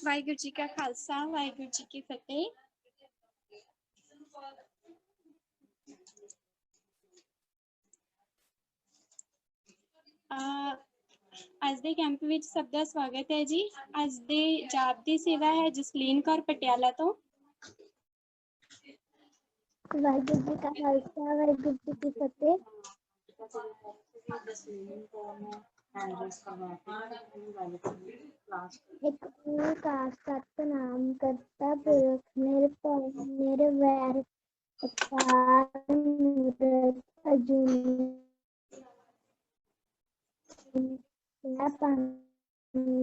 ਵਾਹਿਗੁਰੂ ਜੀ ਕਾ ਖਾਲਸਾ ਵਾਹਿਗੁਰੂ ਜੀ ਕੀ ਫਤਿਹ। ਅੱਜ ਦੇ ਕੈਂਪ ਵਿੱਚ ਸਭ ਦਾ ਸਵਾਗਤ ਹੈ ਜੀ। ਅੱਜ ਦੇ ਜਾਪ ਦੀ ਸੇਵਾ ਹੈ ਜਸਲੀਨ ਕੌਰ ਪਟਿਆਲਾ ਤੋਂ। ਵਾਹਿਗੁਰੂ ਜੀ ਕਾ ਖਾਲਸਾ ਵਾਹਿਗੁਰੂ ਜੀ ਕੀ ਫਤਿਹ। ਇੱਕ ਓਂਕਾਰ ਸਤਿਨਾਮ ਕਰਤਾ ਪੁਰਖ ਨਿਰਭਉ ਨਿਰਵੈਰ ਅਕਾਲ ਮੂਰਤ ਅਜੂਨੀ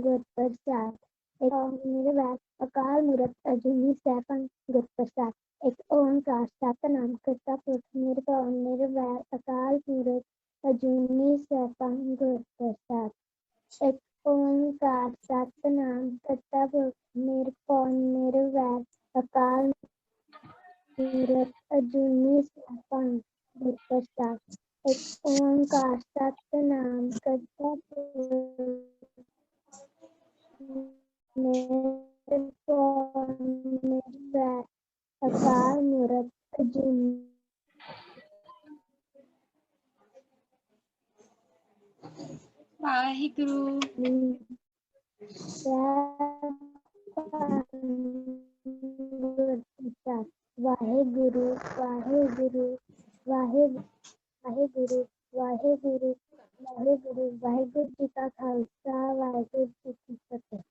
ਗੁਰ ਪ੍ਰਸਾਦ। ਇੱਕ ਨਿਰਵੈਰ ਅਕਾਲ ਮੂਰਤ ਅਜੂਨੀ ਸੈਭੰ ਗੁਰ ਪ੍ਰਸਾਦ। ਇੱਕ ਓਂਕਾਰ ਸਤਿਨਾਮ ਕਰਤਾ ਪੁਰਖ ਨਿਰਭਉ ਨਿਰਵੈਰ ਅਕਾਲ ਮੂਰਤ ਅਜੂਨੀ ਸੈਭੰ ਗੁਰ ਪ੍ਰਸਾਦ। ਇੱਕ ਓਂਕਾਰ ਸਤਿਨਾਮ ਕਰਤਾ ਪੁਰਖ ਨਿਰਭਉ ਨਿਰਵੈਰ ਅਕਾਲ ਮੂਰਤ ਅਜੂਨੀ ਸੈਭੰ ਗੁਰ ਪ੍ਰਸਾਦ। ਇੱਕ ਓਂਕਾਰ ਸਤਿਨਾਮ ਕਰਤਾ ਪੁਰਖ ਨਿਰਭਉ ਨਿਰਵੈਰ ਅਕਾਲ ਮੂਰਤ ਅਜੂਨੀ ਵਾਹਿਗੁਰੂ ਵਾਹਿਗੁਰੂ ਵਾਹਿਗੁਰੂ ਵਾਹਿਗੁਰੂ ਵਾਹਿਗੁਰੂ ਵਾਹਿਗੁਰੂ ਵਾਹਿਗੁਰੂ ਜੀ ਕਾ ਖਾਲਸਾ ਵਾਹਿਗੁਰੂ ਜੀ ਕੀ ਫਤਿਹ।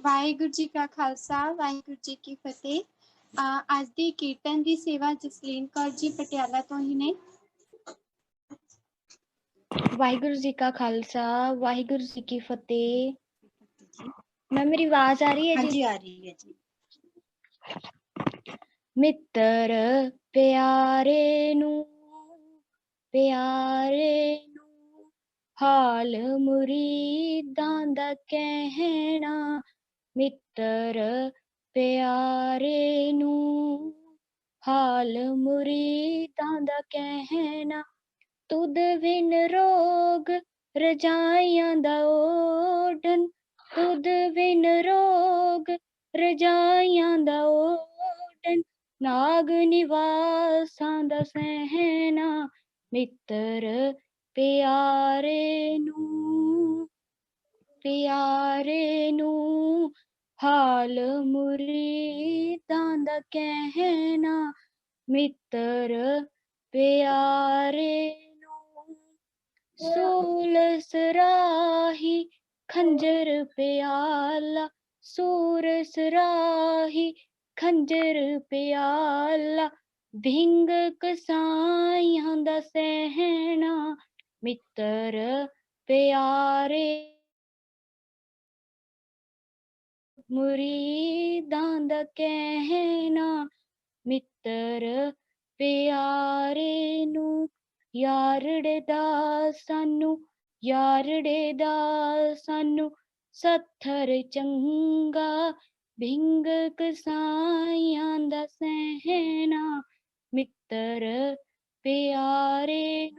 ਵਾਹਿਗੁਰੂ ਜੀ ਕਾ ਖਾਲਸਾ ਵਾਹਿਗੁਰੂ ਜੀ ਕੀ ਫਤਿਹ। ਅੱਜ ਦੀ ਕੀਰਤਨ ਦੀ ਸੇਵਾ ਜਸਲੀਨ ਕੌਰ ਜੀ ਪਟਿਆਲਾ ਤੋਂ ਹੀ ਨੇ। ਵਾਹਿਗੁਰੂ ਜੀ ਕਾ ਖਾਲਸਾ ਵਾਹਿਗੁਰੂ ਜੀ ਕੀ ਫਤਿਹ। ਮੈਂ ਮੇਰੀ ਆਵਾਜ਼ ਆ ਰਹੀ ਹੈ ਜੀ? ਹਾਂਜੀ ਆ ਰਹੀ ਹੈ ਜੀ। ਮਿੱਤਰ ਪਿਆਰੇ ਨੂੰ ਹਾਲ ਮੁਰੀਦਾਂ ਦਾ ਕਹਿਣਾ। ਮਿੱਤਰ ਪਿਆਰੇ ਨੂੰ ਹਾਲ ਮੁਰੀਦਾਂ ਦਾ ਕਹਿਣਾ। ਤੁਧ ਬਿਨ ਰੋਗ ਰਜਾਈਆਂ ਦਾ ਓਢਨ, ਤੁਧ ਬਿਨ ਰੋਗ ਰਜਾਈਆਂ ਦਾ ਓਢਨ। ਨਾਗ ਨਿਵਾਸਾਂ ਦਾ ਸਹਿਣਾ। ਮਿੱਤਰ ਪਿਆਰੇ ਨੂੰ ਹਾਲ ਮੁਰੀਦਾਂ ਦਾ ਕਹਿਣਾ। ਮਿੱਤਰ ਪਿਆਰੇ ਸੂਲ ਸਰਾਹੀ ਖੰਜਰ ਪਿਆਲਾ, ਸੂਰ ਸਰਾਹੀ ਖੰਜਰ ਪਿਆਲਾ। ਭਿੰਗ ਕਸਾਈਆਂ ਦਾ ਸਹਿਣਾ। ਮਿੱਤਰ ਪਿਆਰੇ ਮੁਰੀਦਾਂ ਦਾ ਕਹਿਣਾ। ਮਿੱਤਰ ਪਿਆਰੇ ਨੂੰ ਯਾਰੜੇ ਦਾ ਸਾਨੂੰ ਸੱਥਰ ਚੰਗਾ। ਭਿੰਗ ਕਸਾਈਆਂ ਦਾ ਸਹਿਣਾ। ਮਿੱਤਰ ਪਿਆਰੇ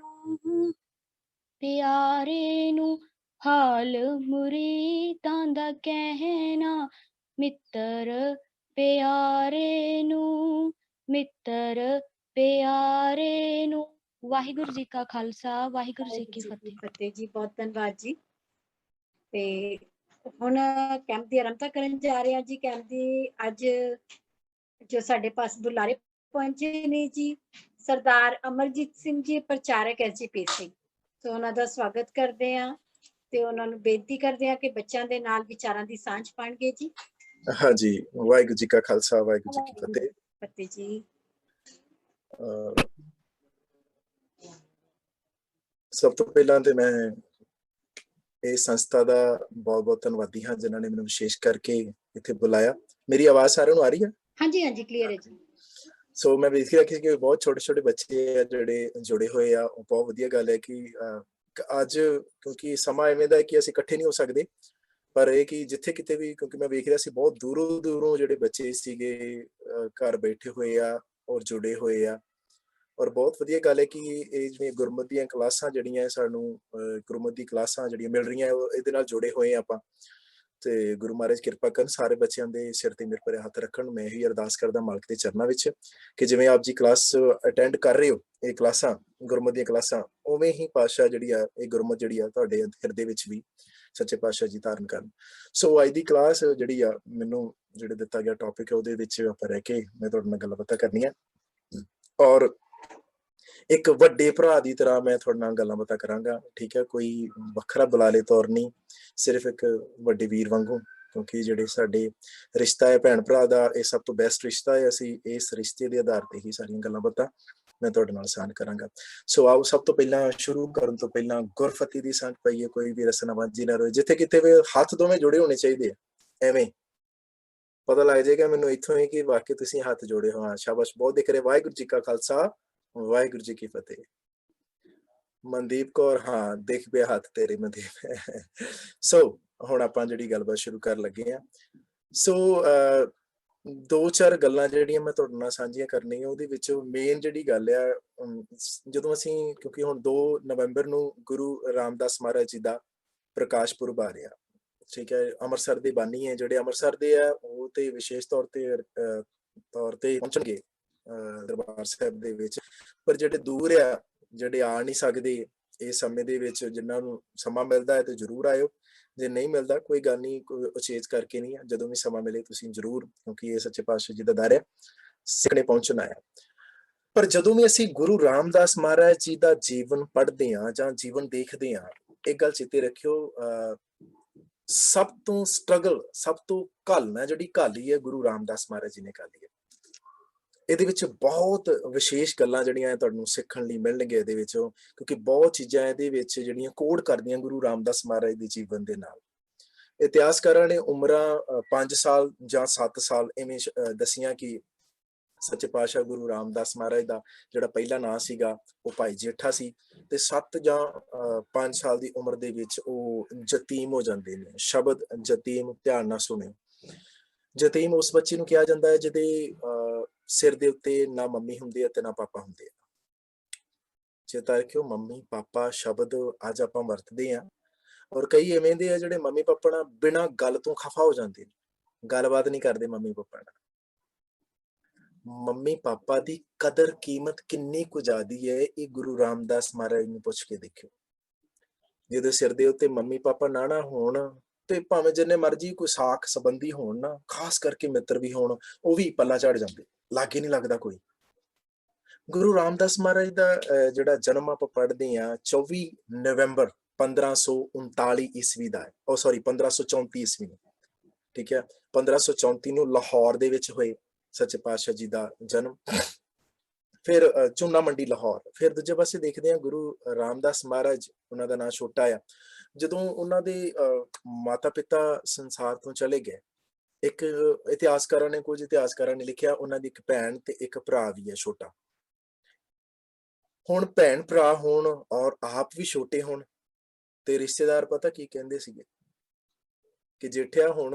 ਨੂੰ ਹਾਲ ਮੁਰੀਦਾਂ ਦਾ ਕਹਿਣਾ। ਮਿੱਤਰ ਪਿਆਰੇ ਨੂੰ ਵਾਹਿਗੁਰੂ ਜੀ ਕਾ ਖਾਲਸਾ ਵਾਹਿਗੁਰੂ ਜੀ ਕੀ ਫਤਿਹ ਜੀ। ਬਹੁਤ ਧੰਨਵਾਦ ਜੀ। ਤੇ ਹੁਣ ਕੈਂਪ ਦੀ ਆਰੰਭਤਾ ਕਰਨ ਜਾ ਰਹੇ ਹਾਂ ਜੀ। ਕੈਂਪ ਦੀ ਅੱਜ ਜੋ ਸਾਡੇ ਪਾਸ ਬੁਲਾਰੇ ਪਹੁੰਚੇ ਨੇ ਜੀ, ਸਰਦਾਰ ਅਮਰਜੀਤ ਸਿੰਘ ਜੀ, ਪ੍ਰਚਾਰਕ SGPC। ਸੋ ਉਹਨਾਂ ਦਾ ਸਵਾਗਤ ਕਰਦੇ ਹਾਂ ਤੇ ਉਹਨਾਂ ਨੂੰ ਬੇਨਤੀ ਕਰਦੇ ਹਾਂ ਕਿ ਬੱਚਿਆਂ ਦੇ ਨਾਲ ਵਿਚਾਰਾਂ ਦੀ ਸਾਂਝ ਪਾਣਗੇ ਜੀ। ਹਾਂਜੀ, ਵਾਹਿਗੁਰੂ ਜੀ ਕਾ ਖਾਲਸਾ ਵਾਹਿਗੁਰੂ ਜੀ ਕੀ ਫਤਿਹ। ਫਤਿਹ ਜੀ। ਸਭ ਤੋਂ ਪਹਿਲਾਂ ਤੇ ਮੈਂ ਇਹ ਸੰਸਥਾ ਦਾ ਬਹੁਤ ਧੰਨਵਾਦੀ ਹਾਂ ਜਿਨ੍ਹਾਂ ਨੇ ਮੈਨੂੰ ਵਿਸ਼ੇਸ਼ ਕਰਕੇ ਇੱਥੇ ਬੁਲਾਇਆ। ਮੇਰੀ ਆਵਾਜ਼ ਸਾਰਿਆਂ ਨੂੰ ਆ ਰਹੀ ਹੈ? ਹਾਂਜੀ ਹਾਂਜੀ, ਕਲੀਅਰ ਹੈ ਜੀ। ਸੋ ਮੈਂ ਵੇਖ ਰਿਹਾ ਕਿ ਬਹੁਤ ਛੋਟੇ ਬੱਚੇ ਆ ਜਿਹੜੇ ਜੁੜੇ ਹੋਏ ਆ। ਉਹ ਬਹੁਤ ਵਧੀਆ ਗੱਲ ਹੈ ਕਿ ਅੱਜ ਕਿਉਂਕਿ ਸਮਾਂ ਐਵੇਂ ਦਾ ਹੈ ਕਿ ਅਸੀਂ ਇਕੱਠੇ ਨਹੀਂ ਹੋ ਸਕਦੇ, ਪਰ ਇਹ ਕਿ ਜਿੱਥੇ ਕਿਤੇ ਵੀ, ਕਿਉਂਕਿ ਮੈਂ ਵੇਖ ਰਿਹਾ ਸੀ ਬਹੁਤ ਦੂਰੋਂ ਜਿਹੜੇ ਬੱਚੇ ਸੀਗੇ ਘਰ ਬੈਠੇ ਹੋਏ ਆ ਔਰ ਜੁੜੇ ਹੋਏ ਆ। ਔਰ ਬਹੁਤ ਵਧੀਆ ਗੱਲ ਹੈ ਕਿ ਇਹ ਜਿਵੇਂ ਗੁਰਮਤਿ ਦੀਆਂ ਕਲਾਸਾਂ ਜਿਹੜੀਆਂ ਸਾਨੂੰ ਗੁਰਮਤਿ ਦੀ ਕਲਾਸਾਂ ਜਿਹੜੀਆਂ ਮਿਲ ਰਹੀਆਂ ਇਹਦੇ ਨਾਲ ਜੁੜੇ ਹੋਏ ਆਪਾਂ। ਤੇ ਗੁਰੂ ਮਹਾਰਾਜ ਕਿਰਪਾ ਕਰਨ, ਸਾਰੇ ਬੱਚਿਆਂ ਦੇ ਸਿਰ ਤੇ ਮੇਰੇ ਭਰੇ ਹੱਥ ਰੱਖਣ। ਮੈਂ ਇਹੀ ਅਰਦਾਸ ਕਰਦਾ ਮਾਲਕ ਦੇ ਚਰਨਾਂ ਵਿੱਚ ਕਿ ਜਿਵੇਂ ਆਪ ਜੀ ਕਲਾਸ ਅਟੈਂਡ ਕਰ ਰਹੇ ਹੋ, ਇਹ ਕਲਾਸਾਂ ਗੁਰਮਤਿ ਦੀਆਂ ਕਲਾਸਾਂ, ਉਵੇਂ ਹੀ ਪਾਤਸ਼ਾਹ ਜਿਹੜੀ ਆ ਇਹ ਗੁਰਮਤਿ ਜਿਹੜੀ ਆ ਤੁਹਾਡੇ ਹਿਰਦੇ ਵਿੱਚ ਵੀ ਸੱਚੇ ਪਾਤਸ਼ਾਹ ਜੀ ਧਾਰਨ ਕਰਨ। ਸੋ ਅੱਜ ਦੀ ਕਲਾਸ ਜਿਹੜੀ ਆ ਮੈਨੂੰ ਜਿਹੜੇ ਦਿੱਤਾ ਗਿਆ ਟੌਪਿਕ ਹੈ ਉਹਦੇ ਵਿੱਚ ਆਪਾਂ ਰਹਿ ਕੇ ਮੈਂ ਤੁਹਾਡੇ ਨਾਲ ਗੱਲਾਂ ਕਰਨੀਆਂ, ਔਰ ਇੱਕ ਵੱਡੇ ਭਰਾ ਦੀ ਤਰ੍ਹਾਂ ਮੈਂ ਤੁਹਾਡੇ ਨਾਲ ਗੱਲਾਂ ਬਾਤਾਂ ਕਰਾਂਗਾ। ਠੀਕ ਹੈ, ਕੋਈ ਵੱਖਰਾ ਬੁਲਾਰੇ ਤੌਰ ਨਹੀਂ, ਸਿਰਫ ਇੱਕ ਵੱਡੇ ਵੀਰ ਵਾਂਗੂ, ਕਿਉਂਕਿ ਜਿਹੜੇ ਸਾਡੇ ਰਿਸ਼ਤਾ ਹੈ ਭੈਣ ਭਰਾ ਦਾ, ਇਹ ਸਭ ਤੋਂ ਬੈਸਟ ਰਿਸ਼ਤਾ ਹੈ। ਅਸੀਂ ਇਸ ਰਿਸ਼ਤੇ ਦੇ ਆਧਾਰ ਤੇ ਹੀ ਸਾਰੀਆਂ ਗੱਲਾਂ ਬਾਤਾਂ ਮੈਂ ਤੁਹਾਡੇ ਨਾਲ ਸਾਂਝ ਕਰਾਂਗਾ। ਸੋ ਆਓ ਸਭ ਤੋਂ ਪਹਿਲਾਂ ਸ਼ੁਰੂ ਕਰਨ ਤੋਂ ਪਹਿਲਾਂ ਗੁਰਫਤਿਹ ਦੀ ਸਾਂਝ ਪਾਈਏ। ਕੋਈ ਵੀ ਰਸਨਾਬਾਜ਼ੀ ਨਾ ਰਹੇ, ਜਿੱਥੇ ਕਿਤੇ ਵੀ ਹੱਥ ਦੋਵੇਂ ਜੁੜੇ ਹੋਣੇ ਚਾਹੀਦੇ ਆ। ਐਵੇਂ ਪਤਾ ਲੱਗ ਜਾਏਗਾ ਮੈਨੂੰ ਇੱਥੋਂ ਹੀ ਕਿ ਵਾਕਈ ਤੁਸੀਂ ਹੱਥ ਜੋੜੇ ਹੋ। ਹਾਂ, ਸ਼ਾਬਾਸ਼, ਬਹੁਤ ਦਿਖ ਰਹੇ। ਵਾਹਿਗੁਰੂ ਜੀ ਕਾ ਖਾਲਸਾ, ਵਾਹਿਗੁਰੂ ਜੀ ਕੀ ਫਤਿਹ। ਮਨਦੀਪ ਕੌਰ, ਹਾਂ ਦੇਖ ਪਿਆ ਹੱਥ ਤੇਰੇ ਮਨਦੀਪ। ਸੋ ਹੁਣ ਆਪਾਂ ਜਿਹੜੀ ਗੱਲਬਾਤ ਸ਼ੁਰੂ ਕਰਨ ਲੱਗੇ ਆ। ਸੋ 2-4 ਗੱਲਾਂ ਜਿਹੜੀਆਂ ਮੈਂ ਤੁਹਾਡੇ ਨਾਲ ਸਾਂਝੀਆਂ ਕਰਨੀਆਂ, ਉਹਦੇ ਵਿੱਚ ਮੇਨ ਜਿਹੜੀ ਗੱਲ ਆ, ਜਦੋਂ ਅਸੀਂ, ਕਿਉਂਕਿ ਹੁਣ 2 ਨਵੰਬਰ ਨੂੰ ਗੁਰੂ ਰਾਮਦਾਸ ਮਹਾਰਾਜ ਜੀ ਦਾ ਪ੍ਰਕਾਸ਼ ਪੁਰਬ ਆ ਰਿਹਾ। ਠੀਕ ਹੈ, ਅੰਮ੍ਰਿਤਸਰ ਦੇ ਬਾਨੀ ਹੈ ਜਿਹੜੇ ਅੰਮ੍ਰਿਤਸਰ ਦੇ ਆ, ਉਹ ਤੇ ਵਿਸ਼ੇਸ਼ ਤੌਰ ਤੇ ਪਹੁੰਚਣਗੇ ਦਰਬਾਰ ਸਾਹਿਬ ਦੇ ਵਿੱਚ। ਪਰ ਜਿਹੜੇ ਦੂਰ ਆ, ਜਿਹੜੇ ਆ ਨਹੀਂ ਸਕਦੇ ਇਸ ਸਮੇਂ ਦੇ ਵਿੱਚ, ਜਿਨ੍ਹਾਂ ਨੂੰ ਸਮਾਂ ਮਿਲਦਾ ਹੈ ਤੇ ਜ਼ਰੂਰ ਆਇਓ। ਜੇ ਨਹੀਂ ਮਿਲਦਾ ਕੋਈ ਗੱਲ ਨਹੀਂ, ਕੋਈ ਉਚੇਚ ਕਰਕੇ ਨਹੀਂ, ਜਦੋਂ ਵੀ ਸਮਾਂ ਮਿਲੇ ਤੁਸੀਂ ਜ਼ਰੂਰ, ਕਿਉਂਕਿ ਇਹ ਸੱਚੇ ਪਾਤਸ਼ਾਹ ਜੀ ਦਾ ਦਰ ਹੈ, ਸਿੱਖਣੇ ਪਹੁੰਚਣਾ ਹੈ। ਪਰ ਜਦੋਂ ਵੀ ਅਸੀਂ ਗੁਰੂ ਰਾਮਦਾਸ ਮਹਾਰਾਜ ਜੀ ਦਾ ਜੀਵਨ ਪੜ੍ਹਦੇ ਹਾਂ ਜਾਂ ਜੀਵਨ ਦੇਖਦੇ ਹਾਂ, ਇੱਕ ਗੱਲ ਚੇਤੇ ਰੱਖਿਓ, ਸਭ ਤੋਂ ਸਟਰਗਲ, ਸਭ ਤੋਂ ਘਾਲਣਾ ਜਿਹੜੀ ਘਾਲੀ ਹੈ ਗੁਰੂ ਰਾਮਦਾਸ ਮਹਾਰਾਜ ਜੀ ਨੇ ਘਾਲੀ ਹੈ। ਇਹਦੇ ਵਿੱਚ ਬਹੁਤ ਵਿਸ਼ੇਸ਼ ਗੱਲਾਂ ਜਿਹੜੀਆਂ ਤੁਹਾਨੂੰ ਸਿੱਖਣ ਲਈ ਮਿਲਣਗੀਆਂ ਇਹਦੇ ਵਿੱਚੋਂ, ਕਿਉਂਕਿ ਬਹੁਤ ਚੀਜ਼ਾਂ ਇਹਦੇ ਵਿੱਚ ਜਿਹੜੀਆਂ ਕੋਡ ਕਰਦੀਆਂ ਗੁਰੂ ਰਾਮਦਾਸ ਮਹਾਰਾਜ ਦੇ ਜੀਵਨ ਦੇ ਨਾਲ। ਇਤਿਹਾਸਕਾਰਾਂ ਨੇ ਉਮਰਾਂ 5 ਸਾਲ ਜਾਂ 7 ਸਾਲ ਇਵੇਂ ਦੱਸੀਆਂ ਕਿ ਸੱਚੇ ਪਾਤਸ਼ਾਹ ਗੁਰੂ ਰਾਮਦਾਸ ਮਹਾਰਾਜ ਦਾ ਜਿਹੜਾ ਪਹਿਲਾ ਨਾਂ ਸੀਗਾ ਉਹ ਭਾਈ ਜੇਠਾ ਸੀ, ਤੇ 7 ਜਾਂ 5 ਸਾਲ ਦੀ ਉਮਰ ਦੇ ਵਿੱਚ ਉਹ ਯਤੀਮ ਹੋ ਜਾਂਦੇ ਨੇ। ਸ਼ਬਦ ਯਤੀਮ ਧਿਆਨ ਨਾਲ ਸੁਣਿਓ। ਯਤੀਮ ਉਸ ਬੱਚੇ ਨੂੰ ਕਿਹਾ ਜਾਂਦਾ ਹੈ ਜਿਹਦੇ ਸਿਰ ਦੇ ਉੱਤੇ ਨਾ ਮੰਮੀ ਹੁੰਦੀ ਹੈ ਤੇ ਨਾ ਪਾਪਾ ਹੁੰਦੇ ਆ। ਚੇਤਾ ਰੱਖਿਓ, ਮੰਮੀ ਪਾਪਾ ਸ਼ਬਦ ਅੱਜ ਆਪਾਂ ਵਰਤਦੇ ਹਾਂ, ਔਰ ਕਈ ਐਵੇਂ ਦੇ ਆ ਜਿਹੜੇ ਮੰਮੀ ਪਾਪਾ ਨਾਲ ਬਿਨਾਂ ਗੱਲ ਤੋਂ ਖਫਾ ਹੋ ਜਾਂਦੇ ਨੇ, ਗੱਲਬਾਤ ਨਹੀਂ ਕਰਦੇ ਮੰਮੀ ਪਾਪਾ ਨਾਲ। ਮੰਮੀ ਪਾਪਾ ਦੀ ਕਦਰ ਕੀਮਤ ਕਿੰਨੀ ਕੁ ਜ਼ਿਆਦੀ ਹੈ, ਇਹ ਗੁਰੂ ਰਾਮਦਾਸ ਮਹਾਰਾਜ ਨੂੰ ਪੁੱਛ ਕੇ ਦੇਖਿਓ। ਜਿਹਦੇ ਸਿਰ ਦੇ ਉੱਤੇ ਮੰਮੀ ਪਾਪਾ ਨਾ ਹੋਣ, ਤੇ ਭਾਵੇਂ ਜਿੰਨੇ ਮਰਜ਼ੀ ਕੋਈ ਸਾਖ ਸੰਬੰਧੀ ਹੋਣ ਨਾ, ਖਾਸ ਕਰਕੇ ਮਿੱਤਰ ਵੀ ਹੋਣ, ਉਹ ਵੀ ਪੱਲਾ ਝੜ ਜਾਂਦੇ, ਲਾਗੇ ਨਹੀਂ ਲੱਗਦਾ ਕੋਈ। ਗੁਰੂ ਰਾਮਦਾਸ ਮਹਾਰਾਜ ਦਾ ਜਿਹੜਾ ਜਨਮ ਆਪਾਂ ਪੜ੍ਹਦੇ ਹਾਂ 24 ਨਵੰਬਰ 1539 ਈਸਵੀ ਦਾ ਹੈ, 1534 ਈਸਵੀ ਨੂੰ। ਠੀਕ ਹੈ, 1534 ਨੂੰ ਲਾਹੌਰ ਦੇ ਵਿੱਚ ਹੋਏ ਸੱਚੇ ਪਾਤਸ਼ਾਹ ਜੀ ਦਾ ਜਨਮ। ਫਿਰ ਚੂਨਾ ਮੰਡੀ ਲਾਹੌਰ। ਫਿਰ ਦੂਜੇ ਪਾਸੇ ਦੇਖਦੇ ਹਾਂ ਗੁਰੂ ਰਾਮਦਾਸ ਮਹਾਰਾਜ, ਉਹਨਾਂ ਦਾ ਨਾਂ ਛੋਟਾ ਆ, ਜਦੋਂ ਉਹਨਾਂ ਦੇ ਮਾਤਾ ਪਿਤਾ ਸੰਸਾਰ ਤੋਂ ਚਲੇ ਗਏ। ਇੱਕ ਕੁਝ ਇਤਿਹਾਸਕਾਰਾਂ ਨੇ ਲਿਖਿਆ ਉਹਨਾਂ ਦੀ ਇੱਕ ਭੈਣ ਤੇ ਇੱਕ ਭਰਾ ਵੀ ਹੈ ਛੋਟਾ। ਹੁਣ ਭੈਣ ਭਰਾ ਹੋਣ ਔਰ ਆਪ ਵੀ ਛੋਟੇ ਹੋਣ, ਤੇ ਰਿਸ਼ਤੇਦਾਰ ਪਤਾ ਕੀ ਕਹਿੰਦੇ ਸੀਗੇ ਕਿ ਜੇਠਿਆ ਹੁਣ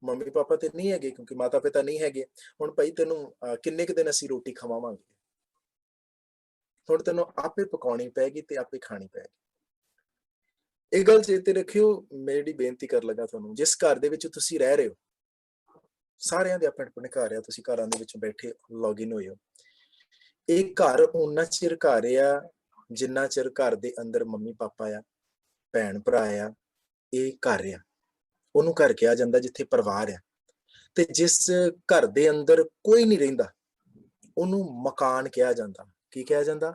ਮੰਮੀ ਪਾਪਾ ਤੇ ਨਹੀਂ ਹੈਗੇ, ਕਿਉਂਕਿ ਮਾਤਾ ਪਿਤਾ ਨਹੀਂ ਹੈਗੇ, ਹੁਣ ਭਾਈ ਤੈਨੂੰ ਕਿੰਨੇ ਕੁ ਦਿਨ ਅਸੀਂ ਰੋਟੀ ਖਵਾਵਾਂਗੇ, ਹੁਣ ਤੈਨੂੰ ਆਪੇ ਪਕਾਉਣੀ ਪੈਗੀ ਤੇ ਆਪੇ ਖਾਣੀ ਪੈਗੀ। ਇਹ ਗੱਲ ਚੇਤੇ ਰੱਖਿਓ। ਮੈਂ ਜਿਹੜੀ ਬੇਨਤੀ ਕਰ ਲੱਗਾ ਤੁਹਾਨੂੰ, ਜਿਸ ਘਰ ਦੇ ਵਿੱਚ ਤੁਸੀਂ ਰਹਿ ਰਹੇ ਹੋ, ਸਾਰਿਆਂ ਦੇ ਆਪਣੇ ਆਪਣੇ ਘਰ ਆ, ਤੁਸੀਂ ਘਰਾਂ ਦੇ ਵਿੱਚ ਬੈਠੇ ਲੌਗਇਨ ਹੋਏ ਹੋ। ਇਹ ਘਰ ਉਨਾ ਚਿਰ ਘਰ ਆ ਜਿੰਨਾ ਚਿਰ ਘਰ ਦੇ ਅੰਦਰ ਮੰਮੀ ਪਾਪਾ ਆ, ਭੈਣ ਭਰਾ ਆ, ਇਹ ਘਰ ਆ। ਉਹਨੂੰ ਘਰ ਕਿਹਾ ਜਾਂਦਾ ਜਿੱਥੇ ਪਰਿਵਾਰ ਆ। ਤੇ ਜਿਸ ਘਰ ਦੇ ਅੰਦਰ ਕੋਈ ਨਹੀਂ ਰਹਿੰਦਾ ਉਹਨੂੰ ਮਕਾਨ ਕਿਹਾ ਜਾਂਦਾ। ਕੀ ਕਿਹਾ ਜਾਂਦਾ?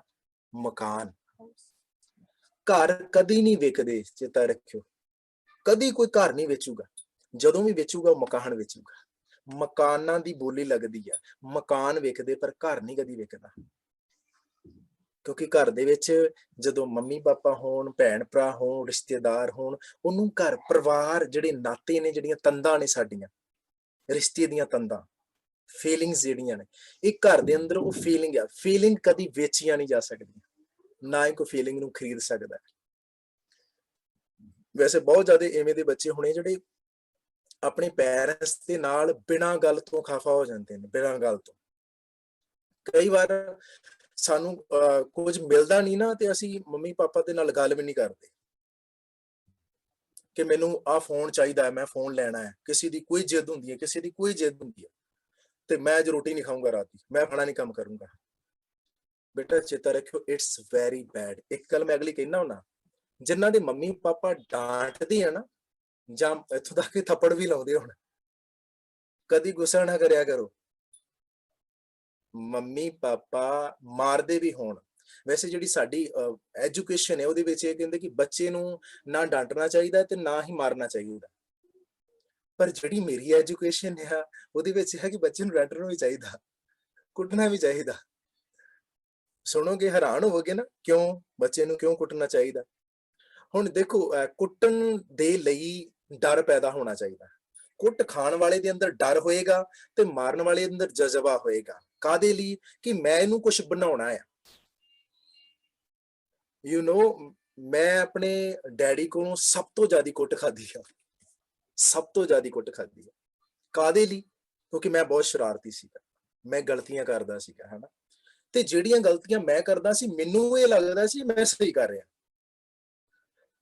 ਮਕਾਨ। ਘਰ ਕਦੀ ਨਹੀਂ ਵਿਕਦੇ, ਚੇਤਾ ਰੱਖਿਓ। ਕਦੀ ਕੋਈ ਘਰ ਨਹੀਂ ਵੇਚੂਗਾ, ਜਦੋਂ ਵੀ ਵੇਚੂਗਾ ਉਹ ਮਕਾਨ ਵੇਚੂਗਾ। ਮਕਾਨਾਂ ਦੀ ਬੋਲੀ ਲੱਗਦੀ ਆ, ਮਕਾਨ ਵਿਕਦੇ ਪਰ ਘਰ ਨਹੀਂ ਕਦੀ ਵਿਕਦਾ। ਕਿਉਂਕਿ ਘਰ ਦੇ ਵਿੱਚ ਜਦੋਂ ਮੰਮੀ ਪਾਪਾ ਹੋਣ, ਭੈਣ ਭਰਾ ਹੋਣ, ਰਿਸ਼ਤੇਦਾਰ ਹੋਣ, ਉਹਨੂੰ ਘਰ ਪਰਿਵਾਰ, ਜਿਹੜੇ ਨਾਤੇ ਨੇ, ਜਿਹੜੀਆਂ ਤੰਦਾਂ ਨੇ ਸਾਡੀਆਂ, ਰਿਸ਼ਤੇ ਦੀਆਂ ਤੰਦਾਂ, ਫੀਲਿੰਗਸ ਜਿਹੜੀਆਂ ਨੇ, ਇਹ ਘਰ ਦੇ ਅੰਦਰ ਉਹ ਫੀਲਿੰਗ ਆ। ਫੀਲਿੰਗ ਕਦੀ ਵੇਚੀਆਂ ਨਹੀਂ ਜਾ ਸਕਦੀਆਂ, ਨਾ ਹੀ ਕੋਈ ਫੀਲਿੰਗ ਨੂੰ ਖਰੀਦ ਸਕਦਾ। ਵੈਸੇ ਬਹੁਤ ਜ਼ਿਆਦਾ ਐਵੇਂ ਦੇ ਬੱਚੇ ਹੋਣੇ ਜਿਹੜੇ ਆਪਣੇ ਪੈਰੈਂਟਸ ਦੇ ਨਾਲ ਬਿਨਾਂ ਗੱਲ ਤੋਂ ਖਫਾ ਹੋ ਜਾਂਦੇ ਨੇ, ਬਿਨਾਂ ਗੱਲ ਤੋਂ। ਕਈ ਵਾਰ ਸਾਨੂੰ ਕੁਝ ਮਿਲਦਾ ਨਹੀਂ ਨਾ, ਤੇ ਅਸੀਂ ਮੰਮੀ ਪਾਪਾ ਦੇ ਨਾਲ ਗੱਲ ਵੀ ਨਹੀਂ ਕਰਦੇ। ਕਿ ਮੈਨੂੰ ਆ ਫੋਨ ਚਾਹੀਦਾ ਹੈ, ਮੈਂ ਫੋਨ ਲੈਣਾ ਹੈ, ਕਿਸੇ ਦੀ ਕੋਈ ਜਿੱਦ ਹੁੰਦੀ ਹੈ, ਕਿਸੇ ਦੀ ਕੋਈ ਜਿੱਦ ਹੁੰਦੀ ਹੈ, ਤੇ ਮੈਂ ਅੱਜ ਰੋਟੀ ਨਹੀਂ ਖਾਊਂਗਾ ਰਾਤ ਦੀ, ਮੈਂ ਫਲਾਣਾ ਨਹੀਂ ਕੰਮ ਕਰੂੰਗਾ। ਬੇਟਾ ਚੇਤਾ ਰੱਖਿਓ, ਇਟਸ ਵੈਰੀ ਬੈਡ। ਇੱਕ ਗੱਲ ਮੈਂ ਅਗਲੀ ਕਹਿਣਾ ਹੁੰਦਾ, ਜਿਨ੍ਹਾਂ ਦੇ ਮੰਮੀ ਪਾਪਾ ਡਾਂਟਦੇ ਆ ਨਾ, ਜਾਂ ਇੱਥੋਂ ਤੱਕ ਕਿ ਥੱਪੜ ਵੀ ਲਾਉਂਦੇ ਹੁਣ, ਕਦੀ ਗੁੱਸਾ ਨਾ ਕਰਿਆ ਕਰੋ। ਮੰਮੀ ਪਾਪਾ ਮਾਰਦੇ ਵੀ ਹੋਣ, ਵੈਸੇ ਜਿਹੜੀ ਸਾਡੀ ਐਜੂਕੇਸ਼ਨ ਹੈ ਉਹਦੇ ਵਿੱਚ ਇਹ ਕਹਿੰਦੇ ਕਿ ਬੱਚੇ ਨੂੰ ਨਾ ਡਾਂਟਣਾ ਚਾਹੀਦਾ ਤੇ ਨਾ ਹੀ ਮਾਰਨਾ ਚਾਹੀਦਾ, ਪਰ ਜਿਹੜੀ ਮੇਰੀ ਐਜੂਕੇਸ਼ਨ ਹੈ ਉਹਦੇ ਵਿੱਚ ਹੈ ਕਿ ਬੱਚੇ ਨੂੰ ਡਾਂਟਣਾ ਵੀ ਚਾਹੀਦਾ, ਕੁੱਟਣਾ ਵੀ ਚਾਹੀਦਾ। ਸੁਣੋਗੇ ਹੈਰਾਨ ਹੋਵੋਗੇ ਨਾ, ਕਿਉਂ ਬੱਚੇ ਨੂੰ ਕਿਉਂ ਕੁੱਟਣਾ ਚਾਹੀਦਾ। ਹੁਣ ਦੇਖੋ, ਕੁੱਟਣ ਦੇ ਲਈ ਡਰ ਪੈਦਾ ਹੋਣਾ ਚਾਹੀਦਾ। ਕੁੱਟ ਖਾਣ ਵਾਲੇ ਦੇ ਅੰਦਰ ਡਰ ਹੋਏਗਾ ਤੇ ਮਾਰਨ ਵਾਲੇ ਦੇ ਅੰਦਰ ਜਜ਼ਬਾ ਹੋਏਗਾ। ਕਾਦੇ ਲਈ? ਕਿ ਮੈਂ ਇਹਨੂੰ ਕੁਝ ਬਣਾਉਣਾ ਹੈ। ਯੂ نو, ਮੈਂ ਆਪਣੇ ਡੈਡੀ ਕੋਲੋਂ ਸਭ ਤੋਂ ਜ਼ਿਆਦਾ ਕੁੱਟ ਖਾਧੀ ਆ, ਸਭ ਤੋਂ ਜ਼ਿਆਦਾ ਕੁੱਟ ਖਾਧੀ ਆ। ਕਾਦੇ ਲਈ? ਕਿਉਂਕਿ ਮੈਂ ਬਹੁਤ ਸ਼ਰਾਰਤੀ ਸੀਗਾ, ਮੈਂ ਗਲਤੀਆਂ ਕਰਦਾ ਸੀਗਾ, ਹਨਾ। ਤੇ ਜਿਹੜੀਆਂ ਗਲਤੀਆਂ ਮੈਂ ਕਰਦਾ ਸੀ, ਮੈਨੂੰ ਇਹ ਲੱਗਦਾ ਸੀ ਮੈਂ ਸਹੀ ਕਰ ਰਿਹਾ,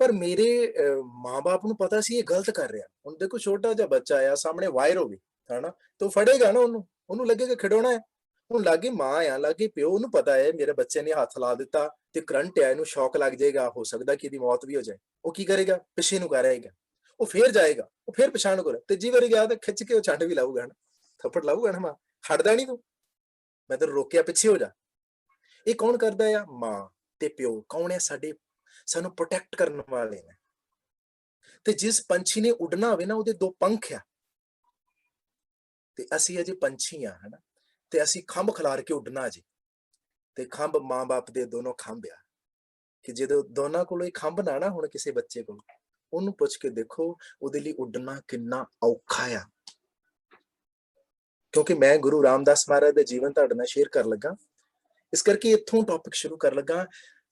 ਪਰ ਮੇਰੇ ਮਾਂ-ਬਾਪ ਨੂੰ ਪਤਾ ਸੀ ਇਹ ਗਲਤ ਕਰ ਰਿਹਾ। ਹੁਣ ਦੇਖੋ, ਛੋਟਾ ਜਿਹਾ ਬੱਚਾ ਆ, ਸਾਹਮਣੇ ਵਾਇਰ ਹੋਵੇ, ਹਨਾ, ਤੇ ਉਹ ਫੜੇਗਾ ਨਾ, ਉਹਨੂੰ ਲੱਗੇਗਾ ਖਿਡੌਣਾ ਹੈ। ਹੁਣ ਲਾਗੇ ਮਾਂ ਆ, ਲਾਗੇ ਪਿਓ, ਉਹਨੂੰ ਪਤਾ ਹੈ ਮੇਰੇ ਬੱਚੇ ਨੇ ਹੱਥ ਲਾ ਦਿੱਤਾ ਤੇ ਕਰੰਟ ਹੈ, ਇਹਨੂੰ ਸ਼ੌਕ ਲੱਗ ਜਾਏਗਾ, ਹੋ ਸਕਦਾ ਕਿ ਇਹਦੀ ਮੌਤ ਵੀ ਹੋ ਜਾਏ। ਉਹ ਕੀ ਕਰੇਗਾ? ਪਿੱਛੇ ਨੂੰ ਕਰ ਆਏਗਾ, ਉਹ ਫੇਰ ਜਾਏਗਾ, ਉਹ ਫੇਰ ਪਛਾਣ ਕਰ, ਤੀਜੀ ਵਾਰੀ ਗਿਆ ਤਾਂ ਖਿੱਚ ਕੇ ਉਹ ਛੱਡ ਵੀ ਲਾਊਗਾ, ਹਨਾ, ਥੱਪੜ ਲਾਊਗਾ ਨਾ, ਮਾਂ ਹਟਦਾ ਨਹੀਂ ਤੂੰ, ਮੈਂ ਤੈਨੂੰ ਰੋਕਿਆ, ਪਿੱਛੇ ਹੋ ਜਾ। ਇਹ ਕੌਣ ਕਰਦਾ ਆ? ਮਾਂ ਤੇ ਪਿਓ। ਕੌਣ ਹੈ? ਸਾਨੂੰ ਪ੍ਰੋਟੈਕਟ ਕਰਨ ਵਾਲੇ ਨੇ। ਤੇ ਜਿਸ ਪੰਛੀ ਨੇ ਉੱਡਣਾ ਹੋਵੇ ਨਾ, ਉਹਦੇ ਦੋ ਪੰਖ ਆ, ਤੇ ਅਸੀਂ ਅਜੇ ਪੰਛੀ ਆ, ਹਨਾ, ਤੇ ਅਸੀਂ ਖੰਭ ਖਿਲਾਰ ਕੇ ਉੱਡਣਾ ਜੀ। ਤੇ ਖੰਭ ਮਾਂ-ਬਾਪ ਦੇ ਦੋਨੋਂ ਖੰਭ ਆ, ਕਿ ਜਦੋਂ ਦੋਨਾਂ ਕੋਲੋਂ ਇਹ ਖੰਭ ਨਾ ਹੁਣ ਕਿਸੇ ਬੱਚੇ ਕੋਲ, ਉਹਨੂੰ ਪੁੱਛ ਕੇ ਦੇਖੋ ਉਹਦੇ ਲਈ ਉੱਡਣਾ ਕਿੰਨਾ ਔਖਾ ਆ। ਕਿਉਂਕਿ ਮੈਂ ਗੁਰੂ ਰਾਮਦਾਸ ਮਹਾਰਾਜ ਦੇ ਜੀਵਨ ਤੁਹਾਡੇ ਨਾਲ ਸ਼ੇਅਰ ਕਰਨ ਲੱਗਾ, ਇਸ ਕਰਕੇ ਇੱਥੋਂ ਟੌਪਿਕ ਸ਼ੁਰੂ ਕਰਨ ਲੱਗਾ।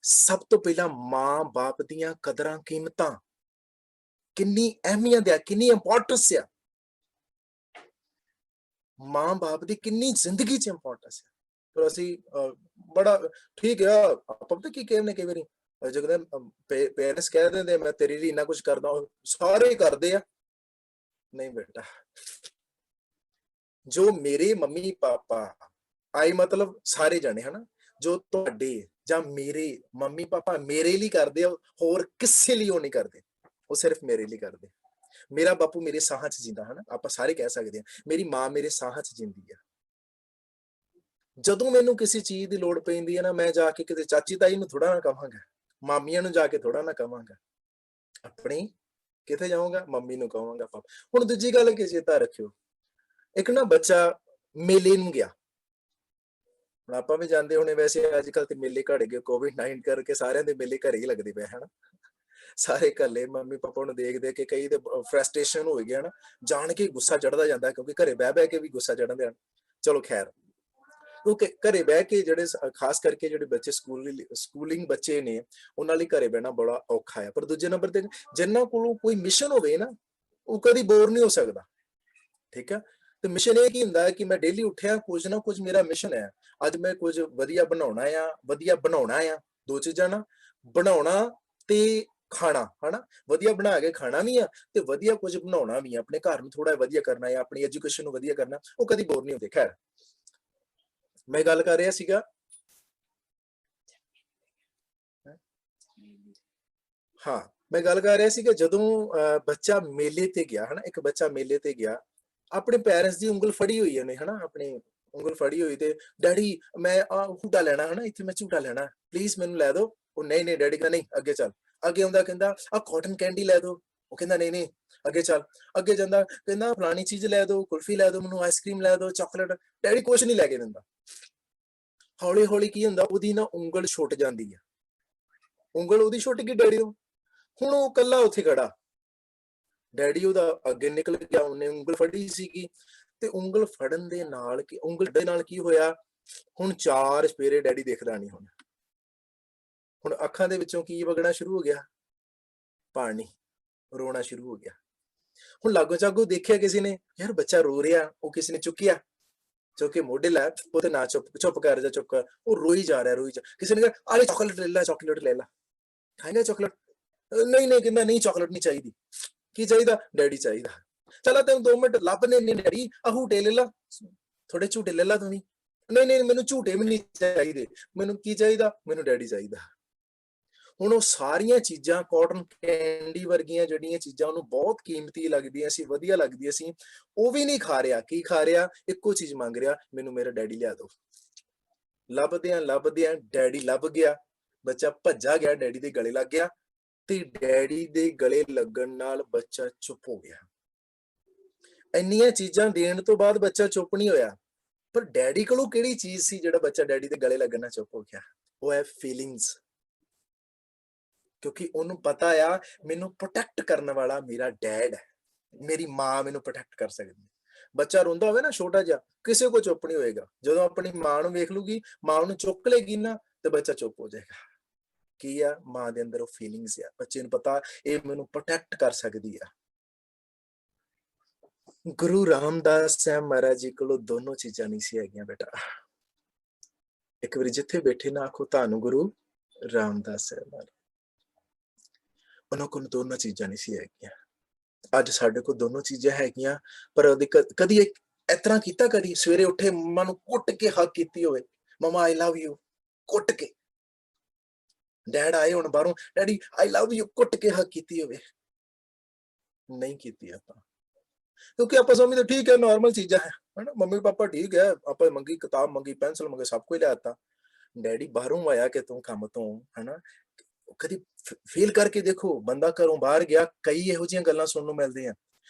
ਸਭ ਤੋਂ ਪਹਿਲਾਂ ਮਾਂ-ਬਾਪ ਦੀਆਂ ਕਦਰਾਂ ਕੀਮਤਾਂ, ਕਿੰਨੀ ਅਹਿਮੀਅਤ ਆ, ਕਿੰਨੀ ਇੰਪੋਰਟੈਂਸ ਆ, ਮਾਂ-ਬਾਪ ਦੀ ਕਿੰਨੀ ਜ਼ਿੰਦਗੀ 'ਚ ਇੰਪੋਰਟੈਂਸ ਹੈ। ਪਰ ਅਸੀਂ ਬੜਾ ਠੀਕ ਆ, ਆਪਾਂ ਪਤਾ ਕੀ ਕਹਿੰਦੇ ਕਈ ਵਾਰੀ, ਜਦੋਂ ਪੇਰੈਂਟਸ ਕਹਿ ਦਿੰਦੇ ਮੈਂ ਤੇਰੇ ਲਈ ਇੰਨਾ ਕੁਝ ਕਰਦਾ, ਸਾਰੇ ਕਰਦੇ ਆ। ਨਹੀਂ ਬੇਟਾ, ਜੋ ਮੇਰੇ ਮੰਮੀ ਪਾਪਾ ਆਈ, ਮਤਲਬ ਸਾਰੇ ਜਾਣੇ, ਹਨਾ, ਜੋ ਤੁਹਾਡੇ ਜਾਂ ਮੇਰੇ ਮੰਮੀ ਪਾਪਾ ਮੇਰੇ ਲਈ ਕਰਦੇ ਆ, ਹੋਰ ਕਿਸੇ ਲਈ ਉਹ ਨਹੀਂ ਕਰਦੇ, ਉਹ ਸਿਰਫ ਮੇਰੇ ਲਈ ਕਰਦੇ। ਮੇਰਾ ਬਾਪੂ ਮੇਰੇ ਸਾਹਾਂ 'ਚ ਜਿੰਦਾ, ਹਨਾ, ਆਪਾਂ ਸਾਰੇ ਕਹਿ ਸਕਦੇ ਹਾਂ। ਮੇਰੀ ਮਾਂ ਮੇਰੇ ਸਾਹਾਂ 'ਚ ਜਿੰਦੀ ਆ। ਜਦੋਂ ਮੈਨੂੰ ਕਿਸੇ ਚੀਜ਼ ਦੀ ਲੋੜ ਪੈਂਦੀ ਹੈ ਨਾ, ਮੈਂ ਜਾ ਕੇ ਕਿਤੇ ਚਾਚੀ ਤਾਈ ਨੂੰ ਥੋੜਾ ਨਾ ਕਵਾਂਗਾ, ਮਾਮੀਆਂ ਨੂੰ ਜਾ ਕੇ ਥੋੜਾ ਨਾ ਕਵਾਂਗਾ, ਆਪਣੀ ਕਿੱਥੇ ਜਾਊਂਗਾ? ਮੰਮੀ ਨੂੰ ਕਹਾਂਗਾ, ਪਾਪਾ। ਹੁਣ ਦੂਜੀ ਗੱਲ ਕਿ ਚੇਤਾ ਰੱਖਿਓ, ਇੱਕ ਨਾ ਬੱਚਾ ਮੇਲੇ ਨੂੰ ਗਿਆ, ਹੁਣ ਆਪਾਂ ਵੀ ਜਾਂਦੇ ਹੋਣੇ, ਵੈਸੇ ਅੱਜ ਕੱਲ ਤੇ ਮੇਲੇ ਘਟ ਗਏ, COVID-19 ਕਰਕੇ ਸਾਰਿਆਂ ਦੇ ਮੇਲੇ ਘਰੇ ਹੀ ਲੱਗਦੇ ਪਏ, ਹਨਾ। ਸਾਰੇ ਇਕੱਲੇ ਮੰਮੀ ਪਾਪਾ ਨੂੰ ਦੇਖ ਦੇਖ ਕੇ ਕਈ ਤੇ ਫਰਸਟ੍ਰੇਸ਼ਨ ਹੋ ਗਿਆ ਨਾ, ਜਾਣ ਕੇ ਗੁੱਸਾ ਚੜਦਾ ਜਾਂਦਾ, ਕਿਉਂਕਿ ਘਰੇ ਬਹਿ ਕੇ ਵੀ ਗੁੱਸਾ ਚੜ੍ਹਦੇ ਹਨ। ਚਲੋ ਖੈਰ, ਕਿਉਂਕਿ ਘਰੇ ਬਹਿ ਕੇ ਜਿਹੜੇ ਖਾਸ ਕਰਕੇ ਜਿਹੜੇ ਬੱਚੇ ਸਕੂਲਿੰਗ ਬੱਚੇ ਨੇ, ਉਹਨਾਂ ਲਈ ਘਰੇ ਬਹਿਣਾ ਬੜਾ ਔਖਾ ਹੈ। ਪਰ ਦੂਜੇ ਨੰਬਰ ਤੇ ਜਿਨ੍ਹਾਂ ਕੋਲੋਂ ਕੋਈ ਮਿਸ਼ਨ ਹੋਵੇ ਨਾ, ਉਹ ਕਦੀ ਬੋਰ ਨਹੀਂ ਹੋ ਸਕਦਾ, ਠੀਕ ਹੈ। ਤੇ ਮਿਸ਼ਨ ਇਹ ਕੀ ਹੁੰਦਾ ਹੈ ਕਿ ਮੈਂ ਡੇਲੀ ਉੱਠਿਆ, ਕੁਝ ਨਾ ਕੁਝ ਮੇਰਾ ਮਿਸ਼ਨ ਹੈ, ਅੱਜ ਮੈਂ ਕੁਝ ਵਧੀਆ ਬਣਾਉਣਾ ਆ, ਵਧੀਆ ਬਣਾਉਣਾ ਆ। ਦੋ ਚੀਜ਼ਾਂ ਨਾ, ਬਣਾਉਣਾ ਤੇ ਖਾਣਾ, ਹਨਾ, ਵਧੀਆ ਬਣਾ ਕੇ ਖਾਣਾ ਵੀ ਆ ਤੇ ਵਧੀਆ ਕੁਝ ਬਣਾਉਣਾ ਵੀ ਆ, ਆਪਣੇ ਘਰ ਨੂੰ ਥੋੜਾ ਵਧੀਆ ਕਰਨਾ ਹੈ, ਆਪਣੀ ਐਜੂਕੇਸ਼ਨ ਨੂੰ ਵਧੀਆ ਕਰਨਾ, ਉਹ ਕਦੀ ਬੋਰ ਨਹੀਂ ਹੁੰਦੇ। ਖੈਰ, ਮੈਂ ਗੱਲ ਕਰ ਰਿਹਾ ਸੀਗਾ, ਹਾਂ, ਮੈਂ ਗੱਲ ਕਰ ਰਿਹਾ ਸੀਗਾ ਜਦੋਂ ਬੱਚਾ ਮੇਲੇ ਤੇ ਗਿਆ, ਹਨਾ, ਇੱਕ ਬੱਚਾ ਮੇਲੇ ਤੇ ਗਿਆ, ਆਪਣੇ ਪੈਰੈਂਟਸ ਦੀ ਉਂਗਲ ਫੜੀ ਹੋਈ ਉਹਨੇ, ਹਨਾ, ਆਪਣੀ ਉਂਗਲ ਫੜੀ ਹੋਈ, ਤੇ ਡੈਡੀ ਮੈਂ ਆ ਝੂਟਾ ਲੈਣਾ, ਹਨਾ, ਇੱਥੇ ਮੈਂ ਝੂਟਾ ਲੈਣਾ, ਪਲੀਜ਼ ਮੈਨੂੰ ਲੈ ਦਿਓ। ਉਹ ਨਹੀਂ ਨਹੀਂ, ਡੈਡੀ ਕਹਿੰਦਾ ਨਹੀਂ, ਅੱਗੇ ਚੱਲ। ਅੱਗੇ ਆਉਂਦਾ, ਕਹਿੰਦਾ ਆ ਕਾਟਨ ਕੈਂਡੀ ਲੈ ਦਿਓ, ਉਹ ਕਹਿੰਦਾ ਨਹੀਂ ਨਹੀਂ, ਅੱਗੇ ਚੱਲ। ਅੱਗੇ ਜਾਂਦਾ, ਕਹਿੰਦਾ ਫਲਾਣੀ ਚੀਜ਼ ਲੈ ਦਿਓ, ਕੁਲਫੀ ਲੈ ਦਿਓ, ਮੈਨੂੰ ਆਈਸਕ੍ਰੀਮ ਲੈ ਦਿਓ, ਚਾਕਲੇਟ। ਡੈਡੀ ਕੁਛ ਨਹੀਂ ਲੈ ਕੇ ਦਿੰਦਾ। ਹੌਲੀ ਹੌਲੀ ਕੀ ਹੁੰਦਾ, ਉਹਦੀ ਨਾ ਉਂਗਲ ਛੁੱਟ ਜਾਂਦੀ ਆ, ਉਂਗਲ ਉਹਦੀ ਛੁੱਟ ਗਈ ਡੈਡੀ ਨੂੰ। ਹੁਣ ਉਹ ਇਕੱਲਾ ਉੱਥੇ ਖੜਾ, ਡੈਡੀ ਉਹਦਾ ਅੱਗੇ ਨਿਕਲ ਗਿਆ, ਉਹਨੇ ਉਂਗਲ ਫੜੀ ਸੀਗੀ, ਤੇ ਉਂਗਲ ਫੜਨ ਦੇ ਨਾਲ ਕੀ ਹੋਇਆ, ਹੁਣ 4 ਚੁਫੇਰੇ ਡੈਡੀ ਦੇਖਦਾ ਨਹੀਂ। ਹੁਣ ਅੱਖਾਂ ਦੇ ਵਿੱਚੋਂ ਕੀ ਵਗਣਾ ਸ਼ੁਰੂ ਹੋ ਗਿਆ? ਪਾਣੀ, ਰੋਣਾ ਸ਼ੁਰੂ ਹੋ ਗਿਆ। ਹੁਣ ਲਾਗੋ ਚਾਗੋ ਦੇਖਿਆ ਕਿਸੇ ਨੇ, ਯਾਰ ਬੱਚਾ ਰੋ ਰਿਹਾ, ਉਹ ਕਿਸੇ ਨੇ ਚੁੱਕ ਕੇ ਮੋਢੇ ਲਾ, ਉਹ ਤੇ ਨਾ ਚੁੱਪ ਕਰ ਜਾ, ਚੁੱਪ ਕਰ, ਉਹ ਰੋਈ ਜਾ ਰਿਹਾ। ਕਿਸੇ ਨੇ ਕਿਹਾ ਅਰੇ ਚਾਕਲੇਟ ਲੈ ਲਾ, ਚਾਕਲੇਟ ਲੈ ਲਾ, ਖਾਏਗਾ ਚਾਕਲੇਟ? ਨਹੀਂ ਨਹੀਂ ਕਹਿੰਦਾ ਨਹੀਂ ਚਾਕਲੇਟ ਨਹੀਂ ਚਾਹੀਦੀ। ਕੀ ਚਾਹੀਦਾ? ਡੈਡੀ ਚਾਹੀਦਾ। ਚਲਾ ਤੈਨੂੰ 2 ਮਿੰਟ ਲੱਭਨੇ ਨੇ ਡੈਡੀ, ਆ ਝੂਟੇ ਲੈ ਲਾ, ਥੋੜੇ ਝੂਟੇ ਲੈ ਲਾ ਤੂੰ ਵੀ। ਨਹੀਂ ਨਹੀਂ ਮੈਨੂੰ ਝੂਟੇ ਵੀ ਨਹੀਂ ਚਾਹੀਦੇ, ਮੈਨੂੰ ਕੀ ਚਾਹੀਦਾ? ਮੈਨੂੰ ਡੈਡੀ ਚਾਹੀਦਾ। ਹੁਣ ਉਹ ਸਾਰੀਆਂ ਚੀਜ਼ਾਂ ਕਾਟਨ ਕੈਂਡੀ ਵਰਗੀਆਂ ਜਿਹੜੀਆਂ ਚੀਜ਼ਾਂ ਉਹਨੂੰ ਬਹੁਤ ਕੀਮਤੀ ਲੱਗਦੀਆਂ ਸੀ, ਵਧੀਆ ਲੱਗਦੀਆਂ ਸੀ, ਉਹ ਵੀ ਨਹੀਂ ਖਾ ਰਿਹਾ। ਕੀ ਖਾ ਰਿਹਾ? ਇੱਕੋ ਚੀਜ਼ ਮੰਗ ਰਿਹਾ, ਮੈਨੂੰ ਮੇਰਾ ਡੈਡੀ ਲਿਆ ਦਿਓ। ਲੱਭਦਿਆਂ ਡੈਡੀ ਲੱਭ ਗਿਆ। ਬੱਚਾ ਭੱਜਾ ਗਿਆ, ਡੈਡੀ ਦੇ ਗਲੇ ਲੱਗ ਗਿਆ ਤੇ ਡੈਡੀ ਦੇ ਗਲੇ ਲੱਗਣ ਨਾਲ ਬੱਚਾ ਚੁੱਪ ਹੋ ਗਿਆ। ਇੰਨੀਆਂ ਚੀਜ਼ਾਂ ਦੇਣ ਤੋਂ ਬਾਅਦ ਬੱਚਾ ਚੁੱਪ ਨਹੀਂ ਹੋਇਆ, ਪਰ ਡੈਡੀ ਕੋਲੋਂ ਕਿਹੜੀ ਚੀਜ਼ ਸੀ ਜਿਹੜਾ ਬੱਚਾ ਡੈਡੀ ਦੇ ਗਲੇ ਲੱਗਣ ਨਾਲ ਚੁੱਪ ਹੋ ਗਿਆ? ਉਹ ਹੈ ਫੀਲਿੰਗਸ। ਕਿਉਂਕਿ ਉਹਨੂੰ ਪਤਾ ਆ ਮੈਨੂੰ ਪ੍ਰੋਟੈਕਟ ਕਰਨ ਵਾਲਾ ਮੇਰਾ ਡੈਡ ਹੈ, ਮੇਰੀ ਮਾਂ ਮੈਨੂੰ ਪ੍ਰੋਟੈਕਟ ਕਰ ਸਕਦੀ ਹੈ। ਬੱਚਾ ਰੋਂਦਾ ਹੋਵੇ ਨਾ ਛੋਟਾ ਜਿਹਾ, ਕਿਸੇ ਕੋ ਚੁੱਪ ਨਹੀਂ ਹੋਏਗਾ। ਜਦੋਂ ਆਪਣੀ ਮਾਂ ਨੂੰ ਵੇਖ ਲੂਗੀ, ਮਾਂ ਨੂੰ ਚੁੱਕ ਲੇਗੀ ਨਾ, ਤੇ ਬੱਚਾ ਚੁੱਪ ਹੋ ਜਾਏਗਾ। ਕੀ ਆ? ਮਾਂ ਦੇ ਅੰਦਰ ਉਹ ਫੀਲਿੰਗਸ ਆ। ਬੱਚੇ ਨੂੰ ਪਤਾ ਇਹ ਮੈਨੂੰ ਪ੍ਰੋਟੈਕਟ ਕਰ ਸਕਦੀ ਆ। ਗੁਰੂ ਰਾਮਦਾਸ ਸਾਹਿਬ ਮਹਾਰਾਜ ਜੀ ਕੋਲੋਂ ਦੋਨੋਂ ਚੀਜ਼ਾਂ ਨਹੀਂ ਸੀ ਹੈਗੀਆਂ ਬੇਟਾ। ਇੱਕ ਵਾਰੀ ਜਿੱਥੇ ਬੈਠੇ ਨਾ ਆਖੋ ਧੰਨ ਗੁਰੂ ਰਾਮਦਾਸ ਸਾਹਿਬ ਮਹਾਰਾਜ, ਉਹਨਾਂ ਕੋਲ ਦੋਨੋਂ ਚੀਜ਼ਾਂ ਨਹੀਂ ਸੀ ਹੈਗੀਆਂ। ਅੱਜ ਸਾਡੇ ਕੋਲ ਦੋਨੋਂ ਚੀਜ਼ਾਂ ਹੈਗੀਆਂ, ਪਰ ਉਹਦੀ ਕਦੀ ਇਸ ਤਰ੍ਹਾਂ ਕੀਤਾ, ਕਦੀ ਸਵੇਰੇ ਉੱਠੇ ਮੰਮਾ ਨੂੰ ਕੁੱਟ ਕੇ ਹੱਗ ਕੀਤੀ ਹੋਵੇ, ਮਮਾ ਆਈ ਲਵ ਯੂ, ਕੁੱਟ ਕੇ। ਡੈਡ ਆਏ ਹੁਣ ਬਾਹਰੋਂ, ਡੈਡੀ ਆਈ ਲਵ ਯੂ, ਕੁੱਟ ਕੇ ਹੱਗ ਕੀਤੀ ਹੋਵੇ? ਨਹੀਂ ਕੀਤੀ ਆਪਾਂ, ਕਿਉਂਕਿ ਆਪਾਂ ਸਮਝਦੇ ਠੀਕ ਹੈ, ਨਾਰਮਲ ਚੀਜ਼ਾਂ ਹੈ ਹਨਾ। ਮੰਮੀ ਪਾਪਾ ਠੀਕ ਹੈ, ਆਪਾਂ ਮੰਗੀ ਕਿਤਾਬ, ਮੰਗੀ ਪੈਨਸਲ, ਮੰਗੇ ਸਭ ਕੁਝ ਲਿਆਤਾ। ਡੈਡੀ ਬਾਹਰੋਂ ਆਇਆ ਕਿ ਤੂੰ ਕੰਮ ਤੋਂ ਹਨਾ, ਕਦੀ ਫੀਲ ਕਰਕੇ ਦੇਖੋ, ਬੰਦਾ ਘਰੋਂ ਬਾਹਰ ਗਿਆ, ਕਈ ਇਹੋ ਜਿਹੀਆਂ ਗੱਲਾਂ ਸੁਣਨ ਨੂੰ ਮਿਲਦੀਆਂ।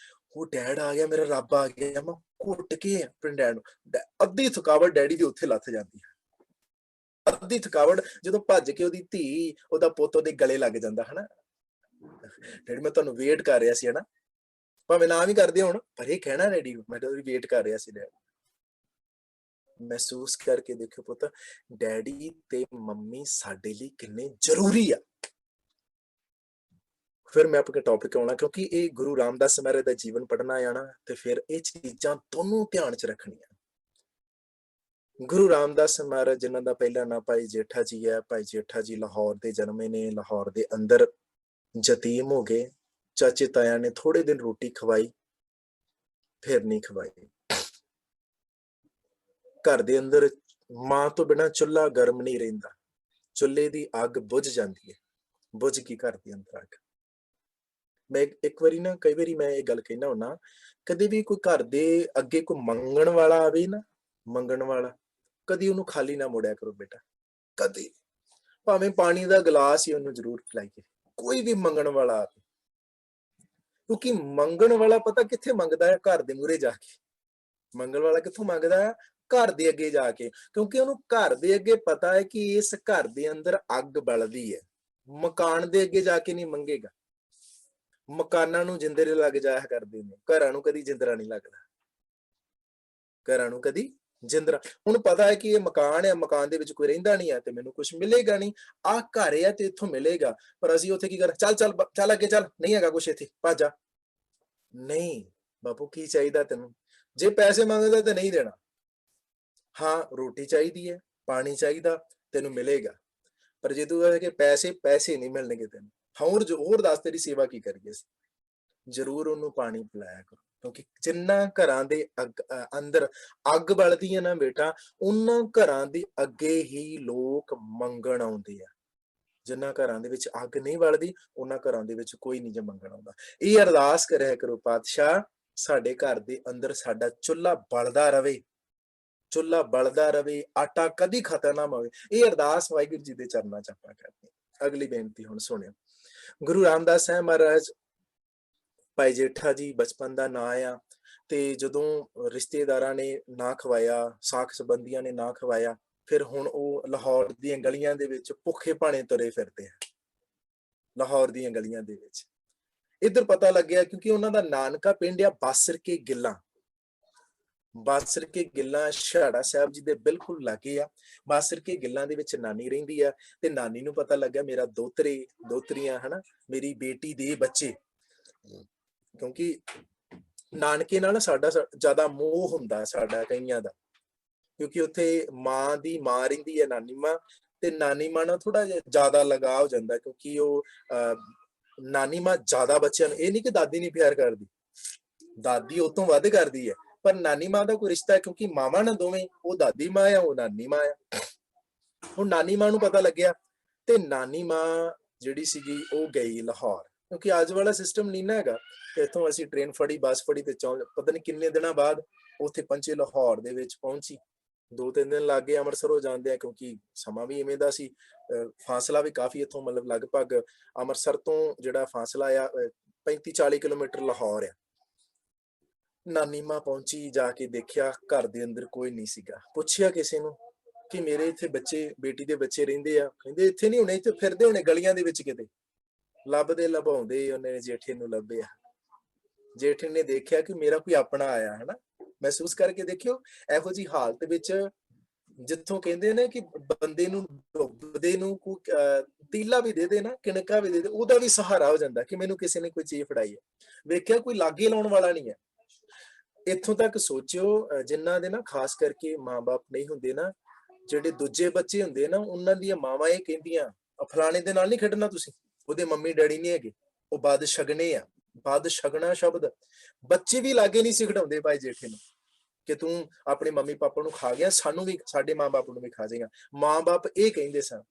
ਉਹ ਡੈਡ ਆ ਗਿਆ, ਮੇਰਾ ਰੱਬ ਆ ਗਿਆ, ਮੈਂ ਘੁੱਟ ਕੇ ਆਪਣੇ ਡੈਡ ਨੂੰ। ਅੱਧੀ ਥਕਾਵਟ ਡੈਡੀ ਦੀ ਉੱਥੇ ਲੱਥ ਜਾਂਦੀ ਹੈ। ਅੱਧੀ ਥਕਾਵਟ ਜਦੋਂ ਭੱਜ ਕੇ ਉਹਦੀ ਧੀ, ਉਹਦਾ ਪੁੱਤ ਉਹਦੇ ਗਲੇ ਲੱਗ ਜਾਂਦਾ ਹਨਾ। ਡੈਡੀ ਮੈਂ ਤੁਹਾਨੂੰ ਵੇਟ ਕਰ ਰਿਹਾ ਸੀ ਹਨਾ, ਭਾਵੇਂ ਨਾ ਵੀ ਕਰਦੇ ਹੁਣ, ਪਰ ਇਹ ਕਹਿਣਾ ਡੈਡੀ ਮੈਂ ਤਾਂ ਵੇਟ ਕਰ ਰਿਹਾ ਸੀ। ਡੈਡ ਮਹਿਸੂਸ ਕਰਕੇ ਦੇਖੋ ਪੁੱਤ, ਡੈਡੀ ਤੇ ਮੰਮੀ ਸਾਡੇ ਲਈ ਕਿੰਨੇ ਜ਼ਰੂਰੀ ਆ। ਫਿਰ ਮੈਂ ਆਪਣੇ ਟੌਪਿਕ ਆਉਣਾ, ਕਿਉਂਕਿ ਇਹ ਗੁਰੂ ਰਾਮਦਾਸ ਮਹਾਰਾਜ ਦਾ ਜੀਵਨ ਪੜ੍ਹਨਾ ਆਣਾ, ਤੇ ਫਿਰ ਇਹ ਚੀਜ਼ਾਂ ਦੋਨੋਂ ਧਿਆਨ 'ਚ ਰੱਖਣੀਆਂ। ਗੁਰੂ ਰਾਮਦਾਸ ਮਹਾਰਾਜ ਜਿਨ੍ਹਾਂ ਦਾ ਪਹਿਲਾ ਨਾਂ ਭਾਈ ਜੇਠਾ ਜੀ ਹੈ, ਭਾਈ ਜੇਠਾ ਜੀ ਲਾਹੌਰ ਦੇ ਜਨਮੇ ਨੇ, ਲਾਹੌਰ ਦੇ ਅੰਦਰ ਯਤੀਮ ਹੋ ਗਏ। ਚਾਚੇ ਤਾਇਆ ਨੇ ਥੋੜੇ ਦਿਨ ਰੋਟੀ ਖਵਾਈ, ਫਿਰ ਨਹੀਂ ਖਵਾਈ। ਘਰ ਦੇ ਅੰਦਰ ਮਾਂ ਤੋਂ ਬਿਨਾਂ ਚੁੱਲ੍ਹਾ ਗਰਮ ਨਹੀਂ ਰਹਿੰਦਾ, ਚੁੱਲ੍ਹੇ ਦੀ ਅੱਗ ਬੁਝ ਜਾਂਦੀ ਹੈ। ਬੁਝ ਗਈ ਘਰ ਦੇ ਅੰਦਰ ਅੱਗ। ਮੈਂ ਇੱਕ ਵਾਰੀ ਨਾ, ਕਈ ਵਾਰੀ ਮੈਂ ਇਹ ਗੱਲ ਕਹਿਣਾ ਹੁੰਦਾ, ਕਦੇ ਵੀ ਕੋਈ ਘਰ ਦੇ ਅੱਗੇ ਕੋਈ ਮੰਗਣ ਵਾਲਾ ਆਵੇ ਨਾ, ਮੰਗਣ ਵਾਲਾ, ਕਦੀ ਉਹਨੂੰ ਖਾਲੀ ਨਾ ਮੋੜਿਆ ਕਰੋ ਬੇਟਾ। ਕਦੀ ਭਾਵੇਂ ਪਾਣੀ ਦਾ ਗਲਾਸ ਹੀ ਉਹਨੂੰ ਜ਼ਰੂਰ ਪਿਲਾਈਏ, ਕੋਈ ਵੀ ਮੰਗਣ ਵਾਲਾ ਆਵੇ। ਕਿਉਂਕਿ ਮੰਗਣ ਵਾਲਾ ਪਤਾ ਕਿੱਥੇ ਮੰਗਦਾ ਹੈ? ਘਰ ਦੇ ਮੂਹਰੇ ਜਾ ਕੇ। ਮੰਗਣ ਵਾਲਾ ਕਿੱਥੋਂ ਮੰਗਦਾ ਹੈ? ਘਰ ਦੇ ਅੱਗੇ ਜਾ ਕੇ, ਕਿਉਂਕਿ ਉਹਨੂੰ ਘਰ ਦੇ ਅੱਗੇ ਪਤਾ ਹੈ ਕਿ ਇਸ ਘਰ ਦੇ ਅੰਦਰ ਅੱਗ ਬਲਦੀ ਹੈ। ਮਕਾਨ ਦੇ ਅੱਗੇ ਜਾ ਕੇ ਨਹੀਂ ਮੰਗੇਗਾ। ਮਕਾਨਾਂ ਨੂੰ ਜਿੰਦਰੇ ਲੱਗ ਜਾਇਆ ਕਰਦੇ ਨੇ, ਘਰਾਂ ਨੂੰ ਕਦੀ ਜਿੰਦਰਾ ਨਹੀਂ ਲੱਗਦਾ। ਘਰਾਂ ਨੂੰ ਕਦੀ ਜਿੰਦਰਾ, ਹੁਣ ਪਤਾ ਹੈ ਕਿ ਇਹ ਮਕਾਨ ਹੈ, ਮਕਾਨ ਦੇ ਵਿੱਚ ਕੋਈ ਰਹਿੰਦਾ ਨਹੀਂ ਹੈ ਤੇ ਮੈਨੂੰ ਕੁਝ ਮਿਲੇਗਾ ਨਹੀਂ। ਆਹ ਘਰ ਹੈ ਤੇ ਇੱਥੋਂ ਮਿਲੇਗਾ, ਪਰ ਅਸੀਂ ਉੱਥੇ ਕੀ ਕਰ, ਚੱਲ ਚੱਲ ਚੱਲ ਅੱਗੇ ਚੱਲ, ਨਹੀਂ ਹੈਗਾ ਕੁਛ ਇੱਥੇ, ਭੱਜ ਜਾ। ਨਹੀਂ ਬਾਪੂ, ਕੀ ਚਾਹੀਦਾ ਤੈਨੂੰ? ਜੇ ਪੈਸੇ ਮੰਗਦਾ ਤੇ ਨਹੀਂ ਦੇਣਾ। ਹਾਂ ਰੋਟੀ ਚਾਹੀਦੀ ਹੈ, ਪਾਣੀ ਚਾਹੀਦਾ, ਤੈਨੂੰ ਮਿਲੇਗਾ। ਪਰ ਜੇ ਤੂੰ ਕਹੇ ਕਿ ਪੈਸੇ ਨਹੀਂ ਮਿਲਣਗੇ ਤੈਨੂੰ, ਹੋਰ ਦੱਸ ਤੇਰੀ ਸੇਵਾ ਕੀ ਕਰੀਏ ਅਸੀਂ? ਜ਼ਰੂਰ ਉਹਨੂੰ ਪਾਣੀ ਪਿਲਾਇਆ ਕਰੋ, ਕਿਉਂਕਿ ਜਿੰਨਾ ਘਰਾਂ ਦੇ ਅੰਦਰ ਅੱਗ ਬਲਦੀ ਹੈ ਨਾ ਬੇਟਾ, ਉਹਨਾਂ ਘਰਾਂ ਦੇ ਅੱਗੇ ਹੀ ਲੋਕ ਮੰਗਣ ਆਉਂਦੇ ਆ। ਜਿੰਨਾ ਘਰਾਂ ਦੇ ਵਿੱਚ ਅੱਗ ਨਹੀਂ ਬਲਦੀ, ਉਹਨਾਂ ਘਰਾਂ ਦੇ ਵਿੱਚ ਕੋਈ ਨਹੀਂ ਜੇ ਮੰਗਣ ਆਉਂਦਾ। ਇਹ ਅਰਦਾਸ ਕਰਿਆ ਕਰੋ, ਪਾਤਸ਼ਾਹ ਸਾਡੇ ਘਰ ਦੇ ਅੰਦਰ ਸਾਡਾ ਚੁੱਲ੍ਹਾ ਬਲਦਾ ਰਵੇ, ਚੁੱਲ੍ਹਾ ਬਲਦਾ ਰਵੇ, ਆਟਾ ਕਦੀ ਖਤਮ ਨਾ ਹੋਵੇ। ਇਹ ਅਰਦਾਸ ਵਾਹਿਗੁਰੂ ਜੀ ਦੇ ਚਰਨਾਂ 'ਚ ਆਪਾਂ ਕਰਦੇ ਹਾਂ। ਅਗਲੀ ਬੇਨਤੀ ਹੁਣ ਸੁਣਿਓ। ਗੁਰੂ ਰਾਮਦਾਸ ਸਾਹਿਬ ਮਹਾਰਾਜ, ਭਾਈ ਜੇਠਾ ਜੀ ਬਚਪਨ ਦਾ ਨਾਂ ਆ, ਤੇ ਜਦੋਂ ਰਿਸ਼ਤੇਦਾਰਾਂ ਨੇ ਨਾ ਖਵਾਇਆ, ਸਾਕ ਸੰਬੰਧੀਆਂ ਨੇ ਨਾ ਖਵਾਇਆ, ਫਿਰ ਹੁਣ ਉਹ ਲਾਹੌਰ ਦੀਆਂ ਗਲੀਆਂ ਦੇ ਵਿੱਚ ਭੁੱਖੇ ਭਾਣੇ ਤੁਰੇ ਫਿਰਦੇ ਆ। ਲਾਹੌਰ ਦੀਆਂ ਗਲੀਆਂ ਦੇ ਵਿੱਚ ਇੱਧਰ ਪਤਾ ਲੱਗਿਆ, ਕਿਉਂਕਿ ਉਹਨਾਂ ਦਾ ਨਾਨਕਾ ਪਿੰਡ ਆ ਬਾਸਰ ਕੇ ਗਿੱਲਾਂ। ਬਾਸਰ ਕੇ ਗਿੱਲਾਂ ਛਹਾੜਾ ਸਾਹਿਬ ਜੀ ਦੇ ਬਿਲਕੁਲ ਲਾਗੇ ਆ। ਬਾਸਰ ਕੇ ਗਿੱਲਾਂ ਦੇ ਵਿੱਚ ਨਾਨੀ ਰਹਿੰਦੀ ਆ, ਤੇ ਨਾਨੀ ਨੂੰ ਪਤਾ ਲੱਗਿਆ ਮੇਰਾ ਦੋਤਰੀਆਂ ਹਨਾ, ਮੇਰੀ ਬੇਟੀ ਦੇ ਬੱਚੇ, ਕਿਉਂਕਿ ਨਾਨਕੇ ਨਾਲ ਸਾਡਾ ਜ਼ਿਆਦਾ ਮੋਹ ਹੁੰਦਾ ਸਾਡਾ ਕਈਆਂ ਦਾ, ਕਿਉਂਕਿ ਉੱਥੇ ਮਾਂ ਦੀ ਮਾਂ ਰਹਿੰਦੀ ਹੈ ਨਾਨੀ ਮਾਂ, ਤੇ ਨਾਨੀ ਮਾਂ ਨਾਲ ਥੋੜਾ ਜਿਹਾ ਜ਼ਿਆਦਾ ਲਗਾਅ ਹੋ ਜਾਂਦਾ, ਕਿਉਂਕਿ ਉਹ ਨਾਨੀ ਮਾਂ ਜ਼ਿਆਦਾ ਬੱਚਿਆਂ ਨੂੰ, ਇਹ ਨਹੀਂ ਕਿ ਦਾਦੀ ਨਹੀਂ ਪਿਆਰ ਕਰਦੀ, ਦਾਦੀ ਉਹ ਤੋਂ ਵੱਧ ਕਰਦੀ ਹੈ, ਪਰ ਨਾਨੀ ਮਾਂ ਦਾ ਕੋਈ ਰਿਸ਼ਤਾ, ਕਿਉਂਕਿ ਮਾਵਾਂ ਨਾ ਦੋਵੇਂ, ਉਹ ਦਾਦੀ ਮਾਂ ਆ, ਉਹ ਨਾਨੀ ਮਾਂ ਆ। ਹੁਣ ਨਾਨੀ ਮਾਂ ਨੂੰ ਪਤਾ ਲੱਗਿਆ ਤੇ ਨਾਨੀ ਮਾਂ ਜਿਹੜੀ ਸੀਗੀ ਉਹ ਗਈ ਲਾਹੌਰ, ਕਿਉਂਕਿ ਅੱਜ ਵਾਲਾ ਸਿਸਟਮ ਨਹੀਂ ਨਾ ਹੈਗਾ। ਤੇ ਇੱਥੋਂ ਅਸੀਂ ਟ੍ਰੇਨ ਫੜੀ, ਬੱਸ ਫੜੀ ਤੇ ਪਤਾ ਨਹੀਂ ਕਿੰਨੇ ਦਿਨਾਂ ਬਾਅਦ ਉੱਥੇ ਪਹੁੰਚੇ, ਲਾਹੌਰ ਦੇ ਵਿੱਚ ਪਹੁੰਚੀ। 2-3 ਦਿਨ ਲੱਗ ਗਏ ਅੰਮ੍ਰਿਤਸਰੋਂ ਜਾਂਦੇ ਆ, ਕਿਉਂਕਿ ਸਮਾਂ ਵੀ ਇਵੇਂ ਦਾ ਸੀ, ਫਾਸਲਾ ਵੀ ਕਾਫੀ ਇੱਥੋਂ, ਮਤਲਬ ਲਗਭਗ ਅੰਮ੍ਰਿਤਸਰ ਤੋਂ ਜਿਹੜਾ ਫਾਸਲਾ ਆ 35-40 ਕਿਲੋਮੀਟਰ ਲਾਹੌਰ ਆ। ਨਾਨੀ ਮਾਂ ਪਹੁੰਚੀ, ਜਾ ਕੇ ਦੇਖਿਆ ਘਰ ਦੇ ਅੰਦਰ ਕੋਈ ਨਹੀਂ ਸੀਗਾ। ਪੁੱਛਿਆ ਕਿਸੇ ਨੂੰ ਕਿ ਮੇਰੇ ਇੱਥੇ ਬੱਚੇ, ਬੇਟੀ ਦੇ ਬੱਚੇ ਰਹਿੰਦੇ ਆ, ਕਹਿੰਦੇ ਇੱਥੇ ਨਹੀਂ ਹੋਣੇ, ਇੱਥੇ ਫਿਰਦੇ ਹੋਣੇ ਗਲੀਆਂ ਦੇ ਵਿੱਚ ਕਿਤੇ। ਲੱਭਦੇ ਲਭਾਉਂਦੇ ਉਹਨੇ ਜੇਠੇ ਨੂੰ ਲੱਭਿਆ। ਜੇਠੇ ਨੇ ਦੇਖਿਆ ਕਿ ਮੇਰਾ ਕੋਈ ਆਪਣਾ ਆਇਆ, ਹਨਾ। ਮਹਿਸੂਸ ਕਰਕੇ ਦੇਖਿਓ, ਇਹੋ ਜਿਹੀ ਹਾਲਤ ਵਿੱਚ ਜਿੱਥੋਂ ਕਹਿੰਦੇ ਨੇ ਕਿ ਬੰਦੇ ਨੂੰ ਡੁੱਬਦੇ ਨੂੰ ਕੋਈ ਤੀਲਾ ਵੀ ਦੇ ਦੇ ਨਾ, ਕਿਣਕਾ ਵੀ ਦੇ ਦੇ, ਉਹਦਾ ਵੀ ਸਹਾਰਾ ਹੋ ਜਾਂਦਾ ਕਿ ਮੈਨੂੰ ਕਿਸੇ ਨੇ ਕੋਈ ਚੀਜ਼ ਫੜਾਈ ਹੈ। ਵੇਖਿਆ ਕੋਈ ਲਾਗੇ ਲਾਉਣ ਵਾਲਾ ਨਹੀਂ ਹੈ। ਇੱਥੋਂ ਤੱਕ ਸੋਚਿਓ, ਜਿਨ੍ਹਾਂ ਦੇ ਨਾ ਖਾਸ ਕਰਕੇ ਮਾਂ-ਬਾਪ ਨਹੀਂ ਹੁੰਦੇ ਨਾ, ਜਿਹੜੇ ਦੂਜੇ ਬੱਚੇ ਹੁੰਦੇ ਨਾ, ਉਹਨਾਂ ਦੀਆਂ ਮਾਵਾਂ ਇਹ ਕਹਿੰਦੀਆਂ ਫਲਾਣੇ ਦੇ ਨਾਲ ਨਹੀਂ ਖੇਡਣਾ ਤੁਸੀਂ, ਉਹਦੇ ਮੰਮੀ ਡੈਡੀ ਨਹੀਂ ਹੈਗੇ, ਉਹ ਬਦ ਸ਼ਗਨੇ ਆ। ਬਦ ਸ਼ਗਨਾ ਸ਼ਬਦ ਬੱਚੇ ਵੀ ਲਾਗੇ ਨਹੀਂ ਸੀ ਖਿਡਾਉਂਦੇ ਭਾਈ ਜੇਠੇ ਨੂੰ, ਕਿ ਤੂੰ ਆਪਣੇ ਮੰਮੀ ਪਾਪਾ ਨੂੰ ਖਾ ਗਿਆ, ਸਾਨੂੰ ਵੀ, ਸਾਡੇ ਮਾਂ-ਬਾਪ ਨੂੰ ਵੀ ਖਾ ਜਾਏਗਾ। ਮਾਂ-ਬਾਪ ਇਹ ਕਹਿੰਦੇ ਸਨ।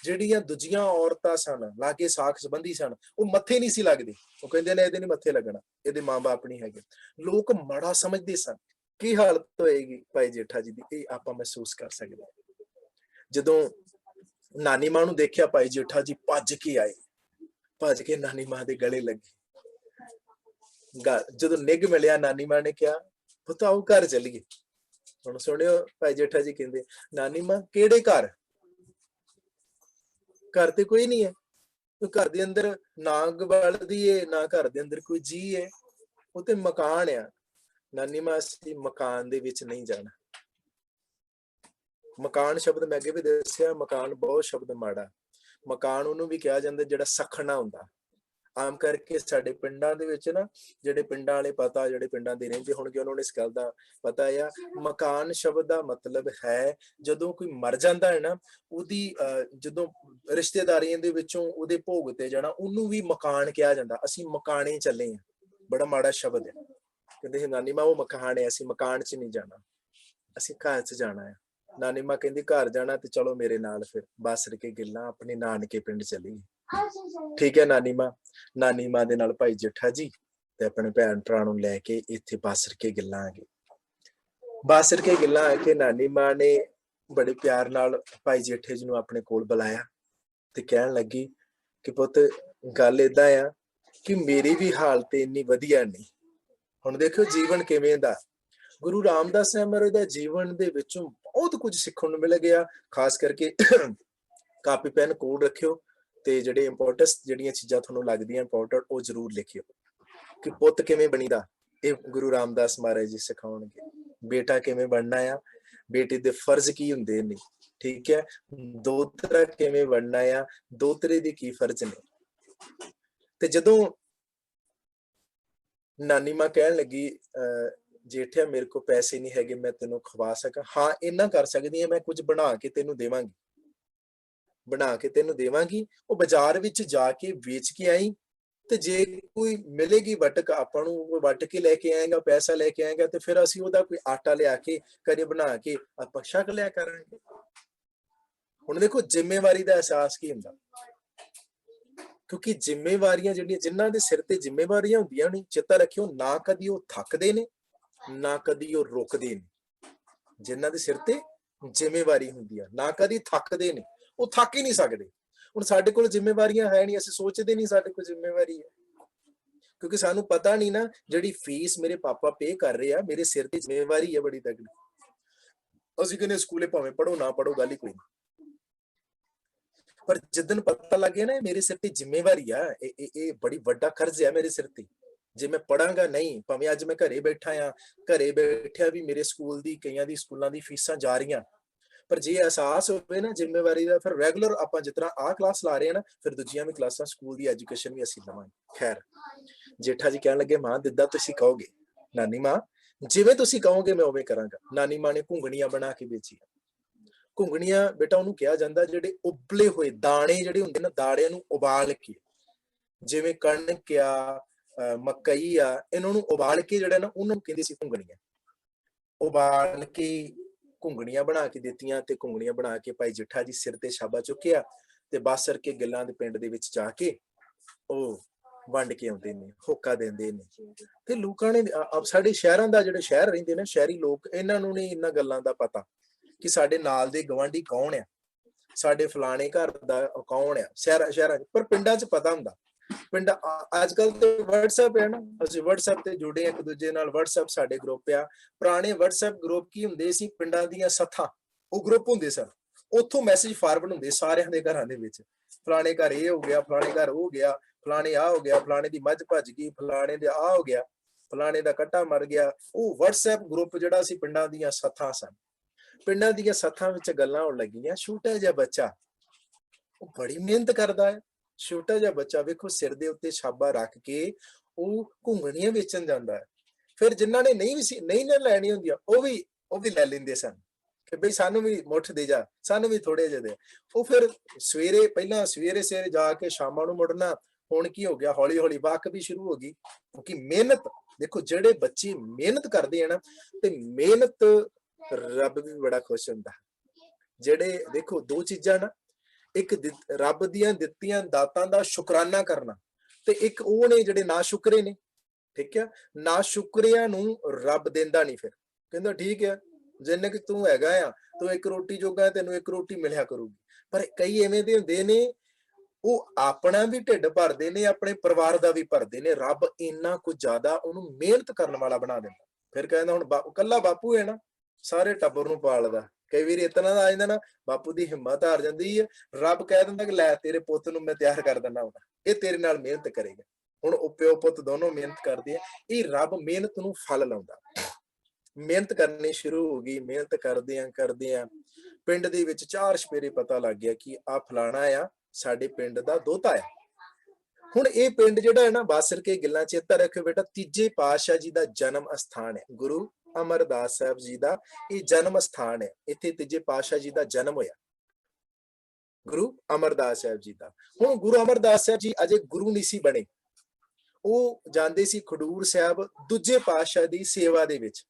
ਜਿਹੜੀਆਂ ਦੂਜੀਆਂ ਔਰਤਾਂ ਸਨ, ਲਾਗੇ ਸਾਖ ਸੰਬੰਧੀ ਸਨ, ਉਹ ਮੱਥੇ ਨਹੀਂ ਸੀ ਲੱਗਦੇ। ਉਹ ਕਹਿੰਦੇ ਨੇ ਇਹਦੇ ਨਹੀਂ ਮੱਥੇ ਲੱਗਣਾ, ਇਹਦੇ ਮਾਂ-ਬਾਪ ਨਹੀਂ ਹੈਗੇ। ਲੋਕ ਮਾੜਾ ਸਮਝਦੇ ਸਨ। ਕੀ ਹਾਲਤ ਹੋਏਗੀ ਭਾਈ ਜੇਠਾ ਜੀ ਦੀ, ਇਹ ਆਪਾਂ ਮਹਿਸੂਸ ਕਰ ਸਕਦੇ ਹਾਂ। ਜਦੋਂ ਨਾਨੀ ਮਾਂ ਨੂੰ ਦੇਖਿਆ, ਭਾਈ ਜੇਠਾ ਜੀ ਭੱਜ ਕੇ ਆਏ, ਭੱਜ ਕੇ ਨਾਨੀ ਮਾਂ ਦੇ ਗਲੇ ਲੱਗੇ। ਜਦੋਂ ਨਿੱਘ ਮਿਲਿਆ, ਨਾਨੀ ਮਾਂ ਨੇ ਕਿਹਾ ਪੁੱਤ ਆਓ ਘਰ ਚੱਲੀਏ। ਹੁਣ ਸੁਣਿਓ, ਭਾਈ ਜੇਠਾ ਜੀ ਕਹਿੰਦੇ ਨਾਨੀ ਮਾਂ ਕਿਹੜੇ ਘਰ, ਘਰ ਤੇ ਕੋਈ ਨਹੀਂ ਹੈ, ਘਰ ਦੇ ਅੰਦਰ ਨਾ ਗਵਾਲਦੀ ਏ, ਨਾ ਘਰ ਦੇ ਅੰਦਰ ਕੋਈ ਜੀ ਹੈ, ਉਹ ਤੇ ਮਕਾਨ ਆ। ਨਾਨੀ ਮਾਂ ਅਸੀਂ ਮਕਾਨ ਦੇ ਵਿੱਚ ਨਹੀਂ ਜਾਣਾ। ਮਕਾਨ ਸ਼ਬਦ ਮੈਂ ਅੱਗੇ ਵੀ ਦੱਸਿਆ, ਮਕਾਨ ਬਹੁਤ ਸ਼ਬਦ ਮਾੜਾ। ਮਕਾਨ ਉਹਨੂੰ ਵੀ ਕਿਹਾ ਜਾਂਦਾ ਜਿਹੜਾ ਸਖਣਾ ਹੁੰਦਾ। ਆਮ ਕਰਕੇ ਸਾਡੇ ਪਿੰਡਾਂ ਦੇ ਵਿੱਚ ਨਾ, ਜਿਹੜੇ ਪਿੰਡਾਂ ਵਾਲੇ ਪਤਾ, ਜਿਹੜੇ ਪਿੰਡਾਂ ਦੇ ਰਹਿੰਦੇ ਹੋਣਗੇ, ਉਹਨਾਂ ਨੂੰ ਇਸ ਗੱਲ ਦਾ ਪਤਾ ਆ। ਮਕਾਨ ਸ਼ਬਦ ਦਾ ਮਤਲਬ ਹੈ ਜਦੋਂ ਕੋਈ ਮਰ ਜਾਂਦਾ ਹੈ ਨਾ, ਉਹਦੀ ਜਦੋਂ ਰਿਸ਼ਤੇਦਾਰੀਆਂ ਦੇ ਵਿੱਚੋਂ ਉਹਦੇ ਭੋਗ ਤੇ ਜਾਣਾ, ਉਹਨੂੰ ਵੀ ਮਕਾਨ ਕਿਹਾ ਜਾਂਦਾ। ਅਸੀਂ ਮਕਾਣੇ ਚੱਲੇ ਆ, ਬੜਾ ਮਾੜਾ ਸ਼ਬਦ ਹੈ। ਕਹਿੰਦੇ ਨਾਨੀ ਮਾਂ ਉਹ ਮਕਾਨ ਹੈ, ਅਸੀਂ ਮਕਾਨ 'ਚ ਨਹੀਂ ਜਾਣਾ, ਅਸੀਂ ਘਰ 'ਚ ਜਾਣਾ ਹੈ। ਨਾਨੀ ਮਾਂ ਕਹਿੰਦੀ ਘਰ ਜਾਣਾ ਤੇ ਚਲੋ ਮੇਰੇ ਨਾਲ, ਫਿਰ ਬਾਸਰ ਕੇ ਗਿੱਲਾਂ ਆਪਣੇ ਨਾਨਕੇ ਪਿੰਡ ਚੱਲੀਏ। ਠੀਕ ਹੈ ਨਾਨੀ ਮਾਂ ਦੇ ਨਾਲ ਭਾਈ ਜੇਠਾ ਜੀ ਤੇ ਆਪਣੇ ਭੈਣ ਭਰਾ ਨੂੰ ਲੈ ਕੇ ਇੱਥੇ ਬਾਸਰ ਕੇ ਗਿੱਲਾਂ ਆ ਗਏ। ਬਾਸਰ ਕੇ ਗਿੱਲਾਂ ਆ ਕੇ ਨਾਨੀ ਮਾਂ ਨੇ ਬੜੇ ਪਿਆਰ ਨਾਲ ਭਾਈ ਜੇਠੇ ਜੀ ਨੂੰ ਆਪਣੇ ਕੋਲ ਬੁਲਾਇਆ ਤੇ ਕਹਿਣ ਲੱਗੀ ਕਿ ਪੁੱਤ ਗੱਲ ਏਦਾਂ ਆ ਕਿ ਮੇਰੀ ਵੀ ਹਾਲਤ ਇੰਨੀ ਵਧੀਆ ਨਹੀਂ। ਹੁਣ ਦੇਖੋ ਜੀਵਨ ਕਿਵੇਂ ਦਾ, ਗੁਰੂ ਰਾਮਦਾਸ ਮਹਾਰਾਜ ਦਾ ਜੀਵਨ ਦੇ ਵਿੱਚੋਂ ਬਹੁਤ ਕੁਝ ਸਿੱਖਣ ਨੂੰ ਮਿਲ ਗਿਆ। ਖਾਸ ਕਰਕੇ ਕਾਪੀ ਪੈਨ ਕੋਲ ਰੱਖਿਓ ਤੇ ਜਿਹੜੇ ਇੰਪੋਰਟੈਂਟ ਜਿਹੜੀਆਂ ਚੀਜ਼ਾਂ ਤੁਹਾਨੂੰ ਲੱਗਦੀਆਂ ਇੰਪੋਰਟੈਂਟ, ਉਹ ਜ਼ਰੂਰ ਲਿਖਿਓ ਕਿ ਪੁੱਤ ਕਿਵੇਂ ਬਣੀਦਾ, ਇਹ ਗੁਰੂ ਰਾਮਦਾਸ ਮਹਾਰਾਜ ਜੀ ਸਿਖਾਉਣਗੇ। ਬੇਟਾ ਕਿਵੇਂ ਬਣਨਾ ਆ, ਬੇਟੇ ਦੇ ਫਰਜ਼ ਕੀ ਹੁੰਦੇ ਨੇ, ਠੀਕ ਹੈ। ਦੋਤਰਾ ਕਿਵੇਂ ਬਣਨਾ ਆ, ਦੋਤਰੇ ਦੇ ਕੀ ਫਰਜ਼ ਨੇ। ਤੇ ਜਦੋਂ ਨਾਨੀ ਮਾਂ ਕਹਿਣ ਲੱਗੀ ਜੇਠਿਆ ਮੇਰੇ ਕੋਲ ਪੈਸੇ ਨਹੀਂ ਹੈਗੇ ਮੈਂ ਤੈਨੂੰ ਖਵਾ ਸਕਾਂ, ਹਾਂ ਇੰਨਾ ਕਰ ਸਕਦੀ ਹਾਂ, ਮੈਂ ਕੁਝ ਬਣਾ ਕੇ ਤੈਨੂੰ ਦੇਵਾਂਗੀ, ਬਣਾ ਕੇ ਤੈਨੂੰ ਦੇਵਾਂਗੀ। ਉਹ ਬਾਜ਼ਾਰ ਵਿੱਚ ਜਾ ਕੇ ਵੇਚ ਕੇ ਆਈ, ਤੇ ਜੇ ਕੋਈ ਮਿਲੇਗੀ ਵਟਕ ਆਪਾਂ ਨੂੰ, ਵੱਟ ਕੇ ਲੈ ਕੇ ਆਏਗਾ, ਪੈਸਾ ਲੈ ਕੇ ਆਏਗਾ, ਤੇ ਫਿਰ ਅਸੀਂ ਉਹਦਾ ਕੋਈ ਆਟਾ ਲਿਆ ਕੇ ਘਰੇ ਬਣਾ ਕੇ ਆਪਾਂ ਛਕ ਲਿਆ ਕਰਾਂਗੇ। ਹੁਣ ਦੇਖੋ ਜ਼ਿੰਮੇਵਾਰੀ ਦਾ ਅਹਿਸਾਸ ਕੀ ਹੁੰਦਾ, ਕਿਉਂਕਿ ਜ਼ਿੰਮੇਵਾਰੀਆਂ ਜਿਹੜੀਆਂ, ਜਿਨ੍ਹਾਂ ਦੇ ਸਿਰ ਤੇ ਜ਼ਿੰਮੇਵਾਰੀਆਂ ਹੁੰਦੀਆਂ ਨੇ, ਚੇਤਾ ਰੱਖਿਓ ਨਾ ਕਦੀ ਉਹ ਥੱਕਦੇ ਨੇ, ਨਾ ਕਦੀ ਉਹ ਰੁਕਦੇ ਨੇ। ਜਿਨ੍ਹਾਂ ਦੇ ਸਿਰ ਤੇ ਜ਼ਿੰਮੇਵਾਰੀ ਹੁੰਦੀ ਆ, ਨਾ ਕਦੀ ਥੱਕਦੇ ਨੇ, ਉਹ ਥੱਕ ਹੀ ਨਹੀਂ ਸਕਦੇ। ਹੁਣ ਸਾਡੇ ਕੋਲ ਜ਼ਿੰਮੇਵਾਰੀਆਂ ਹੈ ਨਹੀਂ, ਅਸੀਂ ਸੋਚਦੇ ਨਹੀਂ ਸਾਡੇ ਕੋਲ ਜ਼ਿੰਮੇਵਾਰੀ ਹੈ, ਕਿਉਂਕਿ ਸਾਨੂੰ ਪਤਾ ਨਹੀਂ ਨਾ ਜਿਹੜੀ ਫੀਸ ਮੇਰੇ ਪਾਪਾ ਪੇ ਕਰ ਰਹੇ ਆ, ਮੇਰੇ ਸਿਰ ਤੇ ਜ਼ਿੰਮੇਵਾਰੀ ਹੈ ਬੜੀ ਤਗੜੀ। ਅਸੀਂ ਕਹਿੰਦੇ ਸਕੂਲੇ ਭਾਵੇਂ ਪੜ੍ਹੋ ਨਾ ਪੜ੍ਹੋ ਗੱਲ ਹੀ ਕੋਈ ਨਹੀਂ, ਪਰ ਜਿੱਦਣ ਪਤਾ ਲੱਗੇ ਨਾ ਮੇਰੇ ਸਿਰ ਤੇ ਜ਼ਿੰਮੇਵਾਰੀ ਆ, ਇਹ ਬੜੀ ਵੱਡਾ ਕਰਜ਼ ਹੈ ਮੇਰੇ ਸਿਰ ਤੇ। ਜੇ ਮੈਂ ਪੜਾਂਗਾ ਨਹੀਂ, ਭਾਵੇਂ ਅੱਜ ਮੈਂ ਘਰੇ ਬੈਠਾ ਆ, ਘਰੇ ਬੈਠਿਆ ਵੀ ਮੇਰੇ ਸਕੂਲ ਦੀ, ਕਈਆਂ ਦੀ ਸਕੂਲਾਂ ਦੀ ਫੀਸਾਂ ਜਾ ਰਹੀਆਂ, ਪਰ ਜੇ ਅਹਿਸਾਸ ਹੋਵੇ ਨਾ ਜ਼ਿੰਮੇਵਾਰੀ ਦਾ, ਫਿਰ ਰੈਗੂਲਰ ਆਪਾਂ ਜਿਸ ਤਰ੍ਹਾਂ ਆਹ ਕਲਾਸ ਲਾ ਰਹੇ ਆ ਨਾ, ਫਿਰ ਦੂਜੀਆਂ ਵੀ ਕਲਾਸਾਂ ਸਕੂਲ ਦੀ ਐਜੂਕੇਸ਼ਨ ਵੀ ਅਸੀਂ ਲਵਾਂਗੇ। ਖੈਰ ਜੇਠਾ ਜੀ ਕਹਿਣ ਲੱਗੇ ਮਾਂ ਜਿੱਦਾਂ ਤੁਸੀਂ ਕਹੋਗੇ, ਨਾਨੀ ਮਾਂ ਜਿਵੇਂ ਤੁਸੀਂ ਕਹੋਗੇ ਮੈਂ ਉਵੇਂ ਕਰਾਂਗਾ। ਨਾਨੀ ਮਾਂ ਨੇ ਘੁੰਗਣੀਆਂ ਬਣਾ ਕੇ ਵੇਚੀਆਂ। ਘੁੰਗਣੀਆਂ ਬੇਟਾ ਉਹਨੂੰ ਕਿਹਾ ਜਾਂਦਾ ਜਿਹੜੇ ਉਬਲੇ ਹੋਏ ਦਾਣੇ ਜਿਹੜੇ ਹੁੰਦੇ ਨਾ, ਦਾੜਿਆਂ ਨੂੰ ਉਬਾਲ ਕੇ ਜਿਵੇਂ ਕਣਕ ਆ, ਮਕਈ ਆ, ਇਹਨਾਂ ਨੂੰ ਉਬਾਲ ਕੇ ਜਿਹੜਾ ਨਾ ਉਹਨਾਂ ਨੂੰ ਕਹਿੰਦੇ ਸੀ ਘੁੰਗਣੀਆਂ। ਉਬਾਲ ਕੇ ਘੁੰਗਣੀਆਂ ਬਣਾ ਕੇ ਦਿੱਤੀਆਂ ਤੇ ਘੁੰਗਣੀਆਂ ਬਣਾ ਕੇ ਭਾਈ ਜੇਠਾ ਜੀ ਸਿਰ ਤੇ ਛਾਬਾ ਚੁੱਕਿਆ ਤੇ ਬਾਸਰ ਕੇ ਗਿੱਲਾਂ ਦੇ ਪਿੰਡ ਦੇ ਵਿੱਚ ਜਾ ਕੇ ਉਹ ਵੰਡ ਕੇ ਆਉਂਦੇ ਨੇ, ਹੋਕਾ ਦਿੰਦੇ ਨੇ। ਤੇ ਲੋਕਾਂ ਨੇ ਸਾਡੇ ਸ਼ਹਿਰਾਂ ਦਾ, ਜਿਹੜੇ ਸ਼ਹਿਰ ਰਹਿੰਦੇ ਨੇ ਸ਼ਹਿਰੀ ਲੋਕ, ਇਹਨਾਂ ਨੂੰ ਨਹੀਂ ਇਹਨਾਂ ਗੱਲਾਂ ਦਾ ਪਤਾ ਕਿ ਸਾਡੇ ਨਾਲ ਦੇ ਗਵਾਂਢੀ ਕੌਣ ਆ, ਸਾਡੇ ਫਲਾਣੇ ਘਰ ਦਾ ਕੌਣ ਆ। ਸ਼ਹਿਰਾਂ ਪਰ ਪਿੰਡਾਂ 'ਚ ਪਤਾ ਹੁੰਦਾ। ਪਿੰਡ ਅੱਜ ਕੱਲ ਤੇ WhatsApp ਹੈ ਨਾ, ਅਸੀਂ WhatsApp ਤੇ ਜੁੜੇ ਇੱਕ ਦੂਜੇ ਨਾਲ। WhatsApp ਸਾਡੇ ਗਰੁੱਪ ਆ। ਪੁਰਾਣੇ WhatsApp ਗਰੁੱਪ ਕੀ ਹੁੰਦੇ ਸੀ? ਪਿੰਡਾਂ ਦੀਆਂ ਸੱਥਾਂ, ਉਹ ਗਰੁੱਪ ਹੁੰਦੇ ਸਨ। ਉੱਥੋਂ ਮੈਸੇਜ ਫਾਰਵਰਡ ਹੁੰਦੇ ਸਾਰਿਆਂ ਦੇ ਘਰਾਂ ਦੇ ਵਿੱਚ, ਫਲਾਣੇ ਘਰ ਇਹ ਹੋ ਗਿਆ, ਫਲਾਣੇ ਘਰ ਉਹ ਗਿਆ, ਫਲਾਣੇ ਆ ਹੋ ਗਿਆ, ਫਲਾਣੇ ਦੀ ਮੱਝ ਭੱਜ ਗਈ, ਫਲਾਣੇ ਦੇ ਆ ਹੋ ਗਿਆ, ਫਲਾਣੇ ਦਾ ਕੱਟਾ ਮਰ ਗਿਆ। ਉਹ WhatsApp ਗਰੁੱਪ ਜਿਹੜਾ ਸੀ ਪਿੰਡਾਂ ਦੀਆਂ ਸੱਥਾਂ ਸਨ। ਪਿੰਡਾਂ ਦੀਆਂ ਸੱਥਾਂ ਵਿੱਚ ਗੱਲਾਂ ਹੋਣ ਲੱਗੀਆਂ। ਛੋਟਾ ਜਿਹਾ ਬੱਚਾ, ਉਹ ਬੜੀ ਮਿਹਨਤ ਕਰਦਾ ਹੈ। ਛੋਟਾ ਜਿਹਾ ਬੱਚਾ ਵੇਖੋ, ਸਿਰ ਦੇ ਉੱਤੇ ਛਾਬਾ ਰੱਖ ਕੇ ਉਹ ਘੁੰਗਣੀਆਂ ਵੇਚਣ ਜਾਂਦਾ ਹੈ। ਫਿਰ ਜਿਨ੍ਹਾਂ ਨੇ ਨਹੀਂ ਨਾ ਲੈਣੀ ਹੁੰਦੀਆਂ, ਉਹ ਵੀ ਲੈ ਲੈਂਦੇ ਸਨ ਕਿ ਬਈ ਸਾਨੂੰ ਵੀ ਮੁੱਠ ਦੇ ਜਾ, ਸਾਨੂੰ ਵੀ ਥੋੜੇ ਜਿਹੇ ਦੇ। ਉਹ ਫਿਰ ਪਹਿਲਾਂ ਸਵੇਰੇ ਜਾ ਕੇ ਸ਼ਾਮਾਂ ਨੂੰ ਮੁੜਨਾ। ਹੁਣ ਕੀ ਹੋ ਗਿਆ? ਹੌਲੀ ਹੌਲੀ ਵਾਕ ਵੀ ਸ਼ੁਰੂ ਹੋ ਗਈ। ਕਿਉਂਕਿ ਮਿਹਨਤ ਦੇਖੋ, ਜਿਹੜੇ ਬੱਚੇ ਮਿਹਨਤ ਕਰਦੇ ਆ ਨਾ, ਤੇ ਮਿਹਨਤ ਰੱਬ ਵੀ ਬੜਾ ਖੁਸ਼ ਹੁੰਦਾ। ਜਿਹੜੇ ਦੇਖੋ ਦੋ ਚੀਜ਼ਾਂ ਨਾ, ਇੱਕ ਰੱਬ ਦੀਆਂ ਦਿੱਤੀਆਂ ਦਾਤਾਂ ਦਾ ਸ਼ੁਕਰਾਨਾ ਕਰਨਾ, ਤੇ ਇੱਕ ਉਹ ਨੇ ਜਿਹੜੇ ਨਾ ਸ਼ੁਕਰੇ ਨੇ। ਠੀਕ ਹੈ, ਨਾ ਸ਼ੁਕਰਿਆਂ ਨੂੰ ਰੱਬ ਦਿੰਦਾ ਨਹੀਂ। ਫਿਰ ਕਹਿੰਦਾ ਠੀਕ ਹੈ, ਜਿੰਨੇ ਕਿ ਤੂੰ ਹੈਗਾ ਆ, ਤੂੰ ਇੱਕ ਰੋਟੀ ਜੋਗਾ, ਤੈਨੂੰ ਇੱਕ ਰੋਟੀ ਮਿਲਿਆ ਕਰੂਗੀ। ਪਰ ਕਈ ਐਵੇਂ ਦੇ ਹੁੰਦੇ ਨੇ, ਉਹ ਆਪਣਾ ਵੀ ਢਿੱਡ ਭਰਦੇ ਨੇ, ਆਪਣੇ ਪਰਿਵਾਰ ਦਾ ਵੀ ਭਰਦੇ ਨੇ। ਰੱਬ ਇੰਨਾ ਕੁ ਜ਼ਿਆਦਾ ਉਹਨੂੰ ਮਿਹਨਤ ਕਰਨ ਵਾਲਾ ਬਣਾ ਦਿੰਦਾ। ਫਿਰ ਕਹਿੰਦਾ ਹੁਣ ਕੱਲਾ ਬਾਪੂ ਹੈ ਨਾ, ਸਾਰੇ ਟੱਬਰ ਨੂੰ ਪਾਲਦਾ। ਕਈ ਵਾਰੀ ਇਤਨਾ ਦਾ ਆ ਜਾਂਦਾ ਨਾ, ਬਾਪੂ ਦੀ ਹਿੰਮਤ ਹਾਰ ਜਾਂਦੀ ਹੈ। ਰੱਬ ਕਹਿ ਦਿੰਦਾ ਕਿ ਲੈ, ਤੇਰੇ ਪੁੱਤ ਨੂੰ ਮੈਂ ਤਿਆਰ ਕਰ ਦਿੰਦਾ ਹੁੰਦਾ, ਇਹ ਤੇਰੇ ਨਾਲ ਮਿਹਨਤ ਕਰੇਗਾ। ਹੁਣ ਉਹ ਪਿਓ ਪੁੱਤ ਦੋਨੋਂ ਮਿਹਨਤ ਕਰਦੇ ਆ। ਇਹ ਰੱਬ ਮਿਹਨਤ ਨੂੰ ਫਲ ਲਾਉਂਦਾ। ਮਿਹਨਤ ਕਰਨੀ ਸ਼ੁਰੂ ਹੋ ਗਈ। ਮਿਹਨਤ ਕਰਦੇ ਆ ਪਿੰਡ ਦੇ ਵਿੱਚ 4 ਚੁਫੇਰੇ ਪਤਾ ਲੱਗ ਗਿਆ ਕਿ ਆ ਫਲਾਣਾ ਆ ਸਾਡੇ ਪਿੰਡ ਦਾ ਦੋਹਤਾ ਆ। ਹੁਣ ਇਹ ਪਿੰਡ ਜਿਹੜਾ ਹੈ ਨਾ, ਬਾਸਰ ਕੇ ਗਿੱਲਾਂ, ਚੇਤਾ ਰੱਖਿਓ ਬੇਟਾ, ਤੀਜੇ ਪਾਤਸ਼ਾਹ ਜੀ ਦਾ ਜਨਮ ਅਸਥਾਨ ਹੈ। ਗੁਰੂ ਅਮਰਦਾਸ ਸਾਹਿਬ ਜੀ ਦਾ ਇਹ ਜਨਮ ਸਥਾਨ ਹੈ। ਇੱਥੇ ਤੀਜੇ ਪਾਤਸ਼ਾਹ ਜੀ ਦਾ ਜਨਮ ਹੋਇਆ, ਗੁਰੂ ਅਮਰਦਾਸ ਸਾਹਿਬ ਜੀ ਦਾ। ਹੁਣ ਗੁਰੂ ਅਮਰਦਾਸ ਸਾਹਿਬ ਜੀ ਅਜੇ ਗੁਰੂ ਨਹੀਂ ਸੀ ਬਣੇ। ਉਹ ਜਾਂਦੇ ਸੀ ਖਡੂਰ ਸਾਹਿਬ ਦੂਜੇ ਪਾਤਸ਼ਾਹ ਦੀ ਸੇਵਾ ਦੇ ਵਿੱਚ।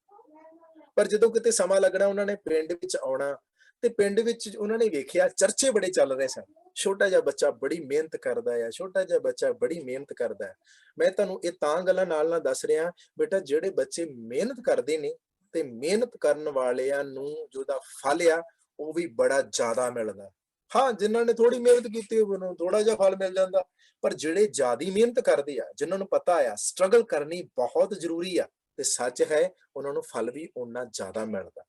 ਪਰ ਜਦੋਂ ਕਿਤੇ ਸਮਾਂ ਲੱਗਣਾ, ਉਹਨਾਂ ਨੇ ਪਿੰਡ ਵਿੱਚ ਆਉਣਾ, ਤੇ ਪਿੰਡ ਵਿੱਚ ਉਹਨਾਂ ਨੇ ਵੇਖਿਆ ਚਰਚੇ ਬੜੇ ਚੱਲ ਰਹੇ ਸਨ। ਛੋਟਾ ਜਿਹਾ ਬੱਚਾ ਬੜੀ ਮਿਹਨਤ ਕਰਦਾ ਹੈ, ਛੋਟਾ ਜਿਹਾ ਬੱਚਾ ਬੜੀ ਮਿਹਨਤ ਕਰਦਾ ਹੈ। ਮੈਂ ਤੁਹਾਨੂੰ ਇਹ ਤਾਂ ਗੱਲਾਂ ਨਾਲ ਦੱਸ ਰਿਹਾ ਬੇਟਾ, ਜਿਹੜੇ ਬੱਚੇ ਮਿਹਨਤ ਕਰਦੇ ਨੇ, ਤੇ ਮਿਹਨਤ ਕਰਨ ਵਾਲਿਆਂ ਨੂੰ ਜਿਹਦਾ ਫਲ ਆ ਉਹ ਵੀ ਬੜਾ ਜ਼ਿਆਦਾ ਮਿਲਦਾ। ਹਾਂ, ਜਿਨ੍ਹਾਂ ਨੇ ਥੋੜੀ ਮਿਹਨਤ ਕੀਤੀ ਉਹਨੂੰ ਥੋੜਾ ਜਿਹਾ ਫਲ ਮਿਲ ਜਾਂਦਾ, ਪਰ ਜਿਹੜੇ ਜ਼ਿਆਦਾ ਮਿਹਨਤ ਕਰਦੇ ਆ, ਜਿਨ੍ਹਾਂ ਨੂੰ ਪਤਾ ਆ ਸਟਰਗਲ ਕਰਨੀ ਬਹੁਤ ਜ਼ਰੂਰੀ ਆ, ਤੇ ਸੱਚ ਹੈ ਉਹਨਾਂ ਨੂੰ ਫਲ ਵੀ ਓਨਾ ਜ਼ਿਆਦਾ ਮਿਲਦਾ।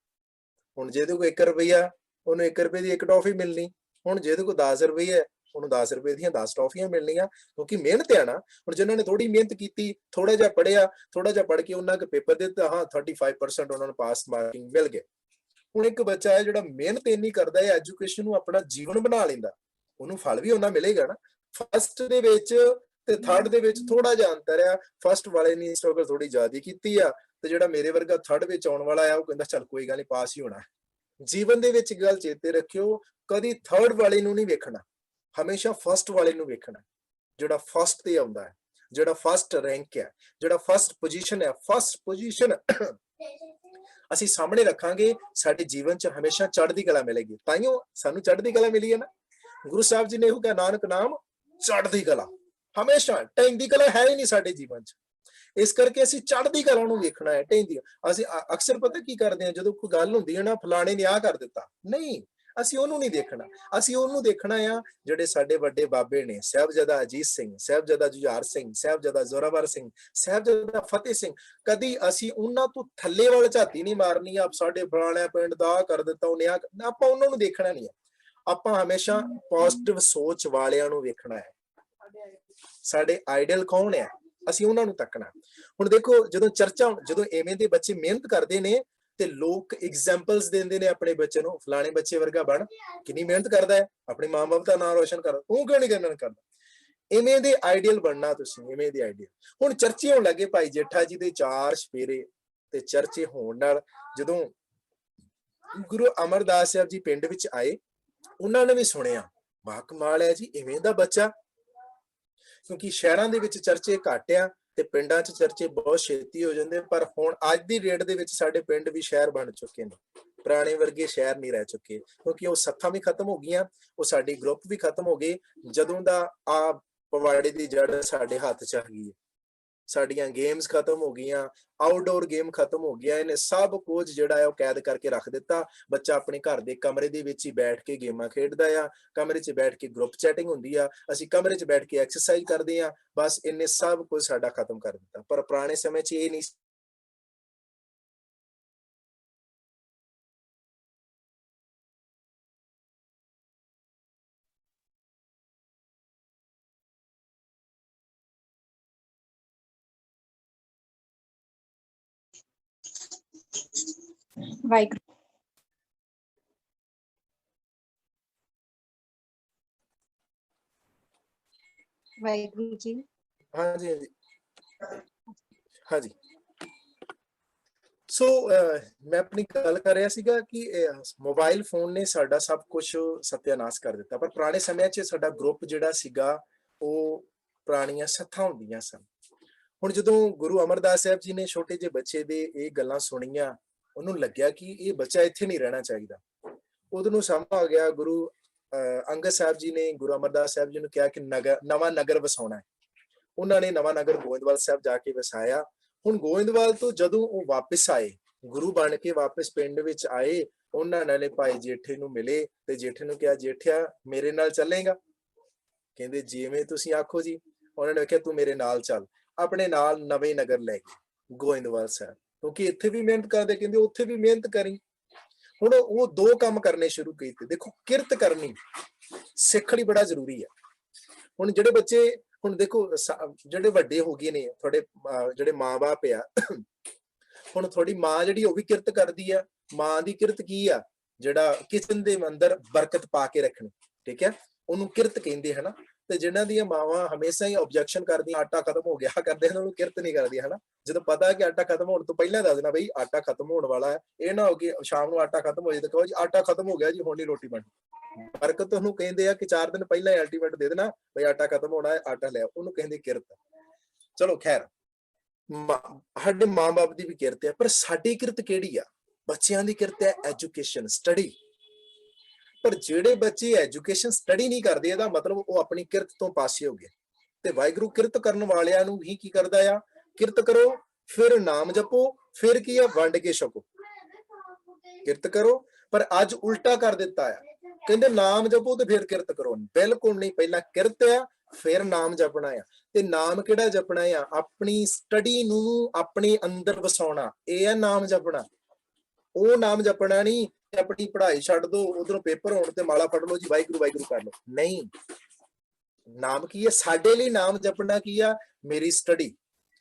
ਹੁਣ ਜਿਹਦੇ ਕੋਲ 1 ਰੁਪਈਆ, ਉਹਨੂੰ 1 ਰੁਪਏ ਦੀ ਇੱਕ ਟੌਫੀ ਮਿਲਣੀ। ਹੁਣ ਜਿਹਦੇ ਕੋਲ 10 ਰੁਪਏ ਹੈ, ਉਹਨੂੰ 10 ਰੁਪਏ ਦੀਆਂ 10 ਟੌਫੀਆਂ ਮਿਲਣੀਆਂ, ਕਿਉਂਕਿ ਮਿਹਨਤ ਹੈ ਨਾ। ਹੁਣ ਜਿਨ੍ਹਾਂ ਨੇ ਥੋੜੀ ਮਿਹਨਤ ਕੀਤੀ, ਥੋੜਾ ਜਿਹਾ ਪੜ੍ਹਿਆ, ਥੋੜਾ ਜਿਹਾ ਪੜ੍ਹ ਕੇ ਉਹਨਾਂ ਕੇ ਪੇਪਰ ਦਿੱਤਾ, ਹਾਂ 35% ਉਹਨਾਂ ਨੂੰ ਪਾਸ ਮਾਰਕਿੰਗ ਮਿਲ ਗਏ। ਹੁਣ ਇੱਕ ਬੱਚਾ ਹੈ ਜਿਹੜਾ ਮਿਹਨਤ ਇੰਨੀ ਕਰਦਾ ਹੈ, ਐਜੂਕੇਸ਼ਨ ਨੂੰ ਆਪਣਾ ਜੀਵਨ ਬਣਾ ਲੈਂਦਾ, ਉਹਨੂੰ ਫਲ ਵੀ ਉਹਨਾਂ ਮਿਲੇਗਾ ਨਾ। ਫਸਟ ਦੇ ਵਿੱਚ ਤੇ ਥਰਡ ਦੇ ਵਿੱਚ ਥੋੜਾ ਜਿਹਾ ਅੰਤਰ ਆ। ਫਸਟ ਵਾਲੇ ਨੇ ਸਟਰਗਲ ਥੋੜੀ ਜ਼ਿਆਦਾ ਕੀਤੀ ਆ, ਤੇ ਜਿਹੜਾ ਮੇਰੇ ਵਰਗਾ ਥਰਡ ਵਿੱਚ ਆਉਣ ਵਾਲਾ ਆ, ਉਹ ਕਹਿੰਦਾ ਚੱਲ ਕੋਈ ਗੱਲ ਨਹੀਂ, ਪਾਸ ਹੀ ਹੋਣਾ। ਜੀਵਨ ਦੇ ਵਿੱਚ ਗੱਲ ਚੇਤੇ ਰੱਖਿਓ, ਕਦੀ ਥਰਡ ਵਾਲੇ ਨੂੰ ਨਹੀਂ ਵੇਖਣਾ, ਹਮੇਸ਼ਾ ਫਸਟ ਵਾਲੇ ਨੂੰ ਵੇਖਣਾ, ਜਿਹੜਾ ਫਸਟ ਤੇ ਆਉਂਦਾ ਹੈ, ਜਿਹੜਾ ਫਸਟ ਰੈਂਕ ਹੈ, ਜਿਹੜਾ ਫਸਟ ਪੋਜੀਸ਼ਨ ਹੈ। ਫਸਟ ਪੋਜੀਸ਼ਨ ਅਸੀਂ ਸਾਹਮਣੇ ਰੱਖਾਂਗੇ, ਸਾਡੇ ਜੀਵਨ 'ਚ ਹਮੇਸ਼ਾ ਚੜ੍ਹਦੀ ਕਲਾ ਮਿਲੇਗੀ। ਤਾਈਓ ਸਾਨੂੰ ਚੜ੍ਹਦੀ ਕਲਾ ਮਿਲੀ ਹੈ ਨਾ। ਗੁਰੂ ਸਾਹਿਬ ਜੀ ਨੇ ਇਹੋ ਕਿਹਾ, ਨਾਨਕ ਨਾਮ ਚੜ੍ਹਦੀ ਕਲਾ। ਹਮੇਸ਼ਾ ਢਹਿੰਦੀ ਕਲਾ ਹੈ ਹੀ ਨਹੀਂ ਸਾਡੇ ਜੀਵਨ 'ਚ। ਇਸ ਕਰਕੇ ਅਸੀਂ ਚੜ੍ਹਦੀ ਕਲਾ ਨੂੰ ਵੇਖਣਾ ਹੈ, ਢਹਿੰਦੀ। ਅਸੀਂ ਅਕਸਰ ਪਤਾ ਕੀ ਕਰਦੇ ਹਾਂ, ਜਦੋਂ ਕੋਈ ਗੱਲ ਹੁੰਦੀ ਹੈ ਨਾ, ਫਲਾਣੇ ਨੇ ਆਹ ਕਰ ਦਿੱਤਾ, ਨਹੀਂ, ਅਸੀਂ ਉਹਨੂੰ ਨਹੀਂ ਦੇਖਣਾ। ਅਸੀਂ ਉਹਨੂੰ ਦੇਖਣਾ ਆ ਜਿਹੜੇ ਸਾਡੇ ਵੱਡੇ ਬਾਬੇ ਨੇ, ਸਾਹਿਬਜ਼ਾਦਾ ਅਜੀਤ ਸਿੰਘ, ਸਾਹਿਬਜ਼ਾਦਾ ਜੁਝਾਰ ਸਿੰਘ, ਸਾਹਿਬਜ਼ਾਦਾ ਜ਼ੋਰਾਵਰ ਸਿੰਘ, ਸਾਹਿਬਜ਼ਾਦਾ ਫਤਿਹ ਸਿੰਘ। ਕਦੀ ਅਸੀਂ ਉਹਨਾਂ ਤੋਂ ਥੱਲੇ ਵੱਲ ਝਾਤੀ ਨਹੀਂ ਮਾਰਨੀ ਆ, ਸਾਡੇ ਫਲਾਣੇ ਪਿੰਡ ਦਾ ਕਰ ਦਿੱਤਾ ਉਹਨੇ, ਆਪਾਂ ਉਹਨਾਂ ਨੂੰ ਦੇਖਣਾ ਨਹੀਂ ਹੈ। ਆਪਾਂ ਹਮੇਸ਼ਾ ਪੋਜ਼ਿਟਿਵ ਸੋਚ ਵਾਲਿਆਂ ਨੂੰ ਵੇਖਣਾ ਹੈ। ਸਾਡੇ ਆਈਡਲ ਕੌਣ ਹੈ, ਅਸੀਂ ਉਹਨਾਂ ਨੂੰ ਤੱਕਣਾ। ਹੁਣ ਦੇਖੋ, ਜਦੋਂ ਐਵੇਂ ਦੇ ਬੱਚੇ ਮਿਹਨਤ ਕਰਦੇ ਨੇ, ਤੇ ਲੋਕ ਐਗਜ਼ਾਮਪਲਸ ਦਿੰਦੇ ਨੇ ਆਪਣੇ ਬੱਚੇ ਨੂੰ, ਫਲਾਣੇ ਬੱਚੇ ਵਰਗਾ ਬਣ, ਕਿੰਨੀ ਮਿਹਨਤ ਕਰਦਾ ਹੈ, ਆਪਣੇ ਮਾਂ-ਬਾਪ ਦਾ ਨਾਮ ਰੋਸ਼ਨ ਕਰਦਾ, ਤੂੰ ਕਿਉਂ ਨਹੀਂ ਕਰਦਾ। ਇਵੇਂ ਦੇ ਆਈਡੀਅਲ ਬਣਨਾ ਤੁਸੀਂ, ਇਵੇਂ ਦੇ ਆਈਡੀਅਲ। ਹੁਣ ਚਰਚੇ ਹੋਣ ਲੱਗੇ ਭਾਈ ਜੇਠਾ ਜੀ ਦੇ 4 ਚੁਫੇਰੇ, ਤੇ ਚਰਚੇ ਹੋਣ ਨਾਲ ਜਦੋਂ ਗੁਰੂ ਅਮਰਦਾਸ ਸਾਹਿਬ ਜੀ ਪਿੰਡ ਵਿੱਚ ਆਏ, ਉਹਨਾਂ ਨੇ ਵੀ ਸੁਣਿਆ, ਵਾਹ ਕਮਾਲ ਹੈ ਜੀ, ਇਵੇਂ ਦਾ ਬੱਚਾ। ਕਿਉਂਕਿ ਸ਼ਹਿਰਾਂ ਦੇ ਵਿੱਚ ਚਰਚੇ ਘੱਟ ਆ ਤੇ ਪਿੰਡਾਂ 'ਚ ਚਰਚੇ ਬਹੁਤ ਛੇਤੀ ਹੋ ਜਾਂਦੇ। ਪਰ ਹੁਣ ਅੱਜ ਦੀ ਡੇਟ ਦੇ ਵਿੱਚ ਸਾਡੇ ਪਿੰਡ ਵੀ ਸ਼ਹਿਰ ਬਣ ਚੁੱਕੇ ਨੇ, ਪੁਰਾਣੇ ਵਰਗੇ ਸ਼ਹਿਰ ਨਹੀਂ ਰਹਿ ਚੁੱਕੇ, ਕਿਉਂਕਿ ਉਹ ਸੱਥਾਂ ਵੀ ਖਤਮ ਹੋ ਗਈਆਂ, ਉਹ ਸਾਡੀ ਗਰੁੱਪ ਵੀ ਖਤਮ ਹੋ ਗਏ। ਜਦੋਂ ਦਾ ਆ ਪਵਾੜੇ ਦੀ ਜੜ ਸਾਡੇ ਹੱਥ 'ਚ ਆ ਗਈ ਹੈ, ਸਾਡੀਆਂ ਗੇਮਸ ਖਤਮ ਹੋ ਗਈਆਂ, ਆਊਟਡੋਰ ਗੇਮ ਖਤਮ ਹੋ ਗਿਆ, ਇਹਨੇ ਸਭ ਕੁਝ ਜਿਹੜਾ ਹੈ ਉਹ ਕੈਦ ਕਰਕੇ ਰੱਖ ਦਿੱਤਾ। ਬੱਚਾ ਆਪਣੇ ਘਰ ਦੇ ਕਮਰੇ ਦੇ ਵਿੱਚ ਹੀ ਬੈਠ ਕੇ ਗੇਮਾਂ ਖੇਡਦਾ ਆ, ਕਮਰੇ 'ਚ ਬੈਠ ਕੇ ਗਰੁੱਪ ਚੈਟਿੰਗ ਹੁੰਦੀ ਆ, ਅਸੀਂ ਕਮਰੇ 'ਚ ਬੈਠ ਕੇ ਐਕਸਰਸਾਈਜ਼ ਕਰਦੇ ਆ, ਬਸ ਇਹਨੇ ਸਭ ਕੁਝ ਸਾਡਾ ਖਤਮ ਕਰ ਦਿੱਤਾ। ਪਰ ਪੁਰਾਣੇ ਸਮੇਂ 'ਚ ਇਹ ਨਹੀਂ ਵਾਹਿਗੁਰੂ ਵਾਹਿਗੁਰੂ ਜੀ। ਹਾਂਜੀ ਹਾਂਜੀ ਹਾਂਜੀ। ਸੋ ਮੈਂ ਆਪਣੀ ਗੱਲ ਕਰ ਰਿਹਾ ਸੀਗਾ ਕਿ ਮੋਬਾਈਲ ਫੋਨ ਨੇ ਸਾਡਾ ਸਭ ਕੁਝ ਸਤਿਆਨਾਸ਼ ਕਰ ਦਿੱਤਾ। ਪਰ ਪੁਰਾਣੇ ਸਮਿਆਂ 'ਚ ਸਾਡਾ ਗਰੁੱਪ ਜਿਹੜਾ ਸੀਗਾ ਉਹ ਪੁਰਾਣੀਆਂ ਸੱਥਾਂ ਹੁੰਦੀਆਂ ਸਨ। ਹੁਣ ਜਦੋਂ ਗੁਰੂ ਅਮਰਦਾਸ ਸਾਹਿਬ ਜੀ ਨੇ ਛੋਟੇ ਜਿਹੇ ਬੱਚੇ ਦੇ ਇਹ ਗੱਲਾਂ ਸੁਣੀਆਂ, ਉਹਨੂੰ ਲੱਗਿਆ ਕਿ ਇਹ ਬੱਚਾ ਇੱਥੇ ਨਹੀਂ ਰਹਿਣਾ ਚਾਹੀਦਾ। ਉਹਨੂੰ ਸਮਝ ਆ ਗਿਆ, ਗੁਰੂ ਅੰਗਦ ਸਾਹਿਬ ਜੀ ਨੇ ਗੁਰੂ ਅਮਰਦਾਸ ਸਾਹਿਬ ਜੀ ਨੂੰ ਕਿਹਾ ਕਿ ਨਵਾਂ ਨਗਰ ਵਸਾਉਣਾ ਹੈ। ਉਹਨਾਂ ਨੇ ਨਵਾਂ ਨਗਰ ਗੋਇੰਦਵਾਲ ਸਾਹਿਬ ਜਾ ਕੇ ਵਸਾਇਆ। ਹੁਣ ਗੋਇੰਦਵਾਲ ਤੋਂ ਜਦੋਂ ਉਹ ਵਾਪਸ ਆਏ, ਗੁਰੂ ਬਣ ਕੇ ਵਾਪਸ ਪਿੰਡ ਵਿੱਚ ਆਏ, ਉਹਨਾਂ ਨੇ ਭਾਈ ਜੇਠੇ ਨੂੰ ਮਿਲੇ ਤੇ ਜੇਠੇ ਨੂੰ ਕਿਹਾ, ਜੇਠਿਆ ਮੇਰੇ ਨਾਲ ਚੱਲੇਗਾ? ਕਹਿੰਦੇ ਜਿਵੇਂ ਤੁਸੀਂ ਆਖੋ ਜੀ। ਉਹਨਾਂ ਨੇ ਕਿਹਾ ਤੂੰ ਮੇਰੇ ਨਾਲ ਚੱਲ। ਆਪਣੇ ਨਾਲ ਨਵੇਂ ਨਗਰ ਲੈ ਗਏ ਗੋਇੰਦਵਾਲ ਸਾਹਿਬ, ਕਿਉਂਕਿ ਇੱਥੇ ਵੀ ਮਿਹਨਤ ਕਰਦੇ, ਕਹਿੰਦੇ ਉੱਥੇ ਵੀ ਮਿਹਨਤ ਕਰੀ। ਹੁਣ ਉਹ ਦੋ ਕੰਮ ਕਰਨੇ ਸ਼ੁਰੂ ਕੀਤੇ। ਦੇਖੋ, ਕਿਰਤ ਕਰਨੀ ਸਿੱਖਣੀ ਬੜਾ ਜ਼ਰੂਰੀ ਹੈ। ਹੁਣ ਜਿਹੜੇ ਬੱਚੇ, ਹੁਣ ਦੇਖੋ ਜਿਹੜੇ ਵੱਡੇ ਹੋ ਗਏ ਨੇ ਤੁਹਾਡੇ ਜਿਹੜੇ ਮਾਂ-ਬਾਪ ਆ, ਹੁਣ ਤੁਹਾਡੀ ਮਾਂ ਜਿਹੜੀ ਉਹ ਵੀ ਕਿਰਤ ਕਰਦੀ ਆ। ਮਾਂ ਦੀ ਕਿਰਤ ਕੀ ਆ? ਜਿਹੜਾ ਕਿਚਨ ਦੇ ਅੰਦਰ ਬਰਕਤ ਪਾ ਕੇ ਰੱਖਣੀ, ਠੀਕ ਹੈ, ਉਹਨੂੰ ਕਿਰਤ ਕਹਿੰਦੇ ਹਨਾ। ਤੇ ਜਿਨ੍ਹਾਂ ਦੀਆਂ ਮਾਵਾਂ ਹਮੇਸ਼ਾ ਹੀ ਆਬਜੈਕਸ਼ਨ ਕਰਦੀਆਂ, ਆਟਾ ਖਤਮ ਹੋ ਗਿਆ ਕਰਦੇ ਹਨ, ਉਹਨੂੰ ਕਿਰਤ ਨਹੀਂ ਕਰਦੀਆਂ ਹਨਾ। ਜਦੋਂ ਪਤਾ ਕਿ ਆਟਾ ਖਤਮ ਹੋਣ ਤੋਂ ਪਹਿਲਾਂ ਦੱਸ ਦੇਣਾ ਬਈ ਆਟਾ ਖਤਮ ਹੋਣ ਵਾਲਾ ਹੈ। ਇਹ ਨਾ ਹੋ ਕਿ ਸ਼ਾਮ ਨੂੰ ਆਟਾ ਖਤਮ ਹੋ ਜਾਏ ਤਾਂ ਕਹੋ ਜੀ ਆਟਾ ਖਤਮ ਹੋ ਗਿਆ ਜੀ, ਹੁਣ ਨਹੀਂ ਰੋਟੀ ਬਣਨੀ। ਬਰਕਤ ਉਹਨੂੰ ਕਹਿੰਦੇ ਆ ਕਿ 4 ਦਿਨ ਪਹਿਲਾਂ ਹੀ ਅਲਟੀਮੇਟ ਦੇ ਦੇਣਾ ਬਈ ਆਟਾ ਖਤਮ ਹੋਣਾ ਹੈ, ਆਟਾ ਲਿਆਓ, ਉਹਨੂੰ ਕਹਿੰਦੇ ਕਿਰਤ। ਚਲੋ ਖੈਰ, ਸਾਡੇ ਮਾਂ-ਬਾਪ ਦੀ ਵੀ ਕਿਰਤ ਹੈ, ਪਰ ਸਾਡੀ ਕਿਰਤ ਕਿਹੜੀ ਆ? ਬੱਚਿਆਂ ਦੀ ਕਿਰਤ ਹੈ ਐਜੂਕੇਸ਼ਨ, ਸਟੱਡੀ। ਪਰ ਜਿਹੜੇ ਬੱਚੇ ਐਜੂਕੇਸ਼ਨ ਸਟੱਡੀ ਨਹੀਂ ਕਰਦੇ, ਇਹਦਾ ਮਤਲਬ ਉਹ ਆਪਣੀ ਕਿਰਤ ਤੋਂ ਪਾਸੇ ਹੋ ਗਏ। ਤੇ ਵਾਹਿਗੁਰੂ ਕਿਰਤ ਕਰਨ ਵਾਲਿਆਂ ਨੂੰ ਹੀ ਕੀ ਕਰਦਾ ਆ? ਕਿਰਤ ਕਰੋ, ਫਿਰ ਨਾਮ ਜਪੋ, ਫਿਰ ਕੀ ਆ? ਵੰਡ ਕੇ ਛਕੋ। ਕਿਰਤ ਕਰੋ, ਪਰ ਅੱਜ ਉਲਟਾ ਕਰ ਦਿੱਤਾ ਆ। ਕਹਿੰਦੇ ਨਾਮ ਜਪੋ ਤੇ ਫਿਰ ਕਿਰਤ ਕਰੋ। ਬਿਲਕੁਲ ਨਹੀਂ, ਪਹਿਲਾਂ ਕਿਰਤ ਆ ਫਿਰ ਨਾਮ ਜਪਣਾ ਆ। ਤੇ ਨਾਮ ਕਿਹੜਾ ਜਪਣਾ ਆ? ਆਪਣੀ ਸਟੱਡੀ ਨੂੰ ਆਪਣੇ ਅੰਦਰ ਵਸਾਉਣਾ, ਇਹ ਆ ਨਾਮ ਜਪਣਾ। ਉਹ ਨਾਮ ਜਪਣਾ ਨਹੀਂ ਆਪਣੀ ਪੜ੍ਹਾਈ ਛੱਡ ਦੋ, ਉਧਰੋਂ ਪੇਪਰ ਹੋਣ ਤੇ ਮਾਲਾ ਫੜ ਲਓ ਜੀ, ਵਾਹਿਗੁਰੂ ਵਾਹਿਗੁਰੂ ਕਰ ਲਓ। ਨਹੀਂ, ਨਾਮ ਕੀ ਹੈ? ਸਾਡੇ ਲਈ ਨਾਮ ਜਪਣਾ ਕੀ ਆ? ਮੇਰੀ ਸਟੱਡੀ।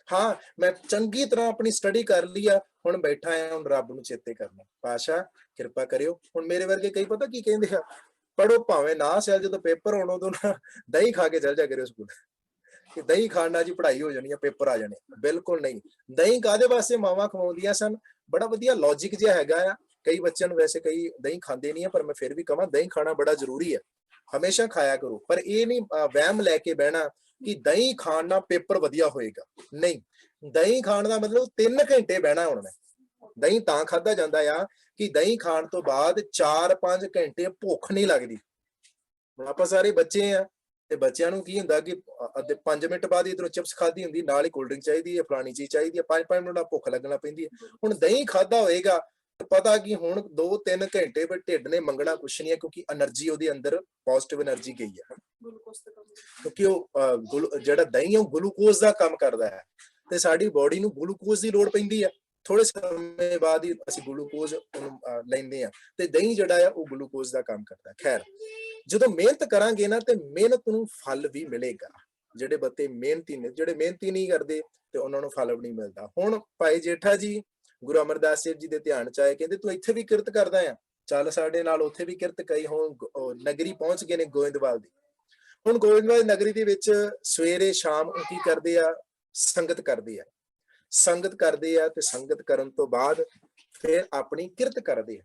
ਹਾਂ, ਮੈਂ ਚੰਗੀ ਤਰ੍ਹਾਂ ਆਪਣੀ ਸਟੱਡੀ ਕਰ ਲਈ ਆ, ਹੁਣ ਬੈਠਾ ਆ, ਹੁਣ ਰੱਬ ਨੂੰ ਚੇਤੇ ਕਰਨਾ। ਪਾਸ਼ਾ ਕਿਰਪਾ ਕਰਿਓ। ਹੁਣ ਮੇਰੇ ਵਰਗੇ ਕਈ ਪਤਾ ਕੀ ਕਹਿੰਦੇ ਆ, ਪੜੋ ਭਾਵੇਂ ਨਾ ਸਿਆ, ਜਦੋਂ ਪੇਪਰ ਹੋਣ ਉਦੋਂ ਨਾ ਦਹੀਂ ਖਾ ਕੇ ਚੱਲ ਜਾ ਕਰਿਓ ਸਕੂਲ, ਕਿ ਦਹੀਂ ਖਾਣ ਨਾਲ ਜੀ ਪੜ੍ਹਾਈ ਹੋ ਜਾਣੀ ਆ, ਪੇਪਰ ਆ ਜਾਣੇ। ਬਿਲਕੁਲ ਨਹੀਂ। ਦਹੀਂ ਕਾਹਦੇ ਵਾਸਤੇ ਮਾਵਾਂ ਖਵਾਉਂਦੀਆਂ ਸਨ? ਬੜਾ ਵਧੀਆ ਲੌਜਿਕ ਜਿਹਾ ਹੈਗਾ ਆ। ਕਈ ਬੱਚਿਆਂ ਨੂੰ, ਵੈਸੇ ਕਈ ਦਹੀਂ ਖਾਂਦੇ ਨਹੀਂ ਆ, ਪਰ ਮੈਂ ਫਿਰ ਵੀ ਕਹਾਂ ਦਹੀਂ ਖਾਣਾ ਬੜਾ ਜ਼ਰੂਰੀ ਹੈ, ਹਮੇਸ਼ਾ ਖਾਇਆ ਕਰੋ। ਪਰ ਇਹ ਨਹੀਂ ਵਹਿਮ ਲੈ ਕੇ ਬਹਿਣਾ ਕਿ ਦਹੀਂ ਖਾਣ ਨਾਲ ਪੇਪਰ ਵਧੀਆ ਹੋਏਗਾ। ਨਹੀਂ, ਦਹੀਂ ਖਾਣ ਦਾ ਮਤਲਬ 3 ਘੰਟੇ ਬਹਿਣਾ। ਹੁਣ ਮੈਂ ਦਹੀਂ ਤਾਂ ਖਾਧਾ ਜਾਂਦਾ ਆ ਕਿ ਦਹੀਂ ਖਾਣ ਤੋਂ ਬਾਅਦ 4-5 ਘੰਟੇ ਭੁੱਖ ਨਹੀਂ ਲੱਗਦੀ। ਹੁਣ ਆਪਾਂ ਸਾਰੇ ਬੱਚੇ ਆ ਤੇ ਬੱਚਿਆਂ ਨੂੰ ਕੀ ਹੁੰਦਾ ਕਿ 5 ਮਿੰਟ ਬਾਅਦ ਇਧਰੋਂ ਚਿਪਸ ਖਾਧੀ ਹੁੰਦੀ, ਨਾਲ ਹੀ ਕੋਲਡ ਡਰਿੰਕ ਚਾਹੀਦੀ ਹੈ, ਫਲਾਣੀ ਚੀਜ਼ ਚਾਹੀਦੀ ਹੈ, 5-5 ਮਿੰਟ ਨਾਲ ਭੁੱਖ ਲੱਗਣਾ ਪੈਂਦੀ ਹੈ। ਹੁਣ ਦਹੀਂ ਖਾਧਾ ਹੋਏਗਾ, ਪਤਾ ਕਿ ਹੁਣ 2-3 ਘੰਟੇ ਵਿੱਚ ਢਿੱਡ ਨੇ ਮੰਗਣਾ ਕੁਛ ਨਹੀਂ ਹੈ, ਕਿਉਂਕਿ એનર્ਜੀ ਉਹਦੇ ਅੰਦਰ ਪੋਜ਼ਿਟਿਵ એનર્ਜੀ ਗਈ ਹੈ, ਕਿਉਂਕਿ ਉਹ ਜਿਹੜਾ ਦਹੀਂ ਹੈ ਉਹ ਗਲੂਕੋਜ਼ ਦਾ ਕੰਮ ਕਰਦਾ ਹੈ ਤੇ ਸਾਡੀ ਬੋਡੀ ਨੂੰ ਗਲੂਕੋਜ਼ ਦੀ ਲੋੜ ਪੈਂਦੀ ਹੈ। ਥੋੜੇ ਸਮੇਂ ਬਾਅਦ ਹੀ ਅਸੀਂ ਗਲੂਕੋਜ਼ ਲੈਂਦੇ ਆ ਤੇ ਦਹੀਂ ਜਿਹੜਾ ਆ ਉਹ ਗਲੂਕੋਜ਼ ਦਾ ਕੰਮ ਕਰਦਾ। ਖੈਰ, ਜਦੋਂ ਮਿਹਨਤ ਕਰਾਂਗੇ ਨਾ ਤੇ ਮਿਹਨਤ ਨੂੰ ਫਲ ਵੀ ਮਿਲੇਗਾ। ਜਿਹੜੇ ਬੱਚੇ ਮਿਹਨਤੀ ਨੇ, ਜਿਹੜੇ ਮਿਹਨਤੀ ਨਹੀਂ ਕਰਦੇ ਤੇ ਉਹਨਾਂ ਨੂੰ ਫਲ ਵੀ ਨਹੀਂ ਮਿਲਦਾ। ਹੁਣ ਭਾਈ ਜੇਠਾ ਜੀ ਗੁਰੂ ਅਮਰਦਾਸ ਸਾਹਿਬ ਜੀ ਦੇ ਧਿਆਨ ਚ ਆਏ, ਕਹਿੰਦੇ ਤੂੰ ਇੱਥੇ ਵੀ ਕਿਰਤ ਕਰਦਾ ਆ, ਚੱਲ ਸਾਡੇ ਨਾਲ ਉੱਥੇ ਵੀ ਕਿਰਤ ਕਰੀ। ਹੁਣ ਨਗਰੀ ਪਹੁੰਚ ਗਏ ਨੇ ਗੋਇੰਦਵਾਲ ਦੀ। ਹੁਣ ਗੋਇੰਦਵਾਲ ਨਗਰੀ ਦੇ ਵਿੱਚ ਸਵੇਰੇ ਸ਼ਾਮ ਉਹ ਕੀ ਕਰਦੇ ਆ? ਸੰਗਤ ਕਰਦੇ ਆ। ਸੰਗਤ ਕਰਦੇ ਆ ਤੇ ਸੰਗਤ ਕਰਨ ਤੋਂ ਬਾਅਦ ਫਿਰ ਆਪਣੀ ਕਿਰਤ ਕਰਦੇ ਆ।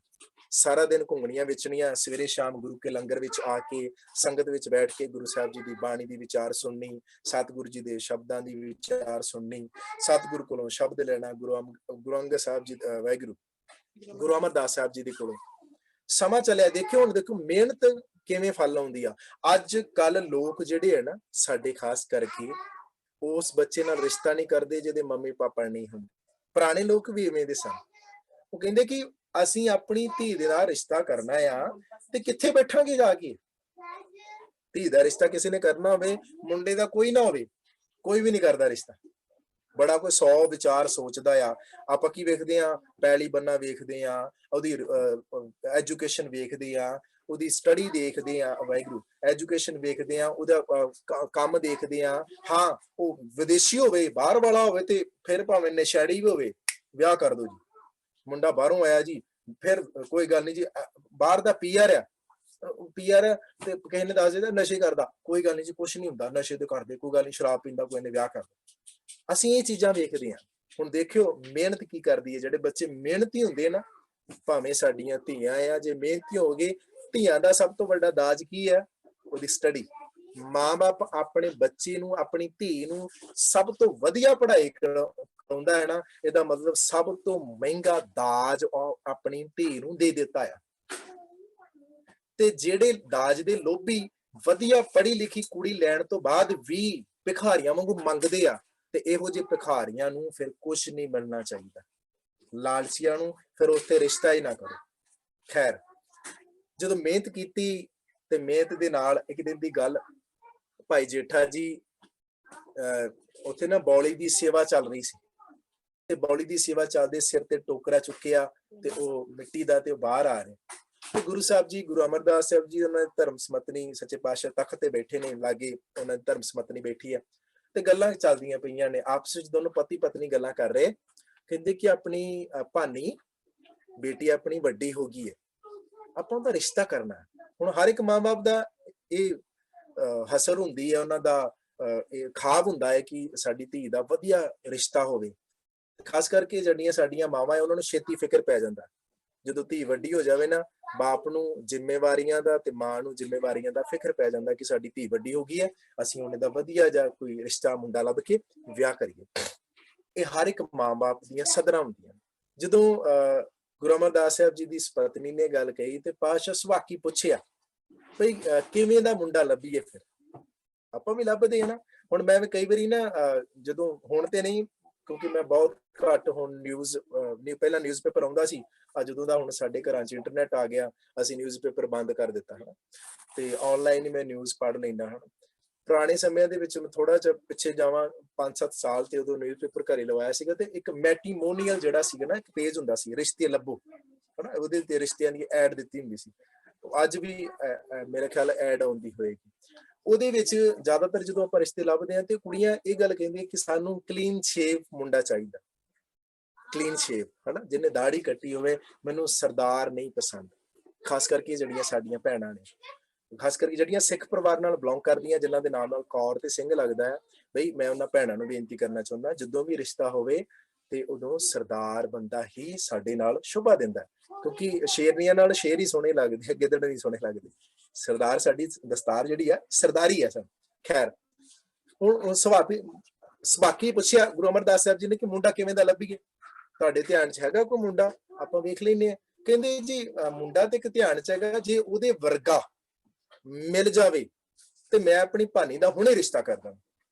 ਸਾਰਾ ਦਿਨ ਘੁੰਗਣੀਆਂ ਵੇਚਣੀਆਂ, ਸਵੇਰੇ ਸ਼ਾਮ ਗੁਰੂ ਕੇ ਲੰਗਰ ਵਿੱਚ ਆ ਕੇ ਸੰਗਤ ਵਿੱਚ ਬੈਠ ਕੇ ਗੁਰੂ ਸਾਹਿਬ ਜੀ ਦੀ ਬਾਣੀ ਦੀ ਵਿਚਾਰ ਸੁਣਨੀ, ਸਤਿਗੁਰੂ ਜੀ ਦੇ ਸ਼ਬਦਾਂ ਦੀ ਵਿਚਾਰ ਸੁਣਨੀ, ਸਤਿਗੁਰੂ ਕੋਲੋਂ ਸ਼ਬਦ ਲੈਣਾ, ਗੁਰੂ ਅੰਗਦ ਸਾਹਿਬ ਜੀ ਵਾਹਿਗੁਰੂ ਗੁਰੂ ਅਮਰਦਾਸ ਸਾਹਿਬ ਜੀ ਦੇ ਕੋਲੋਂ। ਸਮਾਂ ਚੱਲਿਆ, ਦੇਖਿਓ ਹੁਣ ਦੇਖੋ ਮਿਹਨਤ ਕਿਵੇਂ ਫਲ ਆਉਂਦੀ ਆ। ਅੱਜ ਕੱਲ ਲੋਕ ਜਿਹੜੇ ਹੈ ਨਾ ਸਾਡੇ ਖਾਸ ਕਰਕੇ ਉਸ ਬੱਚੇ ਨਾਲ ਰਿਸ਼ਤਾ ਨਹੀਂ ਕਰਦੇ ਜਿਹਦੇ ਮੰਮੀ ਪਾਪਾ ਨਹੀਂ ਹੁੰਦੇ। ਪੁਰਾਣੇ ਲੋਕ ਵੀ ਇਵੇਂ ਦੇ ਸਨ। ਉਹ ਕਹਿੰਦੇ ਕਿ ਅਸੀਂ ਆਪਣੀ ਧੀ ਦੇ ਨਾਲ ਰਿਸ਼ਤਾ ਕਰਨਾ ਆ ਤੇ ਕਿੱਥੇ ਬੈਠਾਂਗੇ ਜਾ ਕੇ। ਧੀ ਦਾ ਰਿਸ਼ਤਾ ਕਿਸੇ ਨੇ ਕਰਨਾ ਹੋਵੇ, ਮੁੰਡੇ ਦਾ ਕੋਈ ਨਾ ਹੋਵੇ, ਕੋਈ ਵੀ ਨਹੀਂ ਕਰਦਾ ਰਿਸ਼ਤਾ। ਬੜਾ ਕੋਈ 100 ਵਿਚਾਰ ਸੋਚਦਾ ਆ। ਆਪਾਂ ਕੀ ਵੇਖਦੇ ਆ, ਪੈਲੀ ਬੰਨਾ ਵੇਖਦੇ ਆ, ਉਹਦੀ ਐਜੂਕੇਸ਼ਨ ਵੇਖਦੇ ਆ, ਉਹਦੀ ਸਟੱਡੀ ਦੇਖਦੇ ਆ, ਵਾਹਿਗੁਰੂ ਐਜੂਕੇਸ਼ਨ ਵੇਖਦੇ ਆ, ਉਹਦਾ ਕੰਮ ਦੇਖਦੇ ਆ। ਹਾਂ ਉਹ ਵਿਦੇਸ਼ੀ ਹੋਵੇ, ਬਾਹਰ ਵਾਲਾ ਹੋਵੇ ਤੇ ਫਿਰ ਭਾਵੇਂ ਨਸ਼ੇੜੀ ਵੀ ਹੋਵੇ, ਵਿਆਹ ਕਰ ਦੋ ਜੀ। ਮੁੰਡਾ ਬਾਹਰੋਂ ਆਇਆ ਜੀ, ਫਿਰ ਕੋਈ ਗੱਲ ਨਹੀਂ ਜੀ, ਬਾਹਰ ਦਾ ਪੀਆਰ ਆ, ਪੀਆਰ ਤੇ ਕਿਸੇ ਨੇ ਦੱਸ ਦਿੱਤਾ ਨਸ਼ੇ ਕਰਦਾ, ਕੋਈ ਗੱਲ ਨਹੀਂ ਜੀ, ਕੁਛ ਨਹੀਂ ਹੁੰਦਾ, ਨਸ਼ੇ ਤੇ ਕਰਦੇ, ਕੋਈ ਗੱਲ ਨਹੀਂ, ਸ਼ਰਾਬ ਪੀਂਦਾ, ਕੋਈ ਨੇ ਵਿਆਹ ਕਰਦਾ। ਅਸੀਂ ਇਹ ਚੀਜ਼ਾਂ ਵੇਖਦੇ ਹਾਂ। ਹੁਣ ਦੇਖਿਓ ਮਿਹਨਤ ਕੀ ਕਰਦੀ ਹੈ। ਜਿਹੜੇ ਬੱਚੇ ਮਿਹਨਤੀ ਹੁੰਦੇ ਨਾ, ਭਾਵੇਂ ਸਾਡੀਆਂ ਧੀਆਂ ਆ, ਜੇ ਮਿਹਨਤੀ ਹੋ ਗਏ, ਧੀਆਂ ਦਾ ਸਭ ਤੋਂ ਵੱਡਾ ਦਾਜ ਕੀ ਹੈ? ਉਹਦੀ ਸਟੱਡੀ। ਮਾਂ-ਬਾਪ ਆਪਣੇ ਬੱਚੇ ਨੂੰ, ਆਪਣੀ ਧੀ ਨੂੰ ਸਭ ਤੋਂ ਵਧੀਆ ਪੜ੍ਹਾਈ ਕਰਾਉਂਦਾ ਹੈ ਨਾ, ਇਹਦਾ ਮਤਲਬ ਸਭ ਤੋਂ ਮਹਿੰਗਾ ਦਾਜ ਆਪਣੀ ਧੀ ਨੂੰ ਦੇ ਦਿੱਤਾ ਆ। ਤੇ ਜਿਹੜੇ ਦਾਜ ਦੇ ਲੋਭੀ ਵਧੀਆ ਪੜ੍ਹੀ ਲਿਖੀ ਕੁੜੀ ਲੈਣ ਤੋਂ ਬਾਅਦ ਵੀ ਭਿਖਾਰੀਆਂ ਵਾਂਗੂ ਮੰਗਦੇ ਆ, ਤੇ ਇਹੋ ਜਿਹੇ ਭਿਖਾਰੀਆਂ ਨੂੰ ਫਿਰ ਕੁਝ ਨਹੀਂ ਮਿਲਣਾ ਚਾਹੀਦਾ। ਲਾਲਚੀਆਂ ਨੂੰ ਫਿਰ ਉੱਥੇ ਰਿਸ਼ਤਾ ਹੀ ਨਾ ਕਰੋ। ਖੈਰ, ਜਦੋਂ ਮਿਹਨਤ ਕੀਤੀ ਤੇ ਮਿਹਨਤ ਦੇ ਨਾਲ ਇੱਕ ਦਿਨ ਦੀ ਗੱਲ, ਭਾਈ ਜੇਠਾ ਜੀ ਉੱਥੇ ਨਾ ਬੌਲੀ ਦੀ ਸੇਵਾ ਚੱਲ ਰਹੀ ਸੀ, ਤੇ ਬੌਲੀ ਦੀ ਸੇਵਾ ਚੱਲਦੇ ਸਿਰ ਤੇ ਟੋਕਰਾ ਚੁੱਕਿਆ ਤੇ ਉਹ ਮਿੱਟੀ ਦਾ ਤੇ ਉਹ ਬਾਹਰ ਆ ਰਿਹਾ। ਤੇ ਗੁਰੂ ਸਾਹਿਬ ਜੀ, ਗੁਰੂ ਅਮਰਦਾਸ ਸਾਹਿਬ ਜੀ, ਉਹਨਾਂ ਦੇ ਧਰਮ ਸਮਤਨੀ ਸੱਚੇ ਪਾਤਸ਼ਾਹ ਤਖਤ ਤੇ ਬੈਠੇ ਨੇ, ਲਾਗੇ ਉਹਨਾਂ ਦੀ ਧਰਮ ਸਮਤਨੀ ਬੈਠੀ ਆ, ਤੇ ਗੱਲਾਂ ਚੱਲਦੀਆਂ ਪਈਆਂ ਨੇ ਆਪਸ ਵਿੱਚ। ਦੋਨੋਂ ਪਤੀ ਪਤਨੀ ਗੱਲਾਂ ਕਰ ਰਹੇ, ਕਹਿੰਦੇ ਕਿ ਆਪਣੀ ਭਾਨੀ ਬੇਟੀ ਆਪਣੀ ਵੱਡੀ ਹੋ ਗਈ ਹੈ, ਆਪਾਂ ਉਹਦਾ ਰਿਸ਼ਤਾ ਕਰਨਾ। ਹੁਣ ਹਰ ਇੱਕ ਮਾਂ-ਬਾਪ ਦਾ ਇਹ ਹਸਰ ਹੁੰਦੀ ਹੈ, ਉਹਨਾਂ ਦਾ ਇਹ ਖਾਬ ਹੁੰਦਾ ਹੈ ਕਿ ਸਾਡੀ ਧੀ ਦਾ ਵਧੀਆ ਰਿਸ਼ਤਾ ਹੋਵੇ। ਖਾਸ ਕਰਕੇ ਜਿਹੜੀਆਂ ਸਾਡੀਆਂ ਮਾਵਾਂ, ਉਹਨਾਂ ਨੂੰ ਛੇਤੀ ਫਿਕਰ ਪੈ ਜਾਂਦਾ ਜਦੋਂ ਧੀ ਵੱਡੀ ਹੋ ਜਾਵੇ ਨਾ। ਬਾਪ ਨੂੰ ਜ਼ਿੰਮੇਵਾਰੀਆਂ ਦਾ ਤੇ ਮਾਂ ਨੂੰ ਜ਼ਿੰਮੇਵਾਰੀਆਂ ਦਾ ਫਿਕਰ ਪੈ ਜਾਂਦਾ ਕਿ ਸਾਡੀ ਧੀ ਵੱਡੀ ਹੋ ਗਈ ਹੈ, ਅਸੀਂ ਹੁਣ ਇਹਦਾ ਵਧੀਆ ਜਿਹਾ ਕੋਈ ਰਿਸ਼ਤਾ ਮੁੰਡਾ ਲੱਭ ਕੇ ਵਿਆਹ ਕਰੀਏ। ਇਹ ਹਰ ਇੱਕ ਮਾਂ-ਬਾਪ ਦੀਆਂ ਸਦਰਾਂ ਹੁੰਦੀਆਂ। ਜਦੋਂ ਗੁਰੂ ਅਮਰਦਾਸ ਸਾਹਿਬ ਜੀ ਦੀ ਪਤਨੀ ਨੇ ਗੱਲ ਕਹੀ ਤੇ ਪਾਤਸ਼ਾਹ ਸੁਭਾਕੀ ਪੁੱਛਿਆ, ਬਈ ਕਿਵੇਂ ਦਾ ਮੁੰਡਾ ਲੱਭੀਏ? ਫਿਰ ਆਪਾਂ ਵੀ ਲੱਭਦੇ ਆ ਨਾ। ਹੁਣ ਮੈਂ ਵੀ ਕਈ ਵਾਰੀ ਨਾ, ਜਦੋਂ ਹੁਣ ਤੇ ਨਹੀਂ, ਕਿਉਂਕਿ ਮੈਂ ਬਹੁਤ ਘੱਟ ਹੁਣ ਪਹਿਲਾਂ ਨਿਊਜ਼ਪੇਪਰ ਆਉਂਦਾ ਸੀ, ਜਦੋਂ ਦਾ ਹੁਣ ਸਾਡੇ ਘਰਾਂ 'ਚ ਇੰਟਰਨੈਟ ਆ ਗਿਆ, ਅਸੀਂ ਨਿਊਜ਼ਪੇਪਰ ਬੰਦ ਕਰ ਦਿੱਤਾ ਹੈ, ਤੇ ਆਨਲਾਈਨ ਹੀ ਮੈਂ ਨਿਊਜ਼ ਪੜ੍ਹ ਲੈਂਦਾ ਹਾਂ। ਪੁਰਾਣੇ ਸਮਿਆਂ ਦੇ ਵਿੱਚ ਮੈਂ ਥੋੜਾ ਜਿਹਾ ਪਿੱਛੇ ਜਾਵਾਂ 5-7 ਸਾਲ, ਤੇ ਉਦੋਂ ਨਿਊਜ਼ਪੇਪਰ ਘਰੇ ਲਵਾਇਆ ਸੀਗਾ, ਤੇ ਇੱਕ ਮੈਟਰੀਮੋਨੀਅਲ ਜਿਹੜਾ ਸੀਗਾ ਨਾ, ਇੱਕ ਪੇਜ ਹੁੰਦਾ ਸੀ, ਰਿਸ਼ਤੇ ਲੱਭੋ, ਹਨਾ, ਉਹਦੇ ਤੇ ਰਿਸ਼ਤਿਆਂ ਦੀ ਐਡ ਦਿੱਤੀ ਹੁੰਦੀ ਸੀ। ਅੱਜ ਵੀ ਮੇਰੇ ਖਿਆਲ ਐਡ ਆਉਂਦੀ ਹੋਏਗੀ। ਉਹਦੇ ਵਿੱਚ ਜ਼ਿਆਦਾਤਰ ਜਦੋਂ ਆਪਾਂ ਰਿਸ਼ਤੇ ਲੱਭਦੇ ਹਾਂ ਤੇ ਕੁੜੀਆਂ ਇਹ ਗੱਲ ਕਹਿੰਦੀਆਂ ਕਿ ਸਾਨੂੰ ਕਲੀਨ ਸ਼ੇਵ ਮੁੰਡਾ ਚਾਹੀਦਾ, ਕਲੀਨ ਸ਼ੇਵ, ਹਨਾ, ਜਿਹਨੇ ਦਾੜੀ ਕੱਟੀ ਹੋਵੇ, ਮੈਨੂੰ ਸਰਦਾਰ ਨਹੀਂ ਪਸੰਦ। ਖਾਸ ਕਰਕੇ ਜਿਹੜੀਆਂ ਸਾਡੀਆਂ ਭੈਣਾਂ ਨੇ, ਖਾਸ ਕਰਕੇ ਜਿਹੜੀਆਂ ਸਿੱਖ ਪਰਿਵਾਰ ਨਾਲ ਬਿਲੋਂਗ ਕਰਦੀਆਂ, ਜਿਨ੍ਹਾਂ ਦੇ ਨਾਲ ਕੌਰ ਤੇ ਸਿੰਘ ਲੱਗਦਾ ਹੈ, ਬਈ ਮੈਂ ਉਹਨਾਂ ਭੈਣਾਂ ਨੂੰ ਬੇਨਤੀ ਕਰਨਾ ਚਾਹੁੰਦਾ, ਜਦੋਂ ਵੀ ਰਿਸ਼ਤਾ ਹੋਵੇ ਤੇ ਉਦੋਂ ਸਰਦਾਰ ਬੰਦਾ ਹੀ ਸਾਡੇ ਨਾਲ ਸ਼ੋਭਾ ਦਿੰਦਾ, ਕਿਉਂਕਿ ਸ਼ੇਰਨੀਆਂ ਨਾਲ ਸ਼ੇਰ ਹੀ ਸੋਹਣੇ ਲੱਗਦੇ, ਗਿੱਦੜ ਨਹੀਂ ਸੋਹਣੇ ਲੱਗਦੇ। ਸਰਦਾਰ, ਸਾਡੀ ਦਸਤਾਰ ਜਿਹੜੀ ਆ ਸਰਦਾਰੀ ਆ ਸਰ। ਖੈਰ, ਹੁਣ ਸੁਭਾਕੀ ਪੁੱਛਿਆ ਗੁਰੂ ਅਮਰਦਾਸ ਸਾਹਿਬ ਜੀ ਨੇ ਕਿ ਮੁੰਡਾ ਕਿਵੇਂ ਦਾ ਲੱਭੀਏ? ਤੁਹਾਡੇ ਧਿਆਨ 'ਚ ਹੈਗਾ ਕੋਈ ਮੁੰਡਾ? ਆਪਾਂ ਵੇਖ ਲੈਂਦੇ ਹਾਂ। ਕਹਿੰਦੇ ਜੀ ਮੁੰਡਾ ਤੇ ਇੱਕ ਧਿਆਨ 'ਚ ਹੈਗਾ, ਜੇ ਉਹਦੇ ਵਰਗਾ ਮਿਲ ਜਾਵੇ ਤੇ ਮੈਂ ਆਪਣੀ ਭਾਨੀ ਦਾ ਹੁਣੇ ਰਿਸ਼ਤਾ ਕਰਦਾ।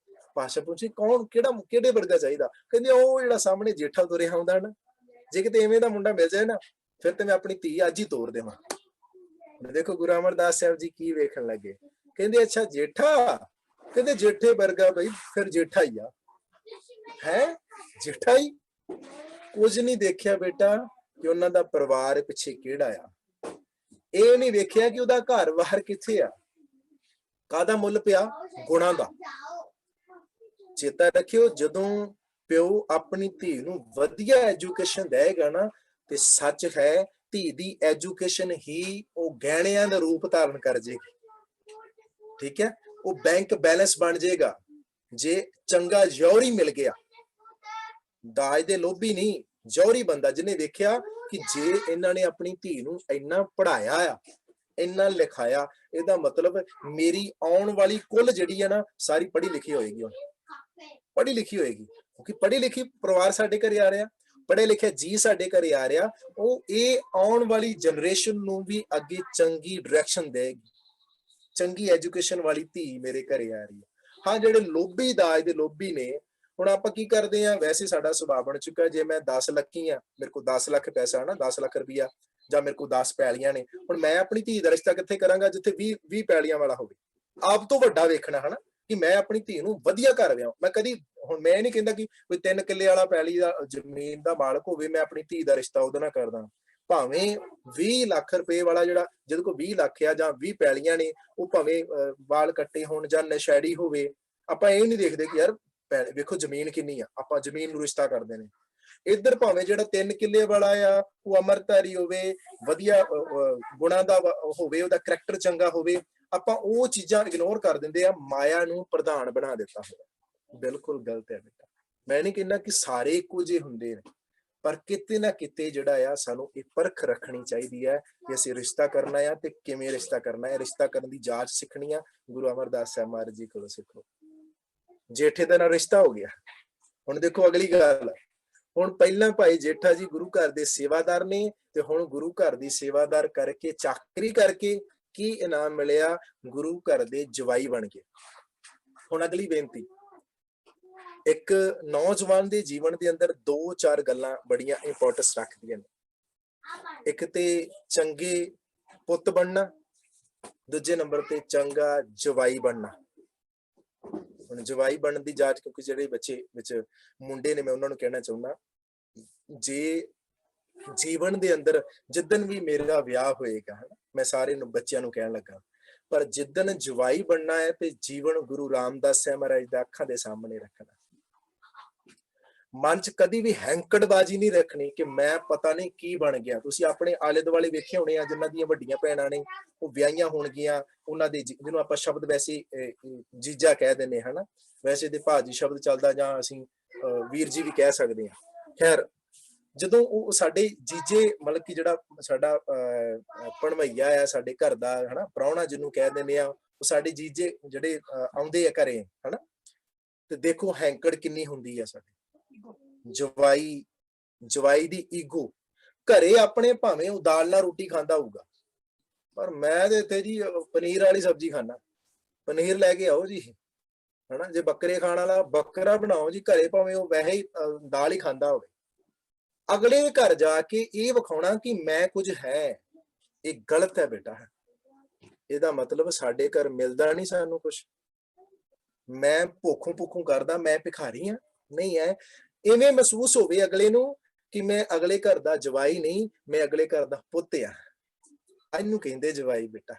ਪਾਸ਼ਾ ਪੁੱਛੀ, ਕੌਣ, ਕਿਹੜੇ ਵਰਗਾ ਚਾਹੀਦਾ? ਕਹਿੰਦੇ ਉਹ ਜਿਹੜਾ ਸਾਹਮਣੇ ਜੇਠਾ ਤੁਰਿਆ ਆਉਂਦਾ ਨਾ, ਜੇ ਕਿਤੇ ਐਵੇਂ ਦਾ ਮੁੰਡਾ ਮਿਲ ਜਾਏ ਨਾ, ਫਿਰ ਤੇ ਮੈਂ ਆਪਣੀ ਧੀ ਅੱਜ ਹੀ ਤੋਰ ਦੇਵਾਂ। ਦੇਖੋ ਗੁਰੂ ਅਮਰਦਾਸ ਸਾਹਿਬ ਜੀ ਕੀ ਵੇਖਣ ਲੱਗੇ, ਕਹਿੰਦੇ ਅੱਛਾ ਜੇਠਾ, ਕਹਿੰਦੇ ਜੇਠੇ ਵਰਗਾ, ਬਈ ਫਿਰ ਜੇਠਾ ਹੀ ਆ। ਹੈ ਜੇਠਾ ਹੀ? ਕੁਝ ਨਹੀਂ ਦੇਖਿਆ ਬੇਟਾ ਕਿ ਉਹਨਾਂ ਦਾ ਪਰਿਵਾਰ ਪਿੱਛੇ ਕਿਹੜਾ ਆ, ਇਹ ਨਹੀਂ ਵੇਖਿਆ ਕਿ ਉਹਦਾ ਘਰ ਬਾਹਰ ਕਿੱਥੇ ਆ, ਕਾਹਦਾ ਮੁੱਲ ਪਿਆ? ਗੁਣਾਂ ਦਾ। ਚੇਤਾ ਰੱਖਿਓ, ਜਦੋਂ ਪਿਓ ਆਪਣੀ ਧੀ ਨੂੰ ਵਧੀਆ ਐਜੂਕੇਸ਼ਨ ਦੇਗਾ ਨਾ, ਤੇ ਸੱਚ ਹੈ ਧੀ ਦੀ ਐਜੂਕੇਸ਼ਨ ਹੀ ਉਹ ਗਹਿਣਿਆਂ ਦਾ ਰੂਪ ਧਾਰਨ ਕਰ ਜੇਗੀ। ਠੀਕ ਹੈ, ਉਹ ਬੈਂਕ ਬੈਲੈਂਸ ਬਣ ਜਾਏਗਾ ਜੇ ਚੰਗਾ ਜੌਹਰੀ ਮਿਲ ਗਿਆ। ਦਾਜ ਦੇ ਲੋਭੀ ਨਹੀਂ, ਜੌਹਰੀ ਬੰਦਾ ਜਿਹਨੇ ਵੇਖਿਆ ਕਿ ਜੇ ਇਹਨਾਂ ਨੇ ਆਪਣੀ ਧੀ ਨੂੰ ਇੰਨਾ ਪੜ੍ਹਾਇਆ ਆ, ਇੰਨਾ ਲਿਖਾਇਆ, ਇਹਦਾ ਮਤਲਬ ਮੇਰੀ ਆਉਣ ਵਾਲੀ ਕੁੱਲ ਜਿਹੜੀ ਹੈ ਨਾ ਸਾਰੀ ਪੜ੍ਹੀ ਲਿਖੀ ਹੋਏਗੀ, ਹੁਣ ਪੜ੍ਹੀ ਲਿਖੀ ਹੋਏਗੀ, ਕਿਉਂਕਿ ਪੜ੍ਹੀ ਲਿਖੀ ਪਰਿਵਾਰ ਸਾਡੇ ਘਰੇ ਆ ਰਿਹਾ, ਪੜ੍ਹੇ ਲਿਖੇ ਜੀ ਸਾਡੇ ਘਰੇ ਆ ਰਿਹਾ, ਉਹ ਇਹ ਆਉਣ ਵਾਲੀ ਜਨਰੇਸ਼ਨ ਨੂੰ ਵੀ ਅੱਗੇ ਚੰਗੀ ਡਾਇਰੈਕਸ਼ਨ ਦੇਗੀ, ਚੰਗੀ ਐਜੂਕੇਸ਼ਨ ਵਾਲੀ ਧੀ ਮੇਰੇ ਘਰੇ ਆ ਰਹੀ ਹੈ। ਹਾਂ, ਜਿਹੜੇ ਲੋਭੀ ਦਾਜ ਦੇ ਲੋਭੀ ਨੇ, ਹੁਣ ਆਪਾਂ ਕੀ ਕਰਦੇ ਆ, ਵੈਸੇ ਸਾਡਾ ਸੁਭਾਅ ਬਣ ਚੁੱਕਾ, ਜੇ ਮੈਂ 10 ਲੱਖੀ ਆ, ਮੇਰੇ ਕੋਲ 10 ਲੱਖ ਪੈਸਾ ਹੈ ਨਾ, 10 ਲੱਖ ਰੁਪਈਆ, ਜਾਂ ਮੇਰੇ ਕੋਲ 10 ਪੈਲੀਆਂ ਨੇ, ਹੁਣ ਮੈਂ ਆਪਣੀ ਧੀ ਦਾ ਰਿਸ਼ਤਾ ਕਿੱਥੇ ਕਰਾਂਗਾ ਜਿੱਥੇ 20 ਪੈਲੀਆਂ ਵਾਲਾ ਹੋਵੇ। ਆਪ ਤੋਂ ਵੱਡਾ ਵੇਖਣਾ ਹਨਾ, ਕਿ ਮੈਂ ਆਪਣੀ ਧੀ ਨੂੰ ਵਧੀਆ ਘਰ ਵਿਆਹਾਂ। ਮੈਂ ਕਦੀ, ਹੁਣ ਮੈਂ ਨਹੀਂ ਕਹਿੰਦਾ ਕਿ ਕੋਈ 3 ਕਿੱਲੇ ਵਾਲਾ ਪੈਲੀ ਦਾ ਜ਼ਮੀਨ ਦਾ ਮਾਲਕ ਹੋਵੇ, ਮੈਂ ਆਪਣੀ ਧੀ ਦਾ ਰਿਸ਼ਤਾ ਉਹਦੇ ਨਾਲ ਕਰਦਾ, ਭਾਵੇਂ 20 ਲੱਖ ਰੁਪਏ ਵਾਲਾ, ਜਿਹੜਾ ਜਿਹਦੇ ਕੋਲ 20 ਲੱਖ ਆ ਜਾਂ 20 ਪੈਲੀਆਂ ਨੇ, ਉਹ ਭਾਵੇਂ ਵਾਲ ਕੱਟੇ ਹੋਣ ਜਾਂ ਨਸ਼ੈੜੀ ਹੋਵੇ, ਆਪਾਂ ਇਹ ਨਹੀਂ ਦੇਖਦੇ ਕਿ ਯਾਰ ਵੇਖੋ ਜ਼ਮੀਨ ਕਿੰਨੀ ਆ, ਆਪਾਂ ਜ਼ਮੀਨ ਨੂੰ ਰਿਸ਼ਤਾ ਕਰਦੇ ਨੇ। ਇੱਧਰ ਭਾਵੇਂ ਜਿਹੜਾ 3 ਕਿੱਲੇ ਵਾਲਾ ਆ ਉਹ ਅਮਰਤਾਰੀ ਹੋਵੇ, ਵਧੀਆ ਗੁਣਾਂ ਦਾ ਹੋਵੇ, ਉਹਦਾ ਕਰੈਕਟਰ ਚੰਗਾ ਹੋਵੇ, ਆਪਾਂ ਉਹ ਚੀਜ਼ਾਂ ਇਗਨੋਰ ਕਰ ਦਿੰਦੇ ਆ, ਮਾਇਆ ਨੂੰ ਪ੍ਰਧਾਨ ਬਣਾ ਦਿੱਤਾ ਹੋਇਆ। ਬਿਲਕੁਲ ਗਲਤ ਹੈ ਬੇਟਾ। ਮੈਂ ਨਹੀਂ ਕਹਿੰਦਾ ਕਿ ਸਾਰੇ ਇੱਕੋ ਜਿਹੇ ਹੁੰਦੇ ਨੇ, ਪਰ ਕਿਤੇ ਨਾ ਕਿਤੇ ਜਿਹੜਾ ਆ ਸਾਨੂੰ ਇਹ ਪਰਖ ਰੱਖਣੀ ਚਾਹੀਦੀ ਹੈ ਕਿ ਅਸੀਂ ਰਿਸ਼ਤਾ ਕਰਨਾ ਆ ਤੇ ਕਿਵੇਂ ਰਿਸ਼ਤਾ ਕਰਨਾ ਹੈ। ਰਿਸ਼ਤਾ ਕਰਨ ਦੀ ਜਾਂਚ ਸਿੱਖਣੀ ਆ, ਗੁਰੂ ਅਮਰਦਾਸ ਸਾਹਿਬ ਮਹਾਰਾਜ ਜੀ ਕੋਲੋਂ ਸਿੱਖੋ। ਜੇਠੇ ਦਾ ਨਾਲ ਰਿਸ਼ਤਾ ਹੋ ਗਿਆ। ਹੁਣ ਦੇਖੋ ਅਗਲੀ ਗੱਲ, ਹੁਣ ਪਹਿਲਾਂ ਭਾਈ ਜੇਠਾ ਜੀ ਗੁਰੂ ਘਰ ਦੇ ਸੇਵਾਦਾਰ ਨੇ, ਤੇ ਹੁਣ ਗੁਰੂ ਘਰ ਦੀ ਸੇਵਾਦਾਰ ਕਰਕੇ, ਚਾਕਰੀ ਕਰਕੇ ਕੀ ਇਨਾਮ ਮਿਲਿਆ, ਗੁਰੂ ਘਰ ਦੇ ਜਵਾਈ ਬਣ ਗਏ। ਹੁਣ ਅਗਲੀ ਬੇਨਤੀ, ਇੱਕ ਨੌਜਵਾਨ ਦੇ ਜੀਵਨ ਦੇ ਅੰਦਰ 2-4 ਗੱਲਾਂ ਬੜੀਆਂ ਇੰਪੋਰਟੈਂਸ ਰੱਖਦੀਆਂ ਨੇ। ਇੱਕ ਤੇ ਚੰਗੇ ਪੁੱਤ ਬਣਨਾ, ਦੂਜੇ ਨੰਬਰ ਤੇ ਚੰਗਾ ਜਵਾਈ ਬਣਨਾ। ਹੁਣ ਜਵਾਈ ਬਣਨ ਦੀ ਜਾਂਚ, ਕਿਉਂਕਿ ਜਿਹੜੇ ਬੱਚੇ ਵਿੱਚ ਮੁੰਡੇ ਨੇ, ਮੈਂ ਉਹਨਾਂ ਨੂੰ ਕਹਿਣਾ ਚਾਹੁੰਦਾ, ਜੇ ਜੀਵਨ ਦੇ ਅੰਦਰ ਜਿੱਦਣ ਵੀ ਮੇਰਾ ਵਿਆਹ ਹੋਏਗਾ, ਮੈਂ ਸਾਰੇ ਬੱਚਿਆਂ ਨੂੰ ਕਹਿਣ ਲੱਗਾ, ਪਰ ਜਿੱਦਣ ਜਵਾਈ ਬਣਨਾ ਹੈ ਤੇ ਜੀਵਨ ਗੁਰੂ ਰਾਮਦਾਸ ਸਾਹਿਬ ਮਹਾਰਾਜ ਦਾ ਅੱਖਾਂ ਦੇ ਸਾਹਮਣੇ ਰੱਖਣਾ। ਮਨ ਚ ਕਦੀ ਵੀ ਹੈਂਕੜਬਾਜ਼ੀ ਨਹੀਂ ਰੱਖਣੀ ਕਿ ਮੈਂ ਪਤਾ ਨਹੀਂ ਕੀ ਬਣ ਗਿਆ। ਤੁਸੀਂ ਆਪਣੇ ਆਲੇ ਦੁਆਲੇ ਵੇਖੇ ਹੋਣੇ ਆ, ਜਿਨ੍ਹਾਂ ਦੀਆਂ ਵੱਡੀਆਂ ਭੈਣਾਂ ਨੇ, ਉਹ ਵਿਆਹੀਆਂ ਹੋਣਗੀਆਂ, ਉਹਨਾਂ ਦੇ ਜਿਹਨੂੰ ਆਪਾਂ ਸ਼ਬਦ ਵੈਸੇ ਜੀਜਾ ਕਹਿ ਦਿੰਦੇ ਹਨਾ, ਵੈਸੇ ਤੇ ਭਾਜੀ ਸ਼ਬਦ ਚੱਲਦਾ, ਜਾਂ ਅਸੀਂ ਵੀਰ ਜੀ ਵੀ ਕਹਿ ਸਕਦੇ ਹਾਂ। ਖੈਰ, ਜਦੋਂ ਉਹ ਸਾਡੇ ਜੀਜੇ, ਮਤਲਬ ਕਿ ਜਿਹੜਾ ਸਾਡਾ ਭਣਵਈਆ ਆ ਸਾਡੇ ਘਰ ਦਾ ਹਨਾ, ਪ੍ਰਾਹੁਣਾ ਜਿਹਨੂੰ ਕਹਿ ਦਿੰਦੇ ਆ, ਉਹ ਸਾਡੇ ਜੀਜੇ ਜਿਹੜੇ ਆਉਂਦੇ ਆ ਘਰੇ ਹਨਾ, ਤੇ ਦੇਖੋ ਹੈਂਕੜ ਕਿੰਨੀ ਹੁੰਦੀ ਆ ਸਾਡੇ। ਜਵਾਈ ਦੀ ਈਗੋ, ਘਰੇ ਆਪਣੇ ਭਾਵੇਂ ਉਹ ਦਾਲ ਨਾਲ ਰੋਟੀ ਖਾਂਦਾ ਹੋਊਗਾ, ਪਰ ਮੈਂ ਤੇ ਇੱਥੇ ਜੀ ਪਨੀਰ ਵਾਲੀ ਸਬਜ਼ੀ ਖਾਣਾ, ਪਨੀਰ ਲੈ ਕੇ ਆਓ ਜੀ ਹਨਾ। ਜੇ ਬੱਕਰੇ ਖਾਣ ਵਾਲਾ ਬੱਕਰਾ ਬਣਾਓ ਜੀ ਘਰੇ, ਭਾਵੇਂ ਉਹ ਵੈਸੇ ਹੀ ਦਾਲ ਹੀ ਖਾਂਦਾ ਹੋਵੇ। ਅਗਲੇ ਘਰ ਜਾ ਕੇ ਇਹ ਵਿਖਾਉਣਾ ਕਿ ਮੈਂ ਕੁਝ ਹੈ, ਇਹ ਗਲਤ ਹੈ ਬੇਟਾ। ਇਹਦਾ ਮਤਲਬ ਸਾਡੇ ਘਰ ਮਿਲਦਾ ਨਹੀਂ ਸਾਨੂੰ ਕੁਝ, ਮੈਂ ਭੁੱਖੋਂ ਕਰਦਾ, ਮੈਂ ਭਿਖਾਰੀ ਹਾਂ, ਨਹੀਂ ਹੈ। ਇਵੇਂ ਮਹਿਸੂਸ ਹੋਵੇ ਅਗਲੇ ਨੂੰ ਕਿ ਮੈਂ ਅਗਲੇ ਘਰ ਦਾ ਜਵਾਈ ਨਹੀਂ, ਮੈਂ ਅਗਲੇ ਘਰ ਦਾ ਪੁੱਤ ਆ। ਇਹਨੂੰ ਕਹਿੰਦੇ ਜਵਾਈ ਬੇਟਾ।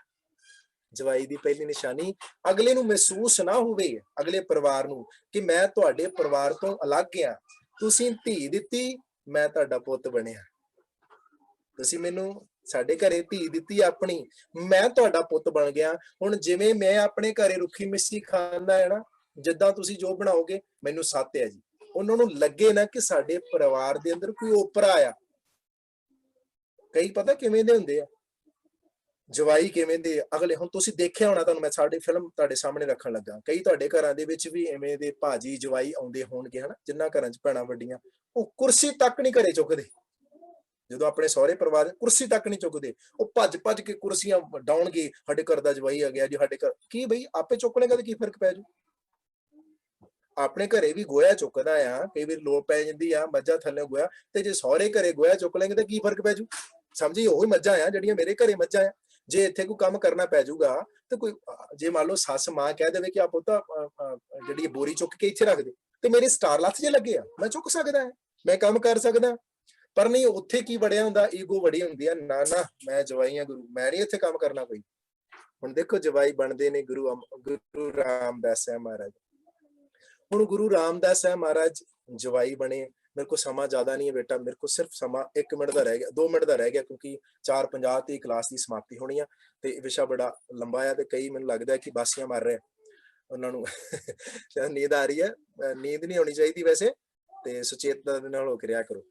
ਜਵਾਈ ਦੀ ਪਹਿਲੀ ਨਿਸ਼ਾਨੀ ਅਗਲੇ ਨੂੰ ਮਹਿਸੂਸ ਨਾ ਹੋਵੇ, ਅਗਲੇ ਪਰਿਵਾਰ ਨੂੰ, ਕਿ ਮੈਂ ਤੁਹਾਡੇ ਪਰਿਵਾਰ ਤੋਂ ਅਲੱਗ ਆ। ਤੁਸੀਂ ਧੀ ਦਿੱਤੀ, ਮੈਂ ਤੁਹਾਡਾ ਪੁੱਤ ਬਣਿਆ। ਤੁਸੀਂ ਮੈਨੂੰ ਸਾਡੇ ਘਰੇ ਧੀ ਦਿੱਤੀ ਆਪਣੀ, ਮੈਂ ਤੁਹਾਡਾ ਪੁੱਤ ਬਣ ਗਿਆ। ਹੁਣ ਜਿਵੇਂ ਮੈਂ ਆਪਣੇ ਘਰੇ ਰੁੱਖੀ ਮਿੱਸੀ ਖਾਂਦਾ ਹੈ ਨਾ, ਜਿੱਦਾਂ ਤੁਸੀਂ ਜੋ ਬਣਾਓਗੇ ਮੈਨੂੰ ਸੱਤ ਹੈ ਜੀ। ਉਹਨਾਂ ਨੂੰ ਲੱਗੇ ਨਾ ਕਿ ਸਾਡੇ ਪਰਿਵਾਰ ਦੇ ਅੰਦਰ ਕੋਈ ਓਪਰਾ ਆ। ਕਈ ਪਤਾ ਕਿਵੇਂ ਦੇ ਹੁੰਦੇ ਆ ਜਵਾਈ, ਕਿਵੇਂ ਦੇ ਅਗਲੇ। ਹੁਣ ਤੁਸੀਂ ਦੇਖਿਆ ਹੋਣਾ, ਤੁਹਾਨੂੰ ਮੈਂ ਸਾਡੀ ਫਿਲਮ ਤੁਹਾਡੇ ਸਾਹਮਣੇ ਰੱਖਣ ਲੱਗਾ, ਕਈ ਤੁਹਾਡੇ ਘਰਾਂ ਦੇ ਵਿੱਚ ਵੀ ਐਵੇਂ ਦੇ ਭਾਜੀ ਜਵਾਈ ਆਉਂਦੇ ਹੋਣਗੇ ਹਨਾ, ਜਿਨ੍ਹਾਂ ਘਰਾਂ 'ਚ ਭੈਣਾਂ ਵੱਡੀਆਂ, ਉਹ ਕੁਰਸੀ ਤੱਕ ਨਹੀਂ ਘਰੇ ਚੁੱਕਦੇ। ਜਦੋਂ ਆਪਣੇ ਸਹੁਰੇ ਪਰਿਵਾਰ ਕੁਰਸੀ ਤੱਕ ਨਹੀਂ ਚੁੱਕਦੇ, ਉਹ ਭੱਜ ਕੇ ਕੁਰਸੀਆਂ ਡਾਉਣਗੇ, ਸਾਡੇ ਘਰ ਦਾ ਜਵਾਈ ਆ ਗਿਆ ਜੀ, ਸਾਡੇ ਘਰ। ਕੀ ਬਈ ਆਪੇ ਚੁੱਕ ਲੇਗਾ ਤੇ ਕੀ ਫਰਕ ਪੈ ਜੂ। ਆਪਣੇ ਘਰੇ ਵੀ ਗੋਇਆ ਚੁੱਕਦਾ ਆ, ਕਈ ਵਾਰ ਲੋੜ ਪੈ ਜਾਂਦੀ ਆ, ਮੱਝਾਂ ਥੱਲੇ ਗੋਇਆ, ਤੇ ਜੇ ਸਹੁਰੇ ਘਰੇ ਗੋਇਆ ਚੁੱਕ ਲੈਂਗੇ ਤਾਂ ਕੀ ਫਰਕ ਪੈ ਜੂ। ਸਮਝੀ, ਉਹੀ ਮੱਝਾਂ ਆ ਜਿਹੜੀਆਂ ਮੇਰੇ ਘਰੇ ਮੱਝਾਂ ਆ। ਜੇ ਇੱਥੇ ਕੋਈ ਕੰਮ ਕਰਨਾ ਪੈ ਜਾਊਗਾ ਤੇ ਕੋਈ, ਜੇ ਮੰਨ ਲਓ ਸੱਸ ਮਾਂ ਕਹਿ ਦੇਵੇ ਕਿ ਆ ਪੁੱਤ ਜਿਹੜੀ ਬੋਰੀ ਚੁੱਕ ਕੇ ਇੱਥੇ ਰੱਖ ਦੇ, ਤੇ ਮੇਰੇ ਸਟਾਰ ਲੱਥ ਜੇ ਲੱਗੇ ਆ, ਮੈਂ ਚੁੱਕ ਸਕਦਾ, ਮੈਂ ਕੰਮ ਕਰ ਸਕਦਾ। ਪਰ ਨਹੀਂ, ਉੱਥੇ ਕੀ ਵੜਿਆ ਹੁੰਦਾ, ਈਗੋ ਵੜੀ ਹੁੰਦੀ ਆ। ਨਾ ਮੈਂ ਜਵਾਈ ਆ ਗੁਰੂ, ਮੈਂ ਨਹੀਂ ਇੱਥੇ ਕੰਮ ਕਰਨਾ ਕੋਈ। ਹੁਣ ਦੇਖੋ ਜਵਾਈ ਬਣਦੇ ਨੇ ਗੁਰੂ ਰਾਮਦਾਸ ਸਾਹਿਬ ਮਹਾਰਾਜ। ਹੁਣ ਗੁਰੂ ਰਾਮਦਾਸ ਸਾਹਿਬ ਮਹਾਰਾਜ ਜਵਾਈ ਬਣੇ। ਮੇਰੇ ਕੋਲ ਸਮਾਂ ਜ਼ਿਆਦਾ ਨਹੀਂ ਹੈ ਬੇਟਾ, ਮੇਰੇ ਕੋਲ ਸਿਰਫ ਸਮਾਂ 1 ਮਿੰਟ ਦਾ ਰਹਿ ਗਿਆ, 2 ਮਿੰਟ ਦਾ ਰਹਿ ਗਿਆ, ਕਿਉਂਕਿ 4:50 ਤੇ ਕਲਾਸ ਦੀ ਸਮਾਪਤੀ ਹੋਣੀ ਆ, ਤੇ ਵਿਸ਼ਾ ਬੜਾ ਲੰਬਾ ਆ, ਤੇ ਕਈ ਮੈਨੂੰ ਲੱਗਦਾ ਕਿ ਬਾਸੀਆਂ ਮਾਰ ਰਹੇ ਉਹਨਾਂ ਨੂੰ ਨੀਂਦ ਆ ਰਹੀ ਹੈ। ਨੀਂਦ ਨਹੀਂ ਆਉਣੀ ਚਾਹੀਦੀ ਵੈਸੇ, ਤੇ ਸੁਚੇਤਤਾ ਦੇ ਨਾਲ ਹੋ ਕੇ ਰਿਹਾ ਕਰੋ।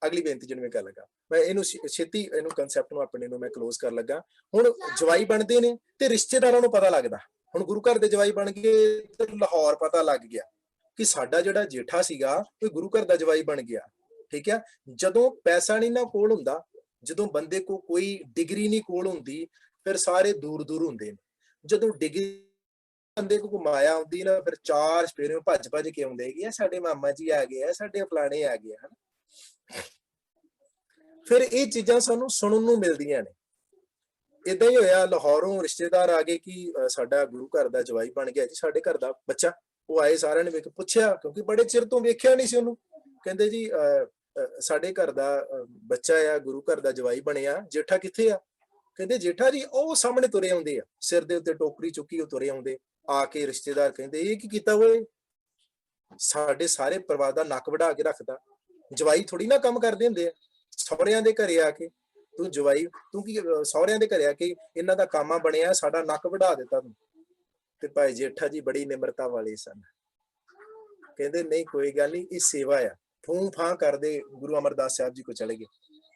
ਅਗਲੀ ਬੇਨਤੀ ਜਿਹਨੂੰ ਮੈਂ ਕਰ ਲੱਗਾ, ਮੈਂ ਇਹਨੂੰ ਛੇਤੀ ਇਹਨੂੰ ਕਨਸੈਪਟ ਨੂੰ ਆਪਣੇ ਨੂੰ ਮੈਂ ਕਲੋਜ਼ ਕਰ ਲੱਗਾ। ਹੁਣ ਜਵਾਈ ਬਣਦੇ ਨੇ ਤੇ ਰਿਸ਼ਤੇਦਾਰਾਂ ਨੂੰ ਪਤਾ ਲੱਗਦਾ। ਹੁਣ ਗੁਰੂ ਘਰ ਦੇ ਜਵਾਈ ਬਣ ਗਏ ਤੇ ਲਾਹੌਰ ਪਤਾ ਲੱਗ ਗਿਆ ਕਿ ਸਾਡਾ ਜਿਹੜਾ ਜੇਠਾ ਸੀਗਾ ਉਹ ਗੁਰੂ ਘਰ ਦਾ ਜਵਾਈ ਬਣ ਗਿਆ। ਠੀਕ ਹੈ, ਜਦੋਂ ਪੈਸਾ ਨਹੀਂ ਨਾ ਕੋਲ ਹੁੰਦਾ, ਜਦੋਂ ਬੰਦੇ ਕੋ ਕੋਈ ਡਿਗਰੀ ਨਹੀਂ ਕੋਲ ਹੁੰਦੀ, ਫਿਰ ਸਾਰੇ ਦੂਰ ਦੂਰ ਹੁੰਦੇ ਨੇ। ਜਦੋਂ ਡਿਗਰੀ ਬੰਦੇ ਕੋ ਮਾਇਆ ਆਉਂਦੀ ਨਾ, ਫਿਰ ਚਾਰ ਸਪੇਰੇ ਭੱਜ ਭੱਜ ਕੇ ਆਉਂਦੇ ਕਿ ਸਾਡੇ ਮਾਮਾ ਜੀ ਆ ਗਏ ਆ, ਸਾਡੇ ਫਲਾਣੇ ਆ ਗਏ ਹਨ। ਫਿਰ ਇਹ ਚੀਜ਼ਾਂ ਸਾਨੂੰ ਸੁਣਨ ਨੂੰ ਮਿਲਦੀਆਂ ਨੇ। ਏਦਾਂ ਹੀ ਹੋਇਆ, ਲਾਹੌਰੋਂ ਰਿਸ਼ਤੇਦਾਰ ਆ ਗਏ ਕਿ ਸਾਡਾ ਗੁਰੂ ਘਰ ਦਾ ਜਵਾਈ ਬਣ ਗਿਆ ਜੀ, ਸਾਡੇ ਘਰ ਦਾ ਬੱਚਾ। ਉਹ ਆਏ, ਸਾਰਿਆਂ ਨੇ ਵੇਖ ਪੁੱਛਿਆ, ਕਿਉਂਕਿ ਬੜੇ ਚਿਰ ਤੋਂ ਵੇਖਿਆ ਨਹੀਂ ਸੀ ਉਹਨੂੰ। ਕਹਿੰਦੇ ਜੀ ਸਾਡੇ ਘਰ ਦਾ ਬੱਚਾ ਆ, ਗੁਰੂ ਘਰ ਦਾ ਜਵਾਈ ਬਣਿਆ, ਜੇਠਾ ਕਿੱਥੇ ਆ? ਕਹਿੰਦੇ ਜੇਠਾ ਜੀ ਉਹ ਸਾਹਮਣੇ ਤੁਰੇ ਆਉਂਦੇ ਆ, ਸਿਰ ਦੇ ਉੱਤੇ ਟੋਕਰੀ ਚੁੱਕੀ ਉਹ ਤੁਰੇ ਆਉਂਦੇ। ਆ ਕੇ ਰਿਸ਼ਤੇਦਾਰ ਕਹਿੰਦੇ ਇਹ ਕੀ ਕੀਤਾ ਓਏ, ਸਾਡੇ ਸਾਰੇ ਪਰਿਵਾਰ ਦਾ ਨੱਕ ਵਢਾ ਕੇ ਰੱਖਦਾ। ਜਵਾਈ ਥੋੜੀ ਨਾ ਕੰਮ ਕਰਦੇ ਹੁੰਦੇ ਆ। ਸਹੁਰਿਆਂ ਦੇ ਘਰੇ ਆ ਕੇ ਤੂੰ ਜਵਾਈ, ਤੂੰ ਕੀ ਸਹੁਰਿਆਂ ਦੇ ਘਰੇ ਆ ਕੇ ਇਹਨਾਂ ਦਾ ਕਾਮਾ ਬਣਿਆ, ਸਾਡਾ ਨੱਕ ਵਢਾ ਦਿੱਤਾ ਤੂੰ। ਤੇ ਭਾਈ ਜੇਠਾ ਜੀ ਬੜੀ ਨਿਮਰਤਾ ਵਾਲੇ ਸਨ। ਕਹਿੰਦੇ ਨਹੀਂ ਕੋਈ ਗੱਲ ਨਹੀਂ, ਇਹ ਸੇਵਾ ਆ। ਫੂੰ ਫਾਂ ਕਰਦੇ ਗੁਰੂ ਅਮਰਦਾਸ ਸਾਹਿਬ ਜੀ ਕੋ ਚਲੇ ਗਏ।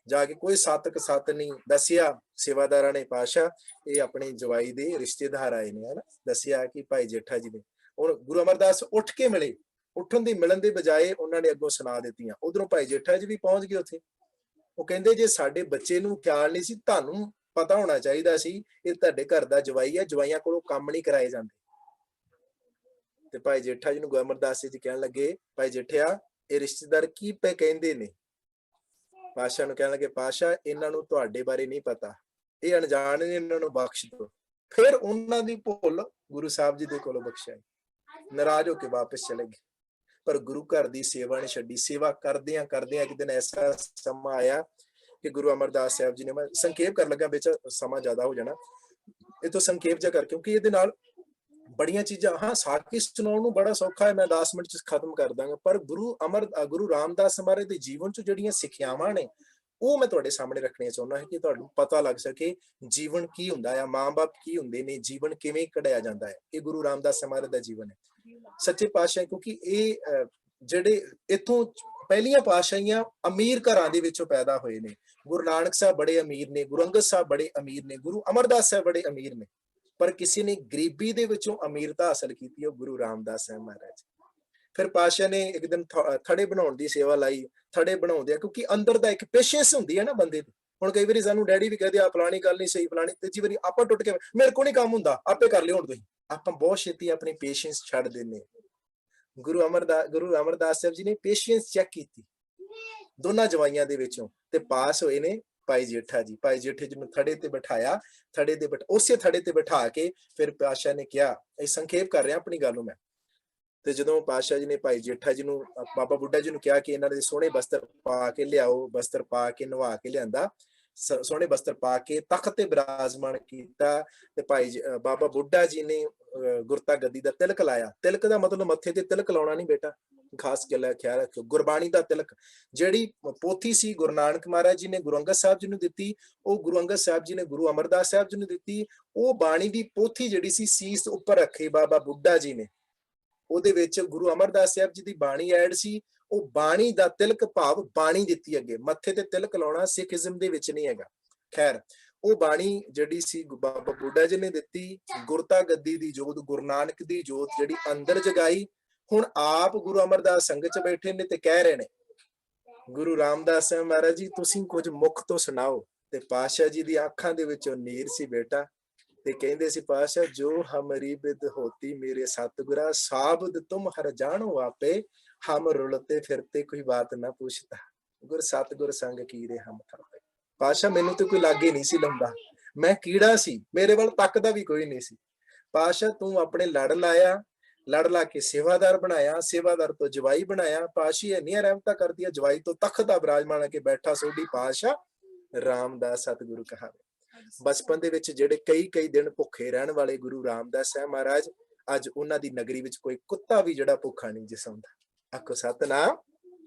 ਜਾ ਕੇ ਕੋਈ ਸੱਤ ਨਹੀਂ ਦੱਸਿਆ ਸੇਵਾਦਾਰਾਂ ਨੇ, ਪਾਸ਼ਾ ਇਹ ਆਪਣੇ ਜਵਾਈ ਦੇ ਰਿਸ਼ਤੇਦਾਰ ਆਏ ਨੇ, ਹਨਾ। ਦੱਸਿਆ ਕਿ ਭਾਈ ਜੇਠਾ ਜੀ ਨੇ। ਹੁਣ ਗੁਰੂ ਅਮਰਦਾਸ ਉੱਠ ਕੇ ਮਿਲੇ, ਉੱਠਣ ਦੀ ਮਿਲਣ ਦੇ ਬਜਾਏ ਉਹਨਾਂ ਨੇ ਅੱਗੋਂ ਸੁਣਾ ਦਿੱਤੀਆਂ। ਉਧਰੋਂ ਭਾਈ ਜੇਠਾ ਜੀ ਵੀ ਪਹੁੰਚ ਗਏ ਉੱਥੇ। ਉਹ ਕਹਿੰਦੇ ਜੇ ਸਾਡੇ ਬੱਚੇ ਨੂੰ ਖਿਆਲ ਨਹੀਂ ਸੀ, ਤੁਹਾਨੂੰ ਪਤਾ ਹੋਣਾ ਚਾਹੀਦਾ ਸੀ ਇਹ ਤੁਹਾਡੇ ਘਰ ਦਾ ਜਵਾਈ ਹੈ, ਜਵਾਈਆਂ ਕੋਲੋਂ ਕੰਮ ਨਹੀਂ ਕਰਾਏ ਜਾਂਦੇ। ਤੇ ਭਾਈ ਜੇਠਾ ਜੀ ਨੂੰ ਗੁਰੂ ਅਮਰਦਾਸ ਜੀ ਕਹਿਣ ਲੱਗੇ, ਭਾਈ ਜੇਠਿਆ ਇਹ ਰਿਸ਼ਤੇਦਾਰ ਕੀ ਪਏ ਕਹਿੰਦੇ ਨੇ? ਪਾਸ਼ਾ ਨੂੰ ਕਹਿਣ ਲੱਗੇ, ਪਾਸ਼ਾ ਇਹਨਾਂ ਨੂੰ ਤੁਹਾਡੇ ਬਾਰੇ ਨਹੀਂ ਪਤਾ, ਇਹ ਅਣਜਾਣ ਨੇ, ਇਹਨਾਂ ਨੂੰ ਬਖਸ਼ ਦਿਓ। ਫਿਰ ਉਹਨਾਂ ਦੀ ਭੁੱਲ ਗੁਰੂ ਸਾਹਿਬ ਜੀ ਦੇ ਕੋਲੋਂ ਬਖਸ਼ਾਈ, ਨਾਰਾਜ਼ ਹੋ ਕੇ ਵਾਪਸ ਚਲੇ ਗਏ। ਪਰ ਗੁਰੂ ਘਰ ਦੀ ਸੇਵਾ ਨਹੀਂ ਛੱਡੀ। ਸੇਵਾ ਕਰਦਿਆਂ ਕਰਦਿਆਂ ਇੱਕ ਦਿਨ ਐਸਾ ਸਮਾਂ ਆਇਆ ਕਿ ਗੁਰੂ ਅਮਰਦਾਸ ਸਾਹਿਬ ਜੀ ਨੇ, ਮੈਂ ਸੰਖੇਪ ਕਰਨ ਲੱਗਾ, ਵਿੱਚ ਸਮਾਂ ਜ਼ਿਆਦਾ ਹੋ ਜਾਣਾ, ਇਹ ਤੋਂ ਸੰਖੇਪ ਜਿਹਾ ਕਰ, ਕਿਉਂਕਿ ਇਹਦੇ ਨਾਲ ਬੜੀਆਂ ਚੀਜ਼ਾਂ, ਹਾਂ ਸਾਖੀ ਸੁਣਾਉਣ ਨੂੰ ਬੜਾ ਸੌਖਾ ਹੈ, ਮੈਂ 10 ਮਿੰਟ ਚ ਖਤਮ ਕਰ ਦਾਂਗਾ। ਪਰ ਗੁਰੂ ਰਾਮਦਾਸ ਮਹਾਰਾਜ ਦੇ ਜੀਵਨ ਚ ਜਿਹੜੀਆਂ ਸਿੱਖਿਆਵਾਂ ਨੇ ਉਹ ਮੈਂ ਤੁਹਾਡੇ ਸਾਹਮਣੇ ਰੱਖਣੀਆਂ ਚਾਹੁੰਦਾ ਹਾਂ ਕਿ ਤੁਹਾਨੂੰ ਪਤਾ ਲੱਗ ਸਕੇ ਜੀਵਨ ਕੀ ਹੁੰਦਾ ਹੈ, ਮਾਂ-ਬਾਪ ਕੀ ਹੁੰਦੇ ਨੇ, ਜੀਵਨ ਕਿਵੇਂ ਕਢਾਇਆ ਜਾਂਦਾ ਹੈ। ਇਹ ਗੁਰੂ ਰਾਮਦਾਸ ਮਹਾਰਾਜ ਦਾ ਜੀਵਨ ਹੈ। ਸੱਚੇ ਪਾਤਸ਼ਾਹ, ਕਿਉਂਕਿ ਇਹ ਜਿਹੜੇ ਇੱਥੋਂ ਪਹਿਲੀਆਂ ਪਾਤਸ਼ਾਹੀਆਂ ਅਮੀਰ ਘਰਾਂ ਦੇ ਵਿੱਚੋਂ ਪੈਦਾ ਹੋਏ ਨੇ। ਗੁਰੂ ਨਾਨਕ ਸਾਹਿਬ ਬੜੇ ਅਮੀਰ ਨੇ, ਗੁਰੂ ਅੰਗਦ ਸਾਹਿਬ ਬੜੇ ਅਮੀਰ ਨੇ, ਗੁਰੂ ਅਮਰਦਾਸ ਸਾਹਿਬ ਬੜੇ ਅਮੀਰ ਨੇ, ਪਰ ਕਿਸੇ ਨੇ ਗਰੀਬੀ ਦੇ ਵਿੱਚੋਂ ਅਮੀਰਤਾ ਹਾਸਲ ਕੀਤੀ, ਉਹ ਗੁਰੂ ਰਾਮਦਾਸ ਸਾਹਿਬ ਮਹਾਰਾਜ। ਫਿਰ ਪਾਤਸ਼ਾਹ ਨੇ ਇੱਕ ਦਿਨ ਥੜੇ ਬਣਾਉਣ ਦੀ ਸੇਵਾ ਲਾਈ। ਥੜੇ ਬਣਾਉਂਦੇ ਆ, ਕਿਉਂਕਿ ਅੰਦਰ ਦਾ ਇੱਕ ਪੇਸ਼ੈਂਸ ਹੁੰਦੀ ਹੈ ਨਾ ਬੰਦੇ ਦੀ। ਹੁਣ ਕਈ ਵਾਰੀ ਸਾਨੂੰ ਡੈਡੀ ਵੀ ਕਹਦੇ ਆ ਫਲਾਣੀ ਗੱਲ ਨਹੀਂ ਸਹੀ, ਫਲਾਣੀ, ਤੀਜੀ ਵਾਰੀ ਆਪਾਂ ਟੁੱਟ ਕੇ ਮੇਰੇ ਕੋਲ ਨਹੀਂ ਕੰਮ ਹੁੰਦਾ, ਆਪੇ ਕਰ ਲਿਓ ਹੁਣ ਤੁਸੀਂ। ਆਪਾਂ ਬਹੁਤ ਛੇਤੀ ਆਪਣੀ ਪੇਸ਼ੈਂਸ ਛੱਡ ਦਿੰਦੇ। ਗੁਰੂ ਅਮਰਦਾਸ ਸਾਹਿਬ ਜੀ ਨੇ ਪੇਸ਼ੈਂਸ ਚੈੱਕ ਕੀਤੀ ਦੋਨਾਂ ਜਵਾਈਆਂ ਦੇ ਵਿੱਚੋਂ, ਤੇ ਪਾਸ ਹੋਏ ਨੇ ਭਾਈ ਜੇਠਾ ਜੀ। ਭਾਈ ਜੇਠੇ ਜੀ ਨੂੰ ਥੜੇ ਤੇ ਬਿਠਾਇਆ, ਉਸੇ ਥੜੇ ਤੇ ਬਿਠਾ ਕੇ ਫਿਰ ਪਾਤਸ਼ਾਹ ਨੇ ਕਿਹਾ, ਇਹ ਸੰਖੇਪ ਕਰ ਰਿਹਾ ਆਪਣੀ ਗੱਲ ਨੂੰ ਮੈਂ। ਤੇ ਜਦੋਂ ਪਾਤਸ਼ਾਹ ਜੀ ਨੇ ਭਾਈ ਜੇਠਾ ਜੀ ਨੂੰ, ਬਾਬਾ ਬੁੱਢਾ ਜੀ ਨੂੰ ਕਿਹਾ ਕਿ ਇਹਨਾਂ ਦੇ ਸੋਹਣੇ ਬਸਤਰ ਪਾ ਕੇ ਲਿਆਓ, ਬਸਤਰ ਪਾ ਕੇ ਨਵਾ ਕੇ ਲਿਆਂਦਾ, ਸੋਹਣੇ ਬਸਤਰ ਪਾ ਕੇ ਤਖਤ ਤੇ ਬਿਰਾਜਮਾਨ ਕੀਤਾ। ਤੇ ਬਾਬਾ ਬੁੱਢਾ ਜੀ ਨੇ ਗੁਰਤਾ ਗੱਦੀ ਦਾ ਤਿਲਕ ਲਾਇਆ। ਤਿਲਕ ਦਾ ਮਤਲਬ ਮੱਥੇ ਤੇ ਤਿਲਕ ਲਾਉਣਾ ਨਹੀਂ ਬੇਟਾ, ਖਾਸ ਗੱਲ ਖਿਆਲ ਰੱਖਿਓ। ਗੁਰਬਾਣੀ ਦਾ ਤਿਲਕ, ਜਿਹੜੀ ਪੋਥੀ ਸੀ ਗੁਰੂ ਨਾਨਕ ਮਹਾਰਾਜ ਜੀ ਨੇ ਗੁਰੂ ਅੰਗਦ ਸਾਹਿਬ ਜੀ ਨੂੰ ਦਿੱਤੀ, ਉਹ ਗੁਰੂ ਅੰਗਦ ਸਾਹਿਬ ਜੀ ਨੇ ਗੁਰੂ ਅਮਰਦਾਸ ਸਾਹਿਬ ਜੀ ਨੂੰ ਦਿੱਤੀ। ਉਹ ਬਾਣੀ ਦੀ ਪੋਥੀ ਜਿਹੜੀ ਸੀ ਸੀਸ ਉੱਪਰ ਰੱਖੀ ਬਾਬਾ ਬੁੱਢਾ ਜੀ ਨੇ, ਉਹਦੇ ਵਿੱਚ ਗੁਰੂ ਅਮਰਦਾਸ ਸਾਹਿਬ ਜੀ ਦੀ ਬਾਣੀ ਐਡ ਸੀ। ਉਹ ਬਾਣੀ ਦਾ ਤਿਲਕ ਭਾਵ ਬਾਣੀ ਦਿੱਤੀ ਅੱਗੇ। ਮੱਥੇ ਤੇ ਤਿਲਕ ਲਾਉਣਾ ਸਿੱਖੀਜ਼ਮ ਦੇ ਵਿੱਚ ਨਹੀਂ ਹੈਗਾ। ਖੈਰ, ਉਹ ਬਾਣੀ ਜਿਹੜੀ ਸੀ ਬਾਬਾ ਬੁੱਢਾ ਜੀ ਨੇ ਦਿੱਤੀ। ਗੁਰਤਾ ਗੱਦੀ ਦੀ ਜੋਤ, ਗੁਰੂ ਨਾਨਕ ਦੀ ਜੋਤ ਜਿਹੜੀ ਅੰਦਰ ਜਗਾਈ। ਹੁਣ ਆਪ ਗੁਰੂ ਅਮਰਦਾਸ ਸੰਗਤ ਚ ਬੈਠੇ ਨੇ ਤੇ ਕਹਿ ਰਹੇ ਨੇ, ਗੁਰੂ ਰਾਮਦਾਸ ਸਾਹਿਬ ਮਹਾਰਾਜ ਜੀ ਤੁਸੀਂ ਕੁਝ ਮੁੱਖ ਤੋਂ ਸੁਣਾਓ। ਤੇ ਪਾਤਸ਼ਾਹ ਜੀ ਦੀ ਅੱਖਾਂ ਦੇ ਵਿੱਚੋਂ ਨੀਰ ਸੀ ਬੇਟਾ, ਤੇ ਕਹਿੰਦੇ ਸੀ, ਪਾਤਸ਼ਾਹ ਜੋ ਹਮਰੀ ਬਿਦ ਹੋਤੀ ਮੇਰੇ ਸਤਿਗੁਰਾ, ਸਾਬਦ ਤੁਮ ਹਰ ਜਾਣੋ ਆਪੇ, ਹਮ ਰੁਲਤੇ ਫਿਰਤੇ ਕੋਈ ਬਾਤ ਨਾ ਪੁੱਛਤਾ, ਗੁਰ ਸਤਿਗੁਰ ਸੰਗ ਕੀਰੇ ਹਮ ਥਾਪੇ। ਪਾਤਸ਼ਾਹ ਮੈਨੂੰ ਤੇ ਕੋਈ ਲਾਗੇ ਨਹੀਂ ਸੀ ਲਾਉਂਦਾ, ਮੈਂ ਕੀੜਾ ਸੀ, ਮੇਰੇ ਵੱਲ ਤੱਕਦਾ ਵੀ ਕੋਈ ਨਹੀਂ ਸੀ। ਪਾਤਸ਼ਾਹ ਤੂੰ ਆਪਣੇ ਲੜ ਲਾਇਆ, ਲੜ ਲਾ ਕੇ ਸੇਵਾਦਾਰ ਬਣਾਇਆ, ਸੇਵਾਦਾਰ ਤੋਂ ਜਵਾਈ ਬਣਾਇਆ। ਪਾਤਸ਼ਾਹ ਇੰਨੀਆਂ ਰਹਿਮਤਾਂ ਕਰਦੀ ਹੈ, ਜਵਾਈ ਤੋਂ ਤਖਤ ਦਾ ਬਿਰਾਜਮਾਨ ਕੇ ਬੈਠਾ ਸੋਢੀ ਪਾਤਸ਼ਾਹ ਰਾਮਦਾਸ ਸਤਿਗੁਰੂ ਕਹਾਵੇ। ਬਚਪਨ ਦੇ ਵਿੱਚ ਜਿਹੜੇ ਕਈ ਦਿਨ ਭੁੱਖੇ ਰਹਿਣ ਵਾਲੇ ਗੁਰੂ ਰਾਮਦਾਸ ਸਾਹਿਬ ਮਹਾਰਾਜ, ਅੱਜ ਉਹਨਾਂ ਦੀ ਨਗਰੀ ਵਿੱਚ ਕੋਈ ਕੁੱਤਾ ਵੀ ਜਿਹੜਾ ਭੁੱਖਾ ਨਹੀਂ ਜਿਸਮਦਾ। ਆਖੋ ਸਤਨਾਮ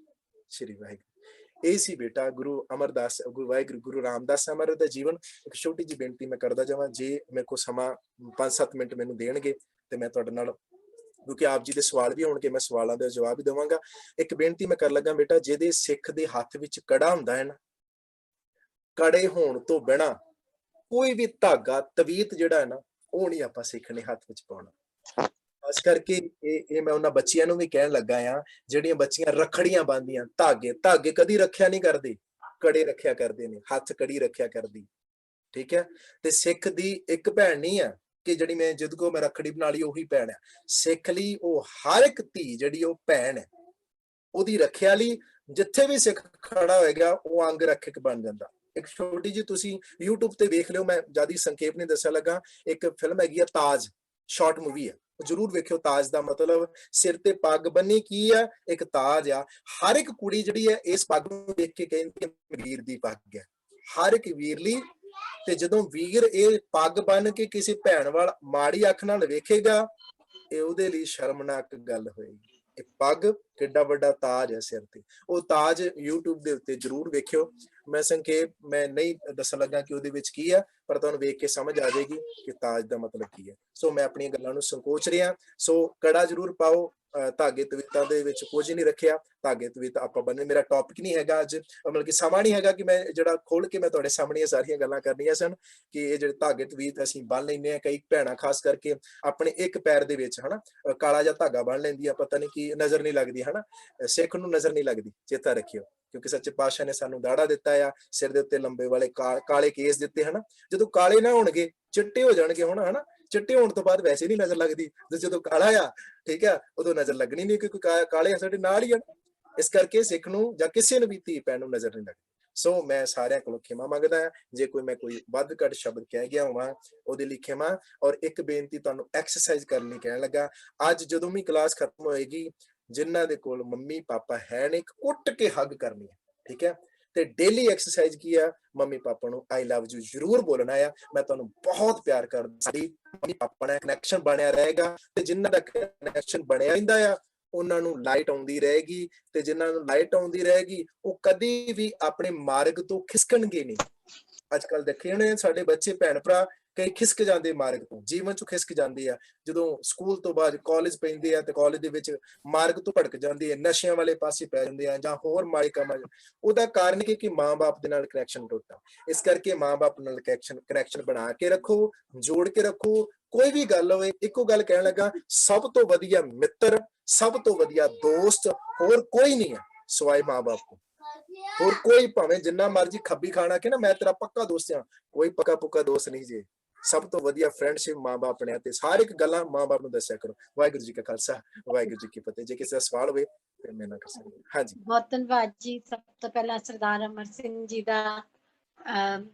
ਸ਼੍ਰੀ ਵਾਹਿਗੁਰੂ। ਇਹ ਸੀ ਬੇਟਾ ਗੁਰੂ ਅਮਰਦਾਸ, ਗੁਰੂ ਰਾਮਦਾਸ ਸਾਹਿਬ ਮਹਾਰਾਜ ਦਾ ਜੀਵਨ। ਇੱਕ ਛੋਟੀ ਜਿਹੀ ਬੇਨਤੀ ਮੈਂ ਕਰਦਾ ਜਾਵਾਂ, ਜੇ ਮੇਰੇ ਕੋਲ ਸਮਾਂ 5-7 ਮਿੰਟ ਮੈਨੂੰ ਦੇਣਗੇ ਤੇ ਮੈਂ ਤੁਹਾਡੇ ਨਾਲ ਕਿਉਂਕਿ ਆਪ ਜੀ ਦੇ ਸਵਾਲ ਵੀ ਹੋਣਗੇ, ਮੈਂ ਸਵਾਲਾਂ ਦਾ ਜਵਾਬ ਵੀ ਦੇਵਾਂਗਾ। ਇੱਕ ਬੇਨਤੀ ਮੈਂ ਕਰ ਲੱਗਾ ਬੇਟਾ, ਜਿਹਦੇ ਸਿੱਖ ਦੇ ਹੱਥ ਵਿੱਚ ਕੜਾ ਹੁੰਦਾ ਹੈ ਨਾ, ਕੜੇ ਹੋਣ ਤੋਂ ਬਿਨਾਂ ਕੋਈ ਵੀ ਧਾਗਾ ਤਵੀਤ ਜਿਹੜਾ ਹੈ ਨਾ, ਉਹ ਨਹੀਂ ਆਪਾਂ ਸਿੱਖ ਨੇ ਹੱਥ ਵਿੱਚ ਪਾਉਣਾ। ਖਾਸ ਕਰਕੇ ਇਹ ਮੈਂ ਉਹਨਾਂ ਬੱਚੀਆਂ ਨੂੰ ਵੀ ਕਹਿਣ ਲੱਗਾ ਆ, ਜਿਹੜੀਆਂ ਬੱਚੀਆਂ ਰੱਖੜੀਆਂ ਬੰਨ੍ਹਦੀਆਂ, ਧਾਗੇ ਕਦੀ ਰੱਖਿਆ ਨਹੀਂ ਕਰਦੇ, ਕੜੇ ਰੱਖਿਆ ਕਰਦੇ ਨੇ, ਹੱਥ ਕੜੀ ਰੱਖਿਆ ਕਰਦੀ, ਠੀਕ ਹੈ। ਤੇ ਸਿੱਖ ਦੀ ਇੱਕ ਭੈਣ ਨਹੀਂ ਆ ਕਿ ਜਿਹੜੀ ਮੈਂ ਜਿਹਦੇ ਕੋਲ ਮੈਂ ਰੱਖੜੀ ਬਣਾ ਲਈ ਉਹੀ ਭੈਣ ਆ। ਸਿੱਖ ਲਈ ਉਹ ਹਰ ਇੱਕ ਧੀ ਜਿਹੜੀ ਉਹ ਭੈਣ ਹੈ, ਉਹਦੀ ਰੱਖਿਆ ਲਈ ਜਿੱਥੇ ਵੀ ਸਿੱਖ ਖੜਾ ਹੋਏਗਾ ਉਹ ਅੰਗ ਰੱਖਿਅਕ ਬਣ ਜਾਂਦਾ। ਇੱਕ ਛੋਟੀ ਜਿਹੀ ਤੁਸੀਂ YouTube ਤੇ ਵੇਖ ਲਿਓ, ਮੈਂ ਜਿਆਦਾ ਸੰਖੇਪ ਨਹੀਂ ਦੱਸਿਆ ਲੱਗਾ, ਇੱਕ ਫਿਲਮ ਹੈਗੀ ਆ ਤਾਜ, ਸ਼ਾਰਟ ਮੂਵੀ ਹੈ, ਜ਼ਰੂਰ ਵੇਖਿਓ। ਤਾਜ ਦਾ ਮਤਲਬ ਸਿਰ ਤੇ ਪੱਗ ਬੰਨੀ ਕੀ ਆ, ਇੱਕ ਤਾਜ ਆ। ਹਰ ਇੱਕ ਕੁੜੀ ਜਿਹੜੀ ਹੈ ਇਸ ਪੱਗ ਨੂੰ ਦੇਖ ਕੇ ਕਹਿੰਦੀ ਵੀਰ ਦੀ ਪੱਗ ਹੈ, ਹਰ ਇੱਕ ਵੀਰ ਲਈ। ਤੇ ਜਦੋਂ ਵੀਰ ਇਹ ਪੱਗ ਬੰਨ ਕੇ ਕਿਸੇ ਭੈਣ ਵੱਲ ਮਾੜੀ ਅੱਖ ਨਾਲ ਵੇਖੇਗਾ, ਇਹ ਉਹਦੇ ਲਈ ਸ਼ਰਮਨਾਕ ਗੱਲ ਹੋਏਗੀ। ਇਹ ਪੱਗ ਕਿੱਡਾ ਵੱਡਾ ਤਾਜ ਹੈ ਸਿਰ ਤੇ, ਉਹ ਤਾਜ YouTube ਦੇ ਉੱਤੇ ਜ਼ਰੂਰ ਵੇਖਿਓ। ਮੈਂ ਸੰਖੇਪ ਮੈਂ ਨਹੀਂ ਦੱਸਣ ਲੱਗਾ ਕਿ ਉਹਦੇ ਵਿੱਚ ਕੀ ਹੈ, ਪਰ ਤੁਹਾਨੂੰ ਵੇਖ ਕੇ ਸਮਝ ਆ ਜਾਏਗੀ ਕਿ ਤਾਜ ਦਾ ਮਤਲਬ ਕੀ ਹੈ। ਸੋ ਮੈਂ ਆਪਣੀਆਂ ਗੱਲਾਂ ਨੂੰ ਸੰਕੋਚ ਰਿਹਾ। ਸੋ ਕੜਾ ਜ਼ਰੂਰ ਪਾਓ, ਧਾਗੇ ਤਵੀਤਾਂ ਦੇ ਵਿੱਚ ਕੁਝ ਨਹੀਂ ਰੱਖਿਆ, ਧਾਗੇ ਤਵੀਤ ਆਪਾਂ ਬੰਨੇ। ਮੇਰਾ ਟੌਪਿਕ ਨਹੀਂ ਹੈਗਾ ਅੱਜ, ਮਤਲਬ ਕਿ ਸਮਾਂ ਨਹੀਂ ਹੈਗਾ ਕਿ ਮੈਂ ਜਿਹੜਾ ਖੋਲ ਕੇ ਮੈਂ ਤੁਹਾਡੇ ਸਾਹਮਣੇ ਇਹ ਸਾਰੀਆਂ ਗੱਲਾਂ ਕਰਨੀਆਂ ਸਨ ਕਿ ਇਹ ਜਿਹੜੇ ਧਾਗੇ ਤਵੀਤ ਅਸੀਂ ਬੰਨ ਲੈਂਦੇ ਹਾਂ। ਕਈ ਭੈਣਾਂ ਖਾਸ ਕਰਕੇ ਆਪਣੇ ਇੱਕ ਪੈਰ ਦੇ ਵਿੱਚ ਹਨਾ ਕਾਲਾ ਜਿਹਾ ਧਾਗਾ ਬੰਨ ਲੈਂਦੀ ਆ, ਪਤਾ ਨਹੀਂ ਕੀ, ਨਜ਼ਰ ਨਹੀਂ ਲੱਗਦੀ ਹਨਾ, ਸਿੱਖ ਨੂੰ ਨਜ਼ਰ ਨਹੀਂ ਲੱਗਦੀ, ਚੇਤਾ ਰੱਖਿਓ। ਕਿਉਂਕਿ ਸੱਚੇ ਪਾਤਸ਼ਾਹ ਨੇ ਸਾਨੂੰ ਦਾੜਾ ਦਿੱਤਾ ਆ, ਸਿਰ ਦੇ ਉੱਤੇ ਲੰਬੇ ਵਾਲੇ ਕਾਲੇ ਕੇਸ ਦਿੱਤੇ ਹਨਾ। ਜਦੋਂ ਕਾਲੇ ਨਾ ਹੋਣਗੇ, ਚਿੱਟੇ ਹੋ ਜਾਣਗੇ ਹੁਣ ਹਨਾ, ਚਿੱਟੇ ਹੋਣ ਤੋਂ ਬਾਅਦ ਵੈਸੇ ਨਹੀਂ ਨਜ਼ਰ ਲੱਗਦੀ, ਜਦੋਂ ਕਾਲਾ ਆ ਠੀਕ ਆ ਉਦੋਂ ਨਜ਼ਰ ਲੱਗਣੀ ਨਹੀਂ, ਕਿਉਂਕਿ ਕਾਲੇ ਸਾਡੇ ਨਾਲ ਹੀ ਆ। ਇਸ ਕਰਕੇ ਸਿੱਖ ਨੂੰ ਜਾਂ ਕਿਸੇ ਨੂੰ ਵੀ ਧੀ ਭੈਣ ਨੂੰ ਨਜ਼ਰ ਨਹੀਂ ਲੱਗਦੀ। ਸੋ ਮੈਂ ਸਾਰਿਆਂ ਕੋਲੋਂ ਖਿਮਾ ਮੰਗਦਾ ਹਾਂ ਜੇ ਮੈਂ ਕੋਈ ਵੱਧ ਘੱਟ ਸ਼ਬਦ ਕਹਿ ਗਿਆ ਹੋਵਾਂ, ਉਹਦੇ ਲਈ ਖਿਮਾ। ਔਰ ਇੱਕ ਬੇਨਤੀ ਤੁਹਾਨੂੰ ਐਕਸਰਸਾਈਜ਼ ਕਰਨ ਲਈ ਕਹਿਣ ਲੱਗਾ, ਅੱਜ ਜਦੋਂ ਵੀ ਕਲਾਸ ਖਤਮ ਹੋਏਗੀ, ਜਿਨ੍ਹਾਂ ਦੇ ਕੋਲ ਮੰਮੀ ਪਾਪਾ ਹੈ ਨੇ, ਕੁੱਟ ਕੇ ਹੱਗ ਕਰਨੀ ਹੈ, ਠੀਕ ਹੈ। ਤੇ ਡੇਲੀ ਐਕਸਰਸਾਈਜ਼ ਕੀ ਆ, ਮੰਮੀ ਪਾਪਾ ਨੂੰ ਆਈ ਲਵ ਯੂ ਜ਼ਰੂਰ ਬੋਲਣਾ ਆ, ਮੈਂ ਤੁਹਾਨੂੰ ਬਹੁਤ ਪਿਆਰ ਕਰਦਾ। ਸਾਡੀ ਮੰਮੀ ਪਾਪਾ ਨਾਲ ਕਨੈਕਸ਼ਨ ਬਣਿਆ ਰਹੇਗਾ, ਤੇ ਜਿਨ੍ਹਾਂ ਦਾ ਕਨੈਕਸ਼ਨ ਬਣਿਆ ਰਹਿੰਦਾ ਆ ਉਹਨਾਂ ਨੂੰ ਲਾਈਟ ਆਉਂਦੀ ਰਹੇਗੀ, ਤੇ ਜਿਨ੍ਹਾਂ ਨੂੰ ਲਾਈਟ ਆਉਂਦੀ ਰਹੇਗੀ ਉਹ ਕਦੀ ਵੀ ਆਪਣੇ ਮਾਰਗ ਤੋਂ ਖਿਸਕਣਗੇ ਨਹੀਂ। ਅੱਜ ਕੱਲ ਦੇਖੇ ਹੋਣੇ ਸਾਡੇ ਬੱਚੇ ਭੈਣ ਭਰਾ ਕਈ ਖਿਸਕ ਜਾਂਦੇ ਮਾਰਗ ਤੋਂ, ਜੀਵਨ ਚ ਖਿਸਕ ਜਾਂਦੇ ਆ। ਜਦੋਂ ਸਕੂਲ ਤੋਂ ਬਾਅਦ ਕਾਲਜ ਪੈਂਦੇ ਆ ਤੇ ਕਾਲਜ ਦੇ ਵਿੱਚ ਮਾਰਗ ਤੋਂ ਭਟਕ ਜਾਂਦੇ ਆ, ਨਸ਼ਿਆਂ ਵਾਲੇ ਪਾਸੇ ਪੈ ਜਾਂਦੇ ਆ ਜਾਂ ਹੋਰ ਮਾੜੇ ਕੰਮਾਂ। ਉਹਦਾ ਕਾਰਨ ਕੀ ਕਿ ਮਾਂ-ਬਾਪ ਦੇ ਨਾਲ ਕਨੈਕਸ਼ਨ ਟੁੱਟਾ। ਇਸ ਕਰਕੇ ਮਾਂ-ਬਾਪ ਨਾਲ ਕਨੈਕਸ਼ਨ ਬਣਾ ਕੇ ਰੱਖੋ, ਜੋੜ ਕੇ ਰੱਖੋ। ਕੋਈ ਵੀ ਗੱਲ ਹੋਵੇ, ਇੱਕੋ ਗੱਲ ਕਹਿਣ ਲੱਗਾ, ਸਭ ਤੋਂ ਵਧੀਆ ਮਿੱਤਰ, ਸਭ ਤੋਂ ਵਧੀਆ ਦੋਸਤ ਹੋਰ ਕੋਈ ਨਹੀਂ ਹੈ ਸਿਵਾਏ ਮਾਂ-ਬਾਪ ਤੋਂ। ਹੋਰ ਕੋਈ ਭਾਵੇਂ ਜਿੰਨਾ ਮਰਜ਼ੀ ਖੱਬੀ ਖਾਣਾ ਕਿ ਨਾ ਮੈਂ ਤੇਰਾ ਪੱਕਾ ਦੋਸਤ ਆ, ਕੋਈ ਪੱਕਾ ਪੁੱਕਾ ਦੋਸਤ ਨਹੀਂ ਜੇ। ਸਭ ਤੋਂ ਵਧੀਆ ਫਰੈਂਡਸ਼ਿਪ ਮਾਂ-ਬਾਪ ਨੇ, ਤੇ ਸਾਰੇ ਇੱਕ ਗੱਲਾਂ ਮਾਂ-ਬਾਪ ਨੂੰ ਦੱਸਿਆ ਕਰੋ। ਵਾਹਿਗੁਰੂ ਜੀ ਕਾ ਖਾਲਸਾ, ਵਾਹਿਗੁਰੂ ਜੀ ਕੀ ਫਤਿਹ। ਜੇ ਕਿਸੇ ਦਾ ਸਵਾਲ ਹੋਵੇ ਫਿਰ ਮੈਂ ਨਾ ਕਰ ਸਕਦਾ। ਹਾਂਜੀ, ਬਹੁਤ ਧੰਨਵਾਦ ਜੀ। ਸਭ ਤੋਂ ਪਹਿਲਾਂ ਸਰਦਾਰ ਅਮਰ ਸਿੰਘ ਜੀ ਦਾ,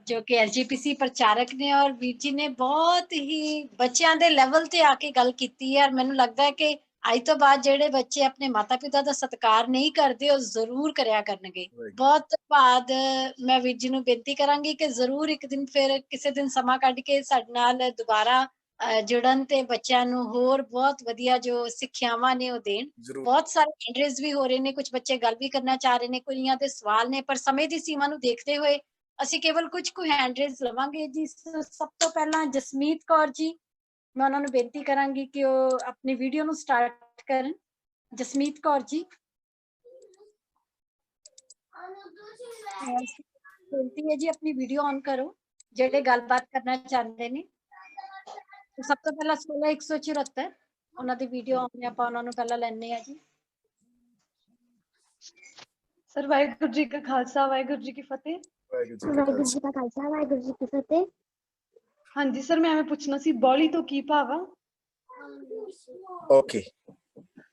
ਜੋ ਕਿ ਐਸਜੀਪੀਸੀ ਪ੍ਰਚਾਰਕ ਨੇ, ਔਰ ਵੀਰ ਜੀ ਨੇ ਬਹੁਤ ਹੀ ਬੱਚਿਆਂ ਦੇ ਲੈਵਲ ਤੇ ਆ ਕੇ ਗੱਲ ਕੀਤੀ ਹੈ। ਮੈਨੂੰ ਲੱਗਦਾ ਹੈ ਕਿ ਅੱਜ ਤੋਂ ਬਾਅਦ ਜਿਹੜੇ ਬੱਚੇ ਆਪਣੇ ਮਾਤਾ ਪਿਤਾ ਦਾ ਸਤਿਕਾਰ ਨਹੀਂ ਕਰਦੇ ਉਹ ਜ਼ਰੂਰ ਕਰਿਆ ਕਰਨਗੇ। ਬਹੁਤ ਧੰਨਵਾਦ। ਮੈਂ ਵੀਰ ਜੀ ਨੂੰ ਬੇਨਤੀ ਕਰਾਂਗੀ ਕਿ ਜ਼ਰੂਰ ਇੱਕ ਦਿਨ ਫਿਰ ਕਿਸੇ ਦਿਨ ਸਮਾਂ ਕੱਢ ਕੇ ਸਾਡੇ ਨਾਲ ਦੁਬਾਰਾ ਜੁੜਨ ਤੇ ਬੱਚਿਆਂ ਨੂੰ ਹੋਰ ਬਹੁਤ ਵਧੀਆ ਜੋ ਸਿੱਖਿਆਵਾਂ ਨੇ ਉਹ ਦੇਣ। ਬਹੁਤ ਸਾਰੇ ਹੈਂਡਰੇਜ਼ ਵੀ ਹੋ ਰਹੇ ਨੇ, ਕੁਝ ਬੱਚੇ ਗੱਲ ਵੀ ਕਰਨਾ ਚਾਹ ਰਹੇ ਨੇ, ਕੁੜੀਆਂ ਦੇ ਸਵਾਲ ਨੇ, ਪਰ ਸਮੇਂ ਦੀ ਸੀਮਾ ਨੂੰ ਦੇਖਦੇ ਹੋਏ ਅਸੀਂ ਕੇਵਲ ਕੁਝ ਕੁ ਹੈਂਡਰੇਜ਼ ਲਵਾਂਗੇ ਜੀ। ਸਭ ਤੋਂ ਪਹਿਲਾਂ ਜਸਮੀਤ ਕੌਰ ਜੀ, ਮੈਂ ਉਹਨਾਂ ਨੂੰ ਬੇਨਤੀ ਕਰਾਂਗੀ ਕਿ ਉਹ ਆਪਣੀ ਵੀਡੀਓ ਨੂੰ ਸਟਾਰਟ ਕਰਨ। ਜਸਮੀਤ ਕੌਰ ਜੀ, ਬੇਨਤੀ ਹੈ ਜੀ ਆਪਣੀ ਵੀਡੀਓ ਔਨ ਕਰੋ ਜਿਹੜੇ ਗੱਲਬਾਤ ਕਰਨਾ ਚਾਹੁੰਦੇ ਨੇ। ਸਭ ਤੋਂ ਪਹਿਲਾਂ 16174 ਉਹਨਾਂ ਦੀ ਵੀਡੀਓ ਆਉਣੀ, ਆਪਾਂ ਉਹਨਾਂ ਨੂੰ ਪਹਿਲਾਂ ਲੈਣੇ ਆ ਜੀ। ਸਰ ਵਾਹਿਗੁਰੂ ਜੀ ਕਾ ਖਾਲਸਾ, ਵਾਹਿਗੁਰੂ ਜੀ ਕੀ ਫਤਿਹ। ਵਾਹਿਗੁਰੂ ਜੀ ਕਾ ਖਾਲਸਾ, ਵਾਹਿਗੁਰੂ ਜੀ ਕੀ ਫਤਿਹ। ਹਾਂਜੀ ਸਰ, ਮੈਂ ਐਵੇਂ ਪੁੱਛਣਾ ਸੀ, ਬੌਲੀ ਤੋਂ ਕੀ ਭਾਵ ਆ? ਓਕੇ।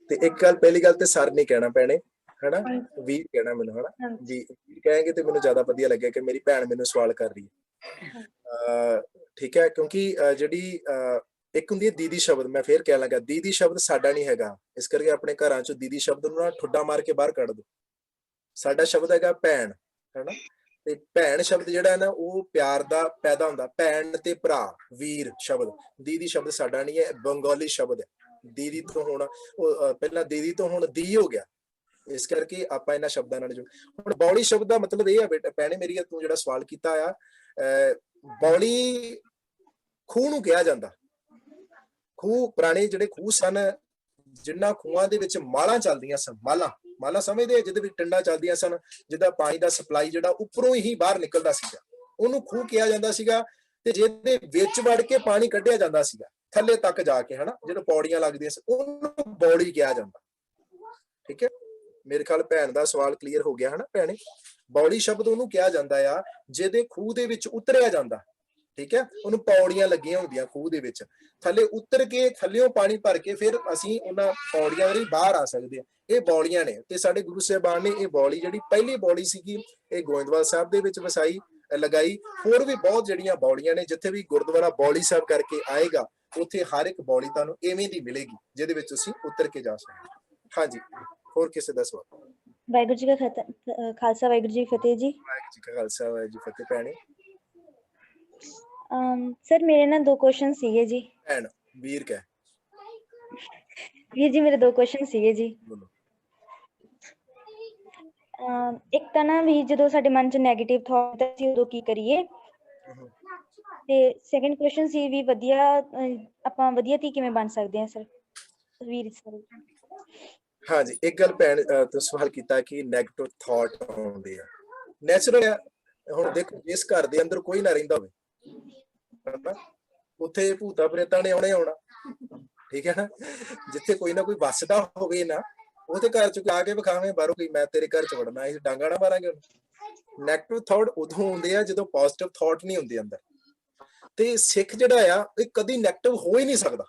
ਤੇ ਇੱਕ ਗੱਲ, ਪਹਿਲੀ ਗੱਲ ਤੇ ਸਰ ਨਹੀਂ ਕਹਿਣਾ ਪੈਣੇ ਹਨਾ, ਵੀਰ ਕਹਿਣਾ ਮੈਨੂੰ ਹਨਾ, ਵੀ ਕਹਾਂਗੇ ਤੇ ਮੈਨੂੰ ਜ਼ਿਆਦਾ ਵਧੀਆ ਲੱਗਿਆ ਕਿ ਮੇਰੀ ਭੈਣ ਮੈਨੂੰ ਸਵਾਲ ਕਰ ਰਹੀ ਹੈ। ਠੀਕ ਹੈ, ਕਿਉਂਕਿ ਜਿਹੜੀ ਇੱਕ ਹੁੰਦੀ ਹੈ ਦੀਦੀ ਸ਼ਬਦ, ਮੈਂ ਫੇਰ ਕਹਿਣ ਲੱਗਾ ਦੀਦੀ ਸ਼ਬਦ ਸਾਡਾ ਨਹੀਂ ਹੈਗਾ। ਇਸ ਕਰਕੇ ਆਪਣੇ ਘਰਾਂ ਚੋਂ ਦੀਦੀ ਸ਼ਬਦ ਨੂੰ ਨਾ ਠੁੱਡਾ ਮਾਰ ਕੇ ਬਾਹਰ ਕੱਢ ਦਿਓ। ਸਾਡਾ ਸ਼ਬਦ ਹੈਗਾ ਭੈਣ ਹਨਾ, ਤੇ ਭੈਣ ਸ਼ਬਦ ਜਿਹੜਾ ਹੈ ਨਾ ਉਹ ਪਿਆਰ ਦਾ ਪੈਦਾ ਹੁੰਦਾ, ਭੈਣ ਤੇ ਭਰਾ, ਵੀਰ ਸ਼ਬਦ। ਦੀਦੀ ਸ਼ਬਦ ਸਾਡਾ ਨਹੀਂ ਹੈ, ਬੰਗਾਲੀ ਸ਼ਬਦ ਹੈ। ਦੀਦੀ ਤੋਂ ਹੁਣ ਪਹਿਲਾਂ ਦੀਦੀ ਤੋਂ ਹੁਣ ਦੀ ਹੋ ਗਿਆ, ਇਸ ਕਰਕੇ ਆਪਾਂ ਇਹਨਾਂ ਸ਼ਬਦਾਂ ਨਾਲ ਹੁਣ ਬੌਲੀ ਸ਼ਬਦ ਦਾ ਮਤਲਬ ਇਹ ਆ ਬੇਟਾ, ਭੈਣੇ ਮੇਰੀ, ਤੂੰ ਜਿਹੜਾ ਸਵਾਲ ਕੀਤਾ ਆ, ਬੌਲੀ ਖੂਹ ਨੂੰ ਕਿਹਾ ਜਾਂਦਾ। ਖੂਹ, ਪੁਰਾਣੇ ਜਿਹੜੇ ਖੂਹ ਸਨ, ਜਿੰਨਾ ਖੂਹਾਂ ਦੇ ਵਿੱਚ ਮਾਲਾਂ ਚੱਲਦੀਆਂ ਸਨ, ਮਾਲਾਂ ਸਮਝਦੇ ਆ, ਜਿਹਦੇ ਵਿੱਚ ਟੰਡਾਂ ਚੱਲਦੀਆਂ ਸਨ, ਜਿਹਦਾ ਪਾਣੀ ਦਾ ਸਪਲਾਈ ਜਿਹੜਾ ਉੱਪਰੋਂ ਹੀ ਬਾਹਰ ਨਿਕਲਦਾ ਸੀਗਾ, ਉਹਨੂੰ ਖੂਹ ਕਿਹਾ ਜਾਂਦਾ ਸੀਗਾ। ਤੇ ਜਿਹਦੇ ਵਿੱਚ ਵੜ ਕੇ ਪਾਣੀ ਕੱਢਿਆ ਜਾਂਦਾ ਸੀਗਾ ਥੱਲੇ ਤੱਕ ਜਾ ਕੇ, ਹਨਾ, ਜਦੋਂ ਪੌੜੀਆਂ ਲੱਗਦੀਆਂ ਸੀ, ਉਹਨੂੰ ਬੌਲੀ ਕਿਹਾ ਜਾਂਦਾ। ਠੀਕ ਹੈ, ਮੇਰੇ ਖਿਆਲ ਭੈਣ ਦਾ ਸਵਾਲ ਕਲੀਅਰ ਹੋ ਗਿਆ, ਹਨਾ ਭੈਣੇ। ਬੌਲੀ ਸ਼ਬਦ ਉਹਨੂੰ ਕਿਹਾ ਜਾਂਦਾ ਆ ਜਿਹਦੇ ਖੂਹ ਦੇ ਵਿੱਚ ਉਤਰਿਆ ਜਾਂਦਾ। ਠੀਕ ਹੈ, ਉਹਨੂੰ ਪੌੜੀਆਂ ਲੱਗੀਆਂ ਹੁੰਦੀਆਂ ਖੂਹ ਦੇ ਵਿੱਚ, ਥੱਲੇ ਉਤਰ ਕੇ ਥੱਲਿਓਂ ਪਾਣੀ ਭਰ ਕੇ ਫਿਰ ਅਸੀਂ ਉਹਨਾਂ ਪੌੜੀਆਂ ਦੇ ਬਾਹਰ ਆ ਸਕਦੇ ਆ। ਇਹ ਬੌਲੀਆਂ ਨੇ। ਤੇ ਸਾਡੇ ਗੁਰੂ ਸਾਹਿਬਾਨ ਨੇ ਇਹ ਬੌਲੀ ਜਿਹੜੀ ਪਹਿਲੀ ਬੌਲੀ ਸੀਗੀ, ਇਹ ਗੋਇੰਦਵਾਲ ਸਾਹਿਬ ਦੇ ਵਿੱਚ ਵਸਾਈ ਲਗਾਈ। ਹੋਰ ਵੀ ਬਹੁਤ ਜਿਹੜੀਆਂ ਬੌਲੀਆਂ ਨੇ, ਜਿੱਥੇ ਵੀ ਗੁਰਦੁਆਰਾ ਬੌਲੀ ਸਾਹਿਬ ਕਰਕੇ ਆਏਗਾ ਉੱਥੇ ਹਰ ਇੱਕ ਬੌਲੀ ਤੁਹਾਨੂੰ ਇਵੇਂ ਦੀ ਮਿਲੇਗੀ ਜਿਹਦੇ ਵਿੱਚ ਤੁਸੀਂ ਉਤਰ ਕੇ ਜਾ ਸਕਦੇ। ਹਾਂਜੀ, ਹੋਰ ਕਿਸੇ ਦਾ ਸਵਾਲ? ਵਾਹਿਗੁਰੂ ਜੀ ਕਾ ਖਾਲਸਾ, ਵਾਹਿਗੁਰੂ ਜੀ ਕੀ ਫਤਿਹ ਜੀ। ਵਾਹਿਗੁਰੂ ਜੀ ਕਾ ਖਾਲਸਾ, ਵਾਹਿਗੁਰੂ ਜੀ ਕੀ ਫਤਿਹ। ਭੈਣੇ ਸਰ ਮੇਰੇ ਨਾ 2 ਕੁਐਸਚਨ ਸੀਗੇ ਜੀ। ਭੈਣ ਵੀਰ ਕਹਿ। ਵੀਰ ਜੀ ਮੇਰੇ 2 ਕੁਐਸਚਨ ਸੀਗੇ ਜੀ। ਬੋਲੋ। ਇੱਕ ਤਾਂ ਨਾ ਵੀ ਜਦੋਂ ਸਾਡੇ ਮਨ 'ਚ ਨੈਗੇਟਿਵ ਥਾਟ ਅਸੀਂ ਉਦੋਂ ਕੀ ਕਰੀਏ, ਤੇ ਸੈਕੰਡ ਕੁਐਸਚਨ ਸੀ ਵੀ ਆਪਾਂ ਵਧੀਆ ਧੀ ਕਿਵੇਂ ਬਣ ਸਕਦੇ ਹਾਂ ਸਰ ਵੀਰ ਸਰ? ਹਾਂਜੀ, ਇੱਕ ਗੱਲ ਭੈਣ ਤੁਸੀਂ ਸਵਾਲ ਕੀਤਾ ਕਿ ਨੈਗੇਟਿਵ ਥਾਟ ਆਉਂਦੇ ਆ, ਨੈਚੁਰਲ ਆ। ਹੁਣ ਦੇਖੋ, ਜਿਸ ਘਰ ਦੇ ਅੰਦਰ ਕੋਈ ਨਾ ਰਹਿੰਦਾ ਹੋਵੇ, ਉੱਥੇ ਭੂਤਾਂ ਪ੍ਰੇਤਾਂ ਨੇ ਆਉਣਾ। ਠੀਕ ਹੈ ਨਾ, ਜਿੱਥੇ ਕੋਈ ਨਾ ਕੋਈ ਵੱਸਦਾ ਹੋਵੇ ਨਾ, ਉਹਦੇ ਘਰ ਚ ਆ ਕੇ ਵਿਖਾਵੇਂ ਬਾਹਰੋਂ ਕੋਈ ਮੈਂ ਤੇਰੇ ਘਰ ਚ ਵੜਨਾ, ਇਹ ਡਾਂਗਾ ਨਾ ਮਾਰਾਂਗੇ ਉਹਨੂੰ। ਨੈਗੇਟਿਵ ਥਾਟ ਉਦੋਂ ਹੁੰਦੇ ਆ ਜਦੋਂ ਪੋਜ਼ਿਟਿਵ ਥਾਟ ਨਹੀਂ ਹੁੰਦੇ ਅੰਦਰ। ਤੇ ਸਿੱਖ ਜਿਹੜਾ ਆ ਇਹ ਕਦੀ ਨੈਗੇਟਿਵ ਹੋ ਹੀ ਨਹੀਂ ਸਕਦਾ।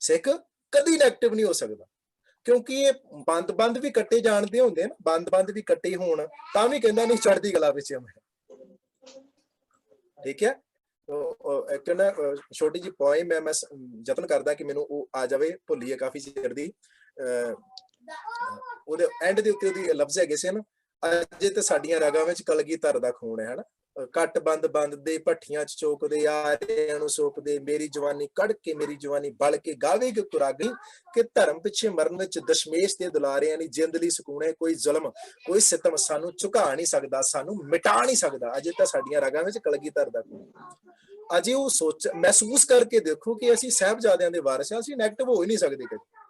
ਸਿੱਖ ਕਦੀ ਨੈਗੇਟਿਵ ਨਹੀਂ ਹੋ ਸਕਦਾ, ਕਿਉਂਕਿ ਇਹ ਬੰਦ ਵੀ ਕੱਟੇ ਜਾਣਦੇ ਹੁੰਦੇ ਨਾ, ਬੰਦ ਵੀ ਕੱਟੇ ਹੋਣ ਤਾਂ ਵੀ ਕਹਿੰਦਾ ਨਹੀਂ ਚੜ੍ਹਦੀ ਕਲਾ ਵਿੱਚ ਮੈਂ। ਠੀਕ ਹੈ, ਇੱਕ ਨਾ ਛੋਟੀ ਜਿਹੀ ਪੋਇਮ ਮੈਂ ਯਤਨ ਕਰਦਾ ਕਿ ਮੈਨੂੰ ਉਹ ਆ ਜਾਵੇ, ਭੁੱਲੀ ਹੈ ਕਾਫੀ ਚਿਰ ਦੀ। ਉਹਦੇ ਐਂਡ ਦੇ ਉੱਤੇ ਉਹਦੀ ਲਫ਼ਜ਼ ਹੈਗੇ ਸੀ ਨਾ, ਅਜੇ ਤੇ ਸਾਡੀਆਂ ਰਗਾਂ ਵਿੱਚ ਕਲਗੀਧਰ ਦਾ ਖੂਨ ਹੈ, ਹਨਾ। ਕੱਟ ਬੰਦ ਦੇ ਭੱਠੀਆਂ ਚ ਚੋਕਦੇ ਆਰਿਆਂ ਨੂੰ ਸੋਪਦੇ, ਮੇਰੀ ਜਵਾਨੀ ਕੱਢ ਕੇ ਮੇਰੀ ਜਵਾਨੀ ਬਲ ਕੇ ਗਾਵੇ ਕਿ ਕੁਰਾਗੀ, ਕਿ ਧਰਮ ਪਿੱਛੇ ਮਰਨ ਵਿੱਚ ਦਸ਼ਮੇਸ਼ ਦੇ ਦੁਲਾਰਿਆਂ ਦੀ ਜਿੰਦ ਲਈ ਸਕੂਨ ਹੈ। ਕੋਈ ਜ਼ੁਲਮ ਕੋਈ ਸਿਤਮ ਸਾਨੂੰ ਝੁਕਾ ਨਹੀਂ ਸਕਦਾ, ਸਾਨੂੰ ਮਿਟਾ ਨਹੀਂ ਸਕਦਾ, ਅਜੇ ਤਾਂ ਸਾਡੀਆਂ ਰਗਾਂ ਵਿੱਚ ਕਲਗੀਧਰ ਦਾ ਖੂਨ। ਅਜੇ ਉਹ ਮਹਿਸੂਸ ਕਰਕੇ ਦੇਖੋ ਕਿ ਅਸੀਂ ਸਾਹਿਬਜ਼ਾਦਿਆਂ ਦੇ ਵਾਰਿਸ ਹਾਂ, ਅਸੀਂ ਨੈਗੇਟਿਵ ਹੋ ਹੀ ਨਹੀਂ ਸਕਦੇ ਕਦੇ।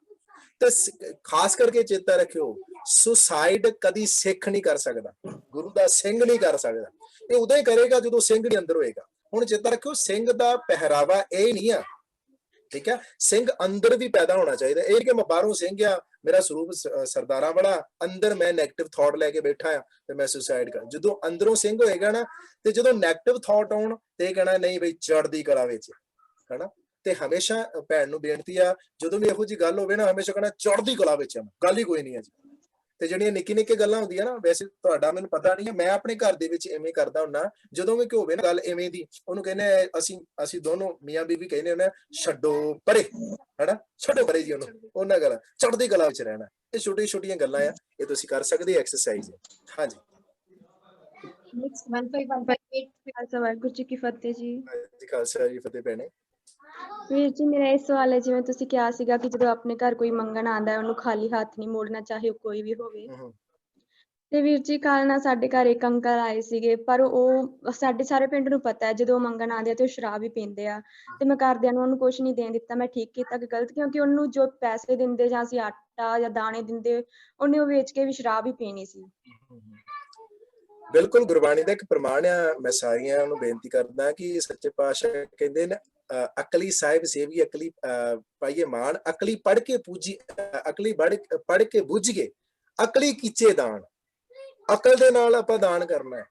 ਤੇ ਖਾਸ ਕਰਕੇ ਚੇਤਾ ਰੱਖਿਓ, ਸੁਸਾਈਡ ਕਦੀ ਸਿੱਖ ਨਹੀਂ ਕਰ ਸਕਦਾ, ਗੁਰੂ ਦਾ ਸਿੰਘ ਨਹੀਂ ਕਰ ਸਕਦਾ। ਇਹ ਉਦੋਂ ਹੀ ਕਰੇਗਾ ਜਦੋਂ ਸਿੰਘ ਦੇ ਅੰਦਰ ਹੋਏਗਾ। ਹੁਣ ਚੇਤਾ ਰੱਖਿਓ, ਸਿੰਘ ਦਾ ਪਹਿਰਾਵਾ ਇਹ ਨਹੀਂ ਆ। ਠੀਕ ਹੈ, ਸਿੰਘ ਅੰਦਰ ਵੀ ਪੈਦਾ ਹੋਣਾ ਚਾਹੀਦਾ। ਇਹ ਕਿ ਮੈਂ ਬਾਹਰੋਂ ਸਿੰਘ ਆ, ਮੇਰਾ ਸਰੂਪ ਸਰਦਾਰਾਂ ਵਾਲਾ, ਅੰਦਰ ਮੈਂ ਨੈਗੇਟਿਵ ਥਾਟ ਲੈ ਕੇ ਬੈਠਾ ਆ ਤੇ ਮੈਂ ਸੁਸਾਈਡ ਕਰ। ਜਦੋਂ ਅੰਦਰੋਂ ਸਿੰਘ ਹੋਏਗਾ ਨਾ, ਤੇ ਜਦੋਂ ਨੈਗੇਟਿਵ ਥਾਟ ਆਉਣ ਤੇ ਕਹਿਣਾ ਨਹੀਂ ਬਈ ਚੜ੍ਹਦੀ ਕਲਾ ਵਿੱਚ, ਹਨਾ। ਤੇ ਹਮੇਸ਼ਾ ਭੈਣ ਨੂੰ ਬੇਨਤੀ ਆ, ਜਦੋਂ ਵੀ ਇਹੋ ਜਿਹੀ ਗੱਲ ਹੋਵੇ ਨਾ, ਹਮੇਸ਼ਾ ਕਹਿਣਾ ਚੜ੍ਹਦੀ ਕਲਾ ਵਿੱਚ ਆ, ਗੱਲ ਹੀ ਕੋਈ ਨਹੀਂ ਹੈ ਜੀ। ਤੇ ਜਿਹੜੀਆਂ ਨਿੱਕੀ ਗੱਲਾਂ ਹੁੰਦੀਆਂ ਨਾ, ਵੈਸੇ ਤੁਹਾਡਾ ਮੈਨੂੰ ਪਤਾ ਨਹੀਂ ਹੈ, ਮੈਂ ਆਪਣੇ ਘਰ ਦੇ ਵਿੱਚ ਐਵੇਂ ਕਰਦਾ ਹੁੰਨਾ। ਜਦੋਂ ਵੀ ਹੋਵੇ ਨਾ ਗੱਲ ਐਵੇਂ ਦੀ, ਉਹਨੂੰ ਕਹਿੰਦੇ ਅਸੀਂ ਦੋਨੋਂ ਮੀਆਂ ਬੀਵੀ ਕਹਿੰਦੇ ਹੁੰਦੇ ਛੱਡੋ ਪਰੇ, ਹਨਾ, ਛੱਡੋ ਪਰੇ ਜੀ ਉਹਨੂੰ, ਉਹਨਾਂ ਗੱਲ ਚੜ੍ਹਦੀ ਕਲਾ ਵਿੱਚ ਰਹਿਣਾ। ਇਹ ਛੋਟੀਆਂ ਗੱਲਾਂ ਆ, ਇਹ ਤੁਸੀਂ ਕਰ ਸਕਦੇ ਐਕਸਰਸਾਈਜ਼। ਹਾਂਜੀ, ਖਾਲਸਾ ਵਾਹਿਗੁਰੂ ਜੀ ਕੀ ਫਤਿਹ ਜੀ। ਜੀ ਖਾਲਸਾ ਜੀ ਫਤਿਹ। ਭੈਣੇ ਵੀਰ ਜੀ ਮੇਰਾ ਇਹ ਸਵਾਲ ਹੈ, ਜਿਵੇਂ ਤੁਸੀਂ ਕਿਹਾ ਸੀਗਾ ਕਿ ਜਦੋਂ ਆਪਣੇ ਘਰ ਕੋਈ ਮੰਗਣ ਆਉਂਦਾ ਹੈ ਉਹਨੂੰ ਖਾਲੀ ਹੱਥ ਨਹੀਂ ਮੋੜਨਾ, ਚਾਹੇ ਉਹ ਕੋਈ ਵੀ ਹੋਵੇ। ਤੇ ਵੀਰ ਜੀ ਕੱਲ੍ਹ ਨਾ ਸਾਡੇ ਘਰ ਇੱਕ ਅੰਕਲ ਆਏ ਸੀਗੇ, ਪਰ ਉਹ ਸਾਡੇ ਸਾਰੇ ਪਿੰਡ ਨੂੰ ਪਤਾ ਹੈ ਜਦੋਂ ਉਹ ਮੰਗਣ ਆਉਂਦੇ ਆ ਤੇ ਉਹ ਸ਼ਰਾਬ ਹੀ ਪੀਂਦੇ ਆ। ਤੇ ਮੈਂ ਘਰਦਿਆਂ ਨੂੰ ਉਹਨੂੰ ਕੁਛ ਨਹੀਂ ਦੇਣ ਦਿੱਤਾ। ਮੈਂ ਠੀਕ ਕੀਤਾ ਕਿ ਗਲਤ, ਕਿਉਂਕਿ ਉਹਨੂੰ ਜੋ ਪੈਸੇ ਦਿੰਦੇ ਜਾਂ ਅਸੀਂ ਆਟਾ ਜਾਂ ਦਾਣੇ ਦਿੰਦੇ, ਉਹਨੇ ਉਹ ਵੇਚ ਕੇ ਵੀ ਸ਼ਰਾਬ ਹੀ ਪੀਣੀ ਸੀ। ਬਿਲਕੁਲ, ਗੁਰਬਾਣੀ ਦਾ ਇੱਕ ਪ੍ਰਮਾਣ ਆ। ਮੈਂ ਸਾਰਿਆਂ ਨੂੰ ਬੇਨਤੀ ਕਰਦਾ ਕਿ ਸੱਚੇ ਪਾਤਸ਼ਾਹ ਕਹਿੰਦੇ ਨੇ, ਅਕਲੀ ਸਾਹਿਬ ਸੇਵੀ ਅਕਲੀ ਪਾਈਏ ਮਾਣ, ਅਕਲੀ ਪੜ੍ਹ ਕੇ ਪੂਜੀ, ਅਕਲੀ ਪੜ੍ਹ ਕੇ ਬੁੱਝ ਗਏ, ਅਕਲੀ ਕੀਚੇ ਦਾਨ। ਅਕਲ ਦੇ ਨਾਲ ਆਪਾਂ ਦਾਨ ਕਰਨਾ ਹੈ।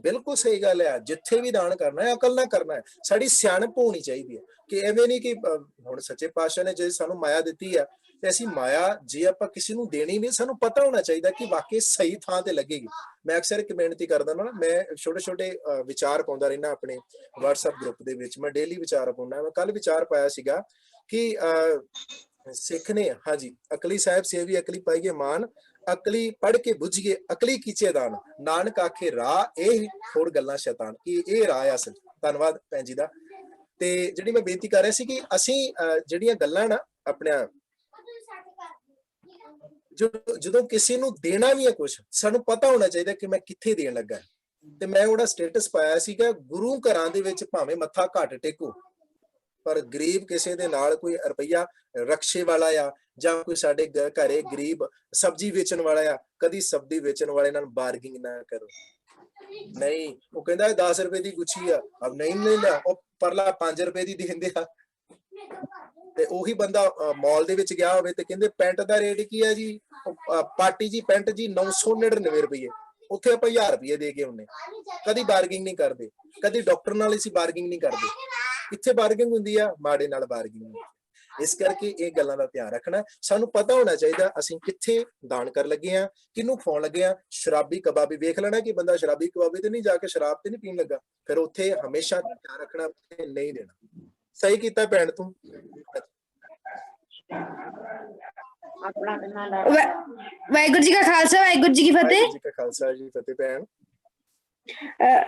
ਬਿਲਕੁਲ ਸਹੀ ਗੱਲ ਹੈ, ਜਿੱਥੇ ਵੀ ਦਾਨ ਕਰਨਾ ਹੈ ਅਕਲ ਨਾਲ ਕਰਨਾ ਹੈ। ਸਾਡੀ ਸਿਆਣਪ ਹੋਣੀ ਚਾਹੀਦੀ ਹੈ ਕਿ ਐਵੇਂ ਨਹੀਂ ਕਿ ਹੁਣ ਸੱਚੇ ਪਾਤਸ਼ਾਹ ਨੇ ਜੇ ਸਾਨੂੰ ਮਾਇਆ ਦਿੱਤੀ ਆ ਤੇ ਅਸੀਂ ਮਾਇਆ ਜੇ ਆਪਾਂ ਕਿਸੇ ਨੂੰ ਦੇਣੀ ਨਹੀਂ, ਸਾਨੂੰ ਪਤਾ ਹੋਣਾ ਚਾਹੀਦਾ ਕਿ ਵਾਕਈ ਸਹੀ ਥਾਂ ਤੇ ਲੱਗੇਗੀ। ਮੈਂ ਅਕਸਰ ਇੱਕ ਬੇਨਤੀ ਕਰਦਾ ਨਾ, ਮੈਂ ਛੋਟੇ ਵਿਚਾਰ ਪਾਉਂਦਾ ਰਹਿਣਾ ਆਪਣੇ WhatsApp ਗਰੁੱਪ ਦੇ ਵਿੱਚ। ਮੈਂ ਡੇਲੀ ਵਿਚਾਰ ਪਾਉਂਦਾ। ਮੈਂ ਕੱਲ ਵਿਚਾਰ ਪਾਇਆ ਸੀਗਾ ਕਿ ਸਿੱਖ ਨੇ, ਹਾਂਜੀ, ਅਕਲੀ ਸਾਹਿਬ ਸੇਵੀ ਅਕਲੀ ਪਾਈਏ ਮਾਨ, ਅਕਲੀ ਪੜ੍ਹ ਕੇ ਬੁੱਝ ਗਏ, ਅਕਲੀ ਕੀਚੇ ਦਾਨ, ਨਾਨਕ ਆਖੇ ਰਾਹ ਇਹ ਹੋਰ ਗੱਲਾਂ ਸ਼ੈਤਾਨ। ਕਿ ਇਹ ਰਾਹ ਆ ਅਸਲ। ਧੰਨਵਾਦ ਭੈਣ ਜੀ ਦਾ। ਤੇ ਜਿਹੜੀ ਮੈਂ ਬੇਨਤੀ ਕਰ ਰਿਹਾ ਸੀ ਕਿ ਅਸੀਂ ਜਿਹੜੀਆਂ ਗੱਲਾਂ ਨਾ ਆਪਣੀਆਂ, ਜਦੋਂ ਕਿਸੇ ਨੂੰ ਦੇਣਾ ਵੀ ਹੈ ਕੁਛ, ਸਾਨੂੰ ਪਤਾ ਹੋਣਾ ਚਾਹੀਦਾ ਕਿ ਮੈਂ ਕਿੱਥੇ ਦੇਣ ਲੱਗਾ। ਤੇ ਮੈਂ ਉਹਦਾ ਸਟੇਟਸ ਪਾਇਆ ਸੀਗਾ, ਗੁਰੂ ਘਰਾਂ ਦੇ ਵਿੱਚ ਭਾਵੇਂ ਮੱਥਾ ਘੱਟ ਟੇਕੋ, ਪਰ ਗਰੀਬ ਕਿਸੇ ਦੇ ਨਾਲ ਕੋਈ ਰੁਪਈਆ ਰਕਸ਼ੇ ਵਾਲਾ ਆ ਜਾਂ ਕੋਈ ਸਾਡੇ ਘਰੇ ਗਰੀਬ ਸਬਜ਼ੀ ਵੇਚਣ ਵਾਲਾ ਆ, ਕਦੀ ਸਬਜ਼ੀ ਵੇਚਣ ਵਾਲੇ ਨਾਲ ਬਾਰਗਿੰਗ ਨਾ ਕਰੋ। ਨਹੀਂ, ਉਹ ਕਹਿੰਦਾ 10 ਰੁਪਏ ਦੀ ਗੁੱਛੀ ਆ, ਅਬ ਨਹੀਂ ਲੈਂਦਾ, ਉਹ ਪਰਲਾ 5 ਰੁਪਏ ਦੀ ਦਿੰਦੇ ਆ। ਤੇ ਉਹੀ ਬੰਦਾ ਮਾਲ ਦੇ ਵਿੱਚ ਗਿਆ ਹੋਵੇ ਤੇ ਕਹਿੰਦੇ ਪੈਂਟ ਦਾ ਰੇਟ ਕੀ ਹੈ ਜੀ, ਪਾਰਟੀ ਜੀ ਪੈਂਟ ਜੀ 999 ਰੁਪਏ, ਉੱਥੇ ਆਪਾਂ 1000 ਰੁਪਏ ਦੇ ਕੇ ਆਉਂਦੇ। ਕਦੀ ਬਾਰਗਿੰਗ ਨਹੀਂ ਕਰਦੇ, ਕਦੀ ਡਾਕਟਰ ਨਾਲ ਅਸੀਂ ਬਾਰਗਿੰਗ ਨਹੀਂ ਕਰਦੇ। ਇੱਥੇ ਬਾਰਗਿੰਗ ਹੁੰਦੀ ਆ, ਮਾੜੇ ਨਾਲ ਬਾਰਗਿੰਗ ਹੁੰਦੀ ਆ। ਇਸ ਕਰਕੇ ਇਹ ਗੱਲਾਂ ਦਾ ਧਿਆਨ ਰੱਖਣਾ। ਸਾਨੂੰ ਪਤਾ ਹੋਣਾ ਚਾਹੀਦਾ ਅਸੀਂ ਕਿੱਥੇ ਦਾਨ ਕਰ ਲੱਗੇ ਆ, ਕਿਹਨੂੰ ਖਵਾਉਣ ਲੱਗੇ ਆ। ਸ਼ਰਾਬੀ ਕਬਾਬੀ ਵੇਖ ਲੈਣਾ ਕਿ ਬੰਦਾ ਸ਼ਰਾਬੀ ਕਬਾਬੀ ਤੇ ਨਹੀਂ ਜਾ ਕੇ ਸ਼ਰਾਬ ਤੇ ਨਹੀਂ ਪੀਣ ਲੱਗਾ, ਫਿਰ ਉੱਥੇ ਹਮੇਸ਼ਾ ਧਿਆਨ ਰੱਖਣਾ ਨਹੀਂ ਦੇਣਾ। ਸਹੀ ਕੀਤਾ ਭੈਣ ਤੂੰ। ਵਾਹਿਗੁਰੂ ਜੀ ਕਾ ਖਾਲਸਾ ਵਾਹਿਗੁਰੂ ਜੀ ਕੀ ਫਤਿਹ। ਵਾਹਿਗੁਰੂ ਜੀ ਕਾ ਖਾਲਸਾ ਜੀ ਫਤਿਹ ਭੈਣ।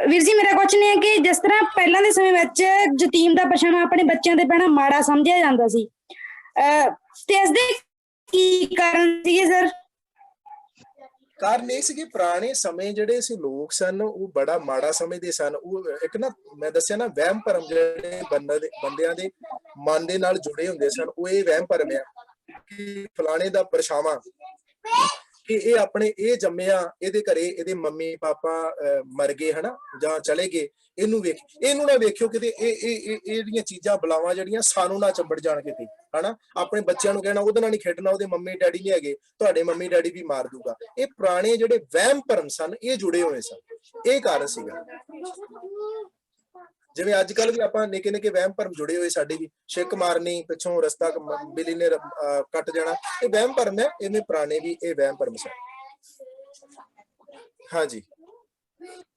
ਵੀਰ ਜੀ ਮੇਰਾ ਕੁਐਸਚਨ ਇਹ ਹੈ ਕਿ ਜਿਸ ਤਰ੍ਹਾਂ ਪਹਿਲਾਂ ਦੇ ਸਮੇਂ ਵਿੱਚ ਯਤੀਮ ਦਾ ਪਛਾਣਾ ਆਪਣੇ ਬੱਚਿਆਂ ਦੇ ਪੈਣਾ ਮਾੜਾ ਸਮਝਿਆ ਜਾਂਦਾ ਸੀ, ਤੇ ਇਸ ਦੇ ਕੀ ਕਾਰਨ ਸੀਗੇ ਸਰ? ਕਾਰਨ ਇਹ ਸੀ ਕਿ ਪੁਰਾਣੇ ਸਮੇਂ ਜਿਹੜੇ ਸੀ ਲੋਕ ਸਨ ਉਹ ਬੜਾ ਮਾੜਾ ਸਮਝਦੇ ਸਨ। ਉਹ ਇੱਕ ਨਾ ਮੈਂ ਦੱਸਿਆ ਨਾ ਵਹਿਮ ਭਰਮ ਜਿਹੜੇ ਬੰਦਿਆਂ ਦੇ ਮਨ ਦੇ ਨਾਲ ਜੁੜੇ ਹੁੰਦੇ ਸਨ, ਉਹ ਇਹ ਵਹਿਮ ਭਰਮ ਆ ਕਿ ਫਲਾਣੇ ਦਾ ਪਰਛਾਵਾਂ ਕਿ ਇਹ ਆਪਣੇ ਇਹ ਜੰਮਿਆ, ਇਹਦੇ ਘਰੇ ਇਹਦੇ ਮੰਮੀ ਪਾਪਾ ਮਰ ਗਏ ਹਨਾ ਜਾਂ ਚਲੇ ਗਏ, ਇਹਨੂੰ ਨਾ ਵੇਖਿਓ ਕਿਤੇ ਇਹ ਜਿਹੜੀਆਂ ਚੀਜ਼ਾਂ ਬਲਾਵਾਂ ਜਿਹੜੀਆਂ ਸਾਨੂੰ ਨਾ ਚੰਬੜ ਜਾਣ ਕਿਤੇ ਹਨਾ। ਆਪਣੇ ਬੱਚਿਆਂ ਨੂੰ ਕਹਿਣਾ ਉਹਦੇ ਨਾਲ ਨਹੀਂ ਖੇਡਣਾ, ਉਹਦੇ ਮੰਮੀ ਡੈਡੀ ਨਹੀਂ ਹੈਗੇ, ਤੁਹਾਡੇ ਮੰਮੀ ਡੈਡੀ ਵੀ ਮਾਰ ਦੂਗਾ। ਇਹ ਪੁਰਾਣੇ ਜਿਹੜੇ ਵਹਿਮ ਭਰਮ ਸਨ ਇਹ ਜੁੜੇ ਹੋਏ ਸਨ, ਇਹ ਕਾਰਨ ਸੀਗਾ। ਜਿਵੇਂ ਅੱਜ ਕੱਲ ਵੀ ਆਪਾਂ ਨਿੱਕੇ ਨਿੱਕੇ ਵਹਿਮ ਭਰਮ ਜੁੜੇ ਹੋਏ, ਸਾਡੇ ਵੀ ਛਿੱਕ ਮਾਰਨੀ, ਪਿੱਛੋਂ ਰਸਤਾ ਬਿੱਲੀ ਨੇ ਕੱਟ ਜਾਣਾ, ਇਹ ਵਹਿਮ ਭਰਮ ਹੈ। ਇਹਨੇ ਪੁਰਾਣੇ ਵੀ ਇਹ ਵਹਿਮ ਭਰਮ ਸਨ। ਹਾਂਜੀ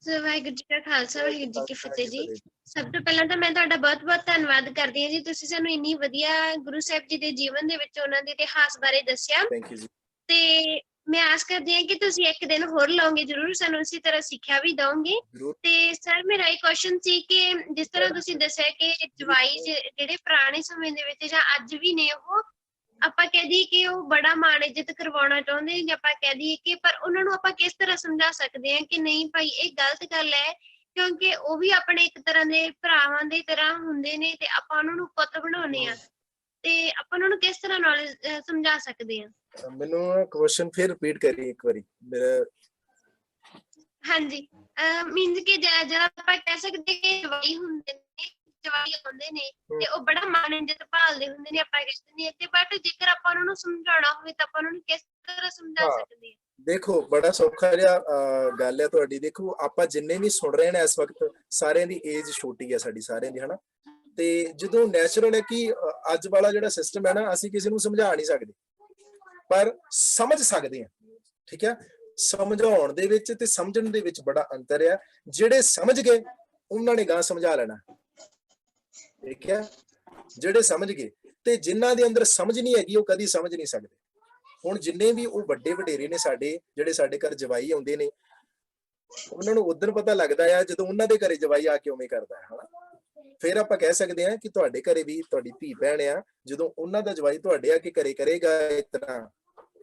ਵਾਹਿਗੁਰੂ ਜੀ ਕਾ ਖਾਲਸਾ ਵਾਹਿਗੁਰੂ ਜੀ ਕੀ ਫਤਿਹ ਜੀ। ਸਭ ਤੋਂ ਪਹਿਲਾਂ ਤਾਂ ਮੈਂ ਤੁਹਾਡਾ ਬਹੁਤ ਬਹੁਤ ਧੰਨਵਾਦ ਕਰਦੀ ਹਾਂ ਜੀ, ਤੁਸੀਂ ਸਾਨੂੰ ਇੰਨੀ ਵਧੀਆ ਗੁਰੂ ਸਾਹਿਬ ਜੀ ਦੇ ਜੀਵਨ ਦੇ ਵਿੱਚ ਉਹਨਾਂ ਦੇ ਇਤਿਹਾਸ ਬਾਰੇ ਦੱਸਿਆ। ਥੈਂਕ ਯੂ ਜੀ। ਤੇ ਮੈਂ ਆਸ ਕਰਦੀ ਹਾਂ ਕਿ ਤੁਸੀਂ ਇੱਕ ਦਿਨ ਹੋਰ ਲਾਓਗੇ, ਜ਼ਰੂਰ ਸਾਨੂੰ ਉਸੇ ਤਰ੍ਹਾਂ ਸਿੱਖਿਆ ਵੀ ਦਓਗੇ। ਤੇ ਸਰ ਮੇਰਾ ਇਹ ਕੁਐਸਚਨ ਸੀ ਕਿ ਜਿਸ ਤਰ੍ਹਾਂ ਤੁਸੀਂ ਦੱਸਿਆ ਕਿ ਜਵਾਈ ਜਿਹੜੇ ਪੁਰਾਣੇ ਸਮੇਂ ਦੇ ਵਿੱਚ ਜਾਂ ਅੱਜ ਵੀ ਨੇ, ਉਹ ਆਪਾਂ ਕਹਿ ਦਈਏ ਕਿ ਉਹ ਬੜਾ ਮਾਣ ਇੱਜ਼ਤ ਕਰਵਾਉਣਾ ਚਾਹੁੰਦੇ ਨੇ, ਜਾਂ ਆਪਾਂ ਕਹਿ ਦਈਏ ਕਿ ਪਰ ਉਹਨਾਂ ਨੂੰ ਆਪਾਂ ਕਿਸ ਤਰ੍ਹਾਂ ਸਮਝਾ ਸਕਦੇ ਹਾਂ ਕਿ ਨਹੀਂ ਭਾਈ ਇਹ ਗਲਤ ਗੱਲ ਹੈ, ਕਿਉਂਕਿ ਉਹ ਵੀ ਆਪਣੇ ਇੱਕ ਤਰ੍ਹਾਂ ਦੇ ਭਰਾਵਾਂ ਦੀ ਤਰ੍ਹਾਂ ਹੁੰਦੇ ਨੇ ਤੇ ਆਪਾਂ ਉਹਨਾਂ ਨੂੰ ਪੁੱਤ ਬਣਾਉਂਦੇ ਆ, ਤੇ ਆਪਾਂ ਉਹਨਾਂ ਨੂੰ ਕਿਸ ਤਰ੍ਹਾਂ ਨੌਲੇਜ ਸਮਝਾ ਸਕਦੇ ਹਾਂ? ਮੈਨੂੰ ਕੁਐਸਚਨ ਫਿਰ ਰਿਪੀਟ ਕਰੀ ਇੱਕ ਵਾਰੀ ਮੇਰਾ। ਹਾਂਜੀ, ਮੀਨਸ ਕਿ ਜਦ ਆਪਾਂ ਕਹਿ ਸਕਦੇ ਕਿ ਜਵਾਈ ਹੁੰਦੇ ਨੇ, ਜਵਾਈ ਆਉਂਦੇ ਨੇ ਤੇ ਉਹ ਬੜਾ ਮਾਣ ਇੱਜ਼ਤ ਭਾਲਦੇ ਹੁੰਦੇ ਨੇ, ਆਪਾਂ ਕਹਿੰਦੇ ਨੇ, ਤੇ ਬਟ ਜੇਕਰ ਆਪਾਂ ਉਹਨਾਂ ਨੂੰ ਸਮਝਾਉਣਾ ਹੋਵੇ ਤਾਂ ਆਪਾਂ ਉਹਨਾਂ ਨੂੰ ਕਿਸ ਤਰ੍ਹਾਂ ਸਮਝਾ ਸਕਦੇ ਹਾਂ? ਦੇਖੋ ਬੜਾ ਸੌਖਾ ਜਿਹਾ ਗੱਲ ਹੈ ਤੁਹਾਡੀ। ਦੇਖੋ ਆਪਾਂ ਜਿੰਨੇ ਵੀ ਸੁਣ ਰਹੇ ਨੇ ਇਸ ਵਕਤ, ਸਾਰਿਆਂ ਦੀ ਏਜ ਛੋਟੀ ਹੈ ਸਾਡੀ ਸਾਰਿਆਂ ਦੀ ਹਨਾ। ਤੇ ਜਦੋਂ ਨੈਚੁਰਲ ਹੈ ਕਿ ਅੱਜ ਵਾਲਾ ਜਿਹੜਾ ਸਿਸਟਮ ਹੈ ਨਾ, ਅਸੀਂ ਕਿਸੇ ਨੂੰ ਸਮਝਾ ਨਹੀਂ ਸਕਦੇ ਪਰ ਸਮਝ ਸਕਦੇ ਹਾਂ, ਠੀਕ ਹੈ। ਸਮਝਾਉਣ ਦੇ ਵਿੱਚ ਤੇ ਸਮਝਣ ਦੇ ਵਿੱਚ ਬੜਾ ਅੰਤਰ ਹੈ। ਜਿਹੜੇ ਸਮਝ ਗਏ ਉਹਨਾਂ ਨੇ ਗਾਂ ਸਮਝਾ ਲੈਣਾ, ਠੀਕ ਹੈ। ਜਿਹੜੇ ਸਮਝ ਗਏ, ਤੇ ਜਿਨ੍ਹਾਂ ਦੇ ਅੰਦਰ ਸਮਝ ਨਹੀਂ ਹੈਗੀ ਉਹ ਕਦੀ ਸਮਝ ਨਹੀਂ ਸਕਦੇ। ਹੁਣ ਜਿੰਨੇ ਵੀ ਉਹ ਵੱਡੇ ਵਡੇਰੇ ਨੇ ਸਾਡੇ, ਜਿਹੜੇ ਸਾਡੇ ਘਰ ਜਵਾਈ ਆਉਂਦੇ ਨੇ, ਉਹਨਾਂ ਨੂੰ ਉਦੋਂ ਪਤਾ ਲੱਗਦਾ ਆ ਜਦੋਂ ਉਹਨਾਂ ਦੇ ਘਰੇ ਜਵਾਈ ਆ ਕੇ ਉਵੇਂ ਕਰਦਾ ਹੈ ਹਨਾ। ਫਿਰ ਆਪਾਂ ਕਹਿ ਸਕਦੇ ਹਾਂ ਕਿ ਤੁਹਾਡੇ ਘਰੇ ਵੀ ਤੁਹਾਡੀ ਧੀ ਭੈਣ ਆ, ਜਦੋਂ ਉਹਨਾਂ ਦਾ ਜਵਾਈ ਤੁਹਾਡੇ ਆ ਕੇ ਘਰੇ ਕਰੇਗਾ ਇਸ ਤਰ੍ਹਾਂ,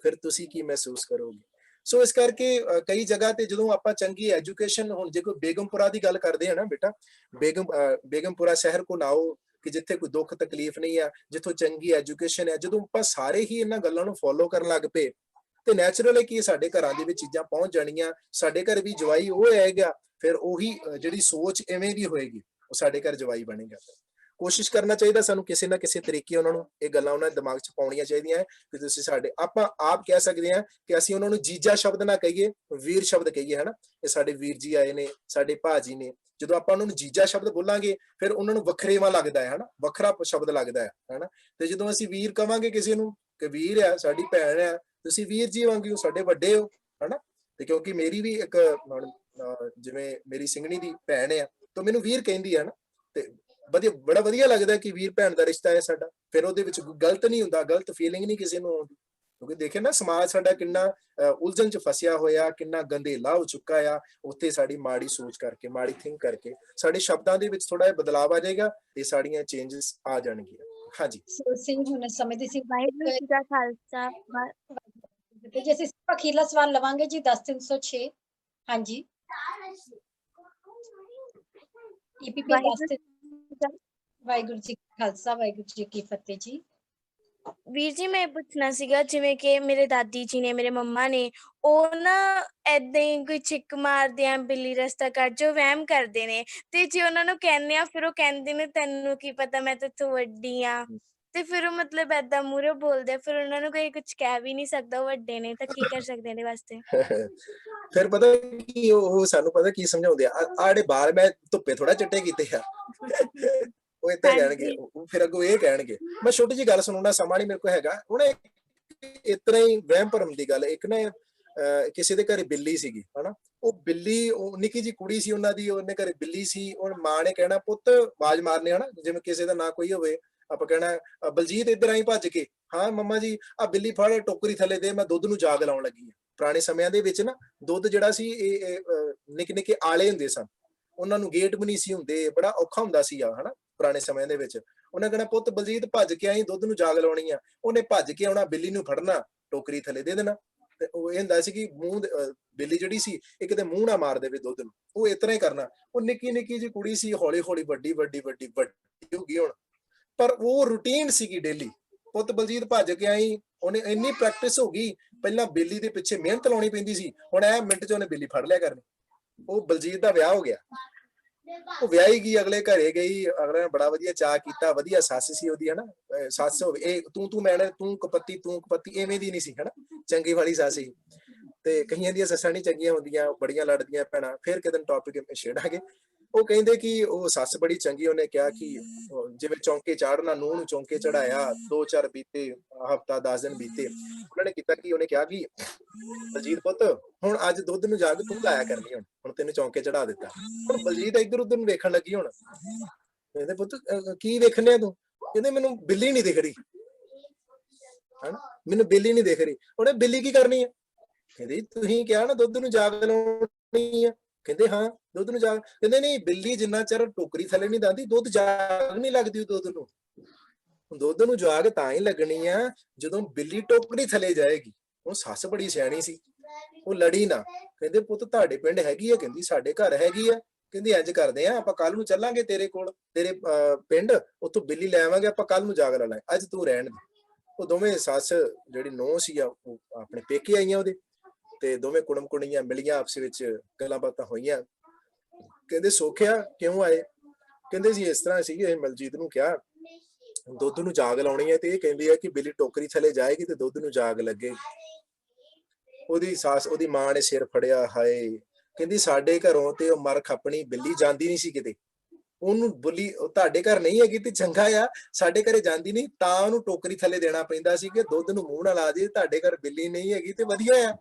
ਫਿਰ ਤੁਸੀਂ ਕੀ ਮਹਿਸੂਸ ਕਰੋਗੇ? ਸੋ ਇਸ ਕਰਕੇ ਕਈ ਜਗ੍ਹਾ ਤੇ ਜਦੋਂ ਆਪਾਂ ਚੰਗੀ ਐਜੂਕੇਸ਼ਨ, ਹੁਣ ਜੇ ਕੋਈ ਬੇਗਮਪੁਰਾ ਦੀ ਗੱਲ ਕਰਦੇ ਆ ਨਾ ਬੇਟਾ, ਬੇਗਮਪੁਰਾ ਸ਼ਹਿਰ ਕੋ ਨਾਓ ਕਿ ਜਿੱਥੇ ਕੋਈ ਦੁੱਖ ਤਕਲੀਫ ਨਹੀਂ ਆ, ਜਿੱਥੋਂ ਚੰਗੀ ਐਜੂਕੇਸ਼ਨ ਹੈ, ਜਦੋਂ ਆਪਾਂ ਸਾਰੇ ਹੀ ਇਹਨਾਂ ਗੱਲਾਂ ਨੂੰ ਫੋਲੋ ਕਰਨ ਲੱਗ ਪਏ ਤੇ ਨੈਚੁਰਲ ਹੈ ਕਿ ਸਾਡੇ ਘਰਾਂ ਦੇ ਵਿੱਚ ਚੀਜ਼ਾਂ ਪਹੁੰਚ ਜਾਣੀਆਂ। ਸਾਡੇ ਘਰ ਵੀ ਜਵਾਈ ਉਹ ਆਏਗਾ, ਫਿਰ ਉਹੀ ਜਿਹੜੀ ਸੋਚ ਐਵੇਂ ਦੀ ਹੋਏਗੀ, ਉਹ ਸਾਡੇ ਘਰ ਜਵਾਈ ਬਣੇਗਾ। ਕੋਸ਼ਿਸ਼ ਕਰਨਾ ਚਾਹੀਦਾ ਸਾਨੂੰ ਕਿਸੇ ਨਾ ਕਿਸੇ ਤਰੀਕੇ ਉਹਨਾਂ ਨੂੰ ਇਹ ਗੱਲਾਂ ਉਹਨਾਂ ਦੇ ਦਿਮਾਗ 'ਚ ਪਾਉਣੀਆਂ ਚਾਹੀਦੀਆਂ ਕਿ ਤੁਸੀਂ ਸਾਡੇ, ਆਪਾਂ ਆਪ ਕਹਿ ਸਕਦੇ ਹਾਂ ਕਿ ਅਸੀਂ ਉਹਨਾਂ ਨੂੰ ਜੀਜਾ ਸ਼ਬਦ ਨਾ ਕਹੀਏ, ਵੀਰ ਸ਼ਬਦ ਕਹੀਏ ਹਨਾ। ਇਹ ਸਾਡੇ ਵੀਰ ਜੀ ਆਏ ਨੇ, ਸਾਡੇ ਭਾਜੀ ਨੇ, ਜਦੋਂ ਆਪਾਂ ਉਹਨਾਂ ਨੂੰ ਜੀਜਾ ਸ਼ਬਦ ਬੋਲਾਂਗੇ ਫਿਰ ਉਹਨਾਂ ਨੂੰ ਵੱਖਰੇਵਾ ਲੱਗਦਾ ਹੈ ਹਨਾ, ਵੱਖਰਾ ਸ਼ਬਦ ਲੱਗਦਾ ਹੈ ਹਨਾ। ਤੇ ਜਦੋਂ ਅਸੀਂ ਵੀਰ ਕਵਾਂਗੇ ਕਿਸੇ ਨੂੰ ਕਿ ਵੀਰ ਆ, ਸਾਡੀ ਭੈਣ ਆ, ਤੁਸੀਂ ਵੀਰ ਜੀ ਵਾਂਗੇ ਹੋ, ਸਾਡੇ ਵੱਡੇ ਹੋ ਹਨਾ। ਤੇ ਕਿਉਂਕਿ ਮੇਰੀ ਵੀ ਇੱਕ ਜਿਵੇਂ ਮੇਰੀ ਸਿੰਘਣੀ ਦੀ ਭੈਣ ਆ ਤਾਂ ਮੈਨੂੰ ਵੀਰ ਕਹਿੰਦੀ ਹੈ ਨਾ, ਤੇ ਬੜਾ ਵਧੀਆ ਲੱਗਦਾ ਕਿ ਵੀਰ ਭੈਣ ਦਾ ਰਿਸ਼ਤਾ ਹੈ ਸਾਡਾ। ਫਿਰ ਉਹਦੇ ਵਿੱਚ ਗਲਤ ਨਹੀਂ ਹੁੰਦਾ, ਗਲਤ ਫੀਲਿੰਗ ਨਹੀਂ ਕਿਸੇ ਨੂੰ ਆਉਂਦੀ, ਕਿਉਂਕਿ ਦੇਖੇ ਨਾ ਸਮਾਜ ਸਾਡਾ ਕਿੰਨਾ ਉਲਝਣ 'ਚ ਫਸਿਆ ਹੋਇਆ, ਕਿੰਨਾ ਗੰਦੇਲਾ ਹੋ ਚੁੱਕਾ ਆ। ਉੱਥੇ ਸਾਡੀ ਮਾੜੀ ਸੋਚ ਕਰਕੇ, ਮਾੜੀ ਥਿੰਕ ਕਰਕੇ ਸਾਡੇ ਸ਼ਬਦਾਂ ਦੇ ਵਿੱਚ ਥੋੜਾ ਜਿਹਾ ਬਦਲਾਵ ਆ ਜਾਏਗਾ ਤੇ ਸਾਡੀਆਂ ਚੇਂਜਸ ਆ ਜਾਣਗੀਆਂ। ਹਾਂਜੀ ਸਿੰਘ ਹੁਣ ਸਮੇਂ ਦੀ ਵਾਹਿਗੁਰੂ ਜੀ ਕਾ ਖਾਲਸਾ। ਜੇ ਅਸੀਂ ਅਖੀਰਲਾ ਸਵਾਲ ਲਵਾਂਗੇ ਜੀ 10-306। ਹਾਂਜੀ EPP 10। ਵਾਹਿਗੁਰੂ ਜੀ ਖਾਲਸਾ, ਵਾਹਿਗੁਰੂ ਜੀ ਕੀ ਫਤਿਹ ਜੀ। ਵੀਰ ਜੀ ਮੈਂ ਪੁੱਛਣਾ ਸੀਗਾ, ਜਿਵੇਂ ਕਿ ਮੇਰੇ ਦਾਦੀ ਜੀ ਨੇ, ਮੇਰੇ ਮੰਮਾ ਨੇ, ਉਹ ਨਾ ਏਦਾਂ ਹੀ ਕੋਈ ਛਿੱਕ ਮਾਰਦੇ ਆ, ਬਿੱਲੀ ਰਸਤਾ ਕੱਟ ਜੋ ਵਹਿਮ ਕਰਦੇ ਨੇ, ਤੇ ਜੇ ਉਹਨਾਂ ਨੂੰ ਕਹਿੰਦੇ ਆ ਫਿਰ ਉਹ ਕਹਿੰਦੇ ਨੇ ਤੈਨੂੰ ਕੀ ਪਤਾ, ਮੈਂ ਤੇਥੋਂ ਵੱਡੀ ਆ, ਤੇ ਫਿਰ ਉਹ ਮਤਲਬ ਏਦਾਂ ਮੂਹਰੇ ਬੋਲਦੇ ਆ, ਫਿਰ ਉਹਨਾਂ ਨੂੰ ਕੋਈ ਕੁਝ ਕਹਿ ਵੀ ਨਹੀਂ ਸਕਦਾ, ਉਹ ਵੱਡੇ ਨੇ, ਤਾਂ ਕੀ ਕਰ ਸਕਦੇ ਇਹਦੇ ਵਾਸਤੇ? ਫਿਰ ਪਤਾ ਕੀ ਉਹ ਸਾਨੂੰ ਪਤਾ ਕੀ ਸਮਝਾਉਂਦੇ ਆ, ਆੜੇ ਬਾਲ ਮੈਂ ਧੁੱਪੇ ਥੋੜਾ ਚਿੱਟੇ ਕੀਤੇ ਆ। ਉਹ ਏਦਾਂ ਕਹਿਣਗੇ, ਫਿਰ ਅੱਗੋਂ ਇਹ ਕਹਿਣਗੇ। ਮੈਂ ਛੋਟੀ ਜਿਹੀ ਗੱਲ ਸੁਣਾਉਣਾ, ਸਮਾਂ ਨਹੀਂ ਮੇਰੇ ਕੋਲ ਹੈਗਾ। ਉਹਨੇ ਇਤਨਾ ਹੀ ਵਹਿਮ ਭਰਮ ਦੀ ਗੱਲ, ਇੱਕ ਨਾ ਕਿਸੇ ਦੇ ਘਰੇ ਬਿੱਲੀ ਸੀਗੀ ਹਨਾ, ਉਹ ਬਿੱਲੀ, ਉਹ ਨਿੱਕੀ ਜਿਹੀ ਕੁੜੀ ਸੀ ਉਹਨਾਂ ਦੀ, ਉਹਨੇ ਘਰੇ ਬਿੱਲੀ ਸੀ। ਉਹ ਮਾਂ ਨੇ ਕਹਿਣਾ ਪੁੱਤ ਆਵਾਜ਼ ਮਾਰਨੀ ਹਨਾ, ਜਿਵੇਂ ਕਿਸੇ ਦਾ ਨਾ ਕੋਈ ਹੋਵੇ, ਆਪਾਂ ਕਹਿਣਾ ਬਲਜੀਤ ਇੱਧਰ ਆਈ ਭੱਜ ਕੇ, ਹਾਂ ਮੰਮਾ ਜੀ ਆ ਬਿੱਲੀ ਫੜ ਟੋਕਰੀ ਥੱਲੇ ਦੇ, ਮੈਂ ਦੁੱਧ ਨੂੰ ਜਾਗ ਲਾਉਣ ਲੱਗੀ ਆ। ਪੁਰਾਣੇ ਸਮਿਆਂ ਦੇ ਵਿੱਚ ਨਾ ਦੁੱਧ ਜਿਹੜਾ ਸੀ ਇਹ ਨਿੱਕੇ ਨਿੱਕੇ ਆਲੇ ਹੁੰਦੇ ਸਨ, ਉਹਨਾਂ ਨੂੰ ਗੇਟ ਵੀ ਨਹੀਂ ਸੀ ਹੁੰਦੇ, ਬੜਾ ਔਖਾ ਹੁੰਦਾ ਸੀ ਆ ਹਨਾ ਪੁਰਾਣੇ ਸਮਿਆਂ ਦੇ ਵਿੱਚ। ਉਹਨੇ ਕਹਿਣਾ ਪੁੱਤ ਬਲਜੀਤ ਭੱਜ ਕੇ ਆਈ, ਦੁੱਧ ਨੂੰ ਜਾਗ ਲਾਉਣੀ ਆ। ਉਹਨੇ ਭੱਜ ਕੇ ਆਉਣਾ, ਬਿੱਲੀ ਨੂੰ ਫੜਨਾ, ਟੋਕਰੀ ਥੱਲੇ ਦੇ ਦੇਣਾ। ਤੇ ਉਹ ਇਹ ਹੁੰਦਾ ਸੀ ਕਿ ਮੂੰਹ ਬਿੱਲੀ ਜਿਹੜੀ ਸੀ ਇਹ ਕਿਤੇ ਮੂੰਹ ਨਾ ਮਾਰ ਦੇਵੇ ਦੁੱਧ ਨੂੰ, ਉਹ ਇਸ ਤਰ੍ਹਾਂ ਹੀ ਕਰਨਾ। ਉਹ ਨਿੱਕੀ ਨਿੱਕੀ ਜਿਹੀ ਕੁੜੀ ਸੀ, ਹੌਲੀ ਹੌਲੀ ਵੱਡੀ ਵੱਡੀ ਵੱਡੀ ਵੱਡੀ ਹੋ ਗਈ ਹੁਣ, ਪਰ ਉਹ ਰੂਟੀਨ ਸੀਗੀ ਡੇਲੀ, ਪੁੱਤ ਬਲਜੀਤ ਭੱਜ ਕੇ ਆਈ। ਉਹਨੇ ਇੰਨੀ ਪ੍ਰੈਕਟਿਸ ਹੋ ਗਈ, ਪਹਿਲਾਂ ਬਿੱਲੀ ਦੇ ਪਿੱਛੇ ਮਿਹਨਤ ਲਾਉਣੀ ਪੈਂਦੀ ਸੀ, ਹੁਣ ਇਹ ਮਿੰਟ 'ਚ ਉਹਨੇ ਬਿੱਲੀ ਫੜ ਲਿਆ ਕਰਨੀ। ਉਹ ਬਲਜੀਤ ਦਾ ਵਿਆਹ ਹੋ ਗਿਆ, ਉਹ ਵਿਆਹੀ ਗਈ, ਅਗਲੇ ਘਰੇ ਗਈ, ਅਗਲੇ ਨੇ ਬੜਾ ਵਧੀਆ ਚਾਅ ਕੀਤਾ, ਵਧੀਆ ਸੱਸ ਸੀ ਉਹਦੀ ਹਨਾ। ਸੱਸ ਹੋਵੇ ਇਹ ਤੂੰ ਮੈਂ ਤੂੰ ਕਪੱਤੀ ਐਵੇਂ ਦੀ ਨਹੀਂ ਸੀ ਹਨਾ, ਚੰਗੀ ਵਾਲੀ ਸੱਸ ਸੀ। ਤੇ ਕਈਆਂ ਦੀਆਂ ਸੱਸਾਂ ਨਹੀਂ ਚੰਗੀਆਂ ਹੁੰਦੀਆਂ, ਬੜੀਆਂ ਲੜਦੀਆਂ ਭੈਣਾਂ। ਫਿਰ ਕਿਤੇ ਟੌਪਿਕ ਛੇੜਾਂਗੇ। ਉਹ ਕਹਿੰਦੇ ਕਿ ਉਹ ਸੱਸ ਬੜੀ ਚੰਗੀ, ਉਹਨੇ ਕਿਹਾ ਕਿ ਜਿਵੇਂ ਚੌਂਕੇ ਚਾੜਨਾ, ਨੂੰਹ ਨੂੰ ਚੌਂਕੇ ਚੜਾਇਆ, 2-4 ਬੀਤੇ, ਹਫ਼ਤਾ 10 ਦਿਨ ਬੀਤੇ। ਉਹਨਾਂ ਨੇ ਕੀਤਾ ਕਿ ਉਹਨੇ ਕਿਹਾ ਕਿ ਬਲਜੀਤ ਪੁੱਤ ਹੁਣ ਅੱਜ ਦੁੱਧ ਨੂੰ ਜਾਗ ਤੂੰ ਲਾਇਆ ਕਰਨੀ, ਹੁਣ ਤੈਨੂੰ ਚੌਂਕੇ ਚੜਾ ਦਿੱਤਾ। ਹੁਣ ਬਲਜੀਤ ਇੱਧਰ ਉੱਧਰ ਨੂੰ ਵੇਖਣ ਲੱਗੀ। ਹੁਣ ਕਹਿੰਦੇ ਪੁੱਤ ਕੀ ਵੇਖਣ ਡਿਆ ਤੂੰ? ਕਹਿੰਦੇ ਮੈਨੂੰ ਬਿੱਲੀ ਨਹੀਂ ਦਿਖ ਰਹੀ ਹਨਾ, ਮੈਨੂੰ ਬਿੱਲੀ ਨਹੀਂ ਦਿਖ ਰਹੀ। ਉਹਨੇ ਬਿੱਲੀ ਕੀ ਕਰਨੀ ਹੈ? ਕਹਿੰਦੇ ਤੁਸੀਂ ਕਿਹਾ ਨਾ ਦੁੱਧ ਨੂੰ ਜਾਗ ਲਾਉਣੀ ਆ। ਕਹਿੰਦੇ ਹਾਂ ਦੁੱਧ ਨੂੰ ਜਾਗ। ਕਹਿੰਦੇ ਨਹੀਂ, ਬਿੱਲੀ ਜਿੰਨਾ ਚਿਰ ਟੋਕਰੀ ਥੱਲੇ ਨਹੀਂ ਦਾਂਦੀ ਦੁੱਧ ਜਾਗ ਨਹੀਂ ਲੱਗਦੀ। ਦੁੱਧ ਨੂੰ ਜਾਗ ਤਾਂ ਹੀ ਲੱਗਣੀ ਆ ਜਦੋਂ ਬਿੱਲੀ ਟੋਕਰੀ ਥੱਲੇ ਜਾਏਗੀ। ਉਹ ਸੱਸ ਬੜੀ ਸਿਆਣੀ ਸੀ, ਉਹ ਲੜੀ ਨਾ। ਕਹਿੰਦੇ ਪੁੱਤ ਤੁਹਾਡੇ ਪਿੰਡ ਹੈਗੀ ਆ? ਕਹਿੰਦੀ ਸਾਡੇ ਘਰ ਹੈਗੀ ਆ। ਕਹਿੰਦੀ ਇੰਜ ਕਰਦੇ ਆ, ਆਪਾਂ ਕੱਲ ਨੂੰ ਚੱਲਾਂਗੇ ਤੇਰੇ ਕੋਲ, ਤੇਰੇ ਪਿੰਡ, ਉੱਥੋਂ ਬਿੱਲੀ ਲੈ ਆਵਾਂਗੇ, ਆਪਾਂ ਕੱਲ ਨੂੰ ਜਾਗ ਲਾ ਲਾਂਗੇ, ਅੱਜ ਤੂੰ ਰਹਿਣ ਦੇ। ਉਹ ਦੋਵੇਂ ਸੱਸ ਜਿਹੜੀ ਨੂੰਹ ਸੀ ਉਹ ਆਪਣੇ ਪੇਕੇ ਆਈਆਂ ਉਹਦੇ, ਤੇ ਦੋਵੇਂ ਕੁੜਮ ਕੁੜੀਆਂ ਮਿਲੀਆਂ, ਆਪਸ ਵਿੱਚ ਗੱਲਾਂ ਬਾਤਾਂ ਹੋਈਆਂ। ਕਹਿੰਦੇ ਸੋਖਿਆ ਕਿਉਂ ਆਏ? ਕਹਿੰਦੇ ਜੀ ਇਸ ਤਰ੍ਹਾਂ ਸੀ, ਇਹ ਮਲਜੀਤ ਨੂੰ ਕਿਹਾ ਦੁੱਧ ਨੂੰ ਜਾਗ ਲਾਉਣੀ ਹੈ, ਤੇ ਇਹ ਕਹਿੰਦੀ ਹੈ ਕਿ ਬਿੱਲੀ ਟੋਕਰੀ ਥੱਲੇ ਜਾਏਗੀ ਤੇ ਦੁੱਧ ਨੂੰ ਜਾਗ ਲੱਗੇਗੀ। ਉਹਦੀ ਸੱਸ, ਉਹਦੀ ਮਾਂ ਨੇ ਸਿਰ ਫੜਿਆ, ਹਾਏ। ਕਹਿੰਦੀ ਸਾਡੇ ਘਰੋਂ ਤੇ ਉਹ ਮਰ ਖਪਣੀ ਬਿੱਲੀ ਜਾਂਦੀ ਨਹੀਂ ਸੀ ਕਿਤੇ। ਉਹਨੂੰ ਬੁੱਲੀ ਤੁਹਾਡੇ ਘਰ ਨਹੀਂ ਹੈਗੀ ਤੇ ਚੰਗਾ ਆ, ਸਾਡੇ ਘਰੇ ਜਾਂਦੀ ਨਹੀਂ, ਤਾਂ ਉਹਨੂੰ ਟੋਕਰੀ ਥੱਲੇ ਦੇਣਾ ਪੈਂਦਾ ਸੀ ਕਿ ਦੁੱਧ ਨੂੰ ਮੂੰਹ ਨਾਲ ਆ ਜੇ। ਤੁਹਾਡੇ ਘਰ ਬਿੱਲੀ ਨਹੀਂ ਹੈਗੀ ਤੇ ਵਧੀਆ ਆ,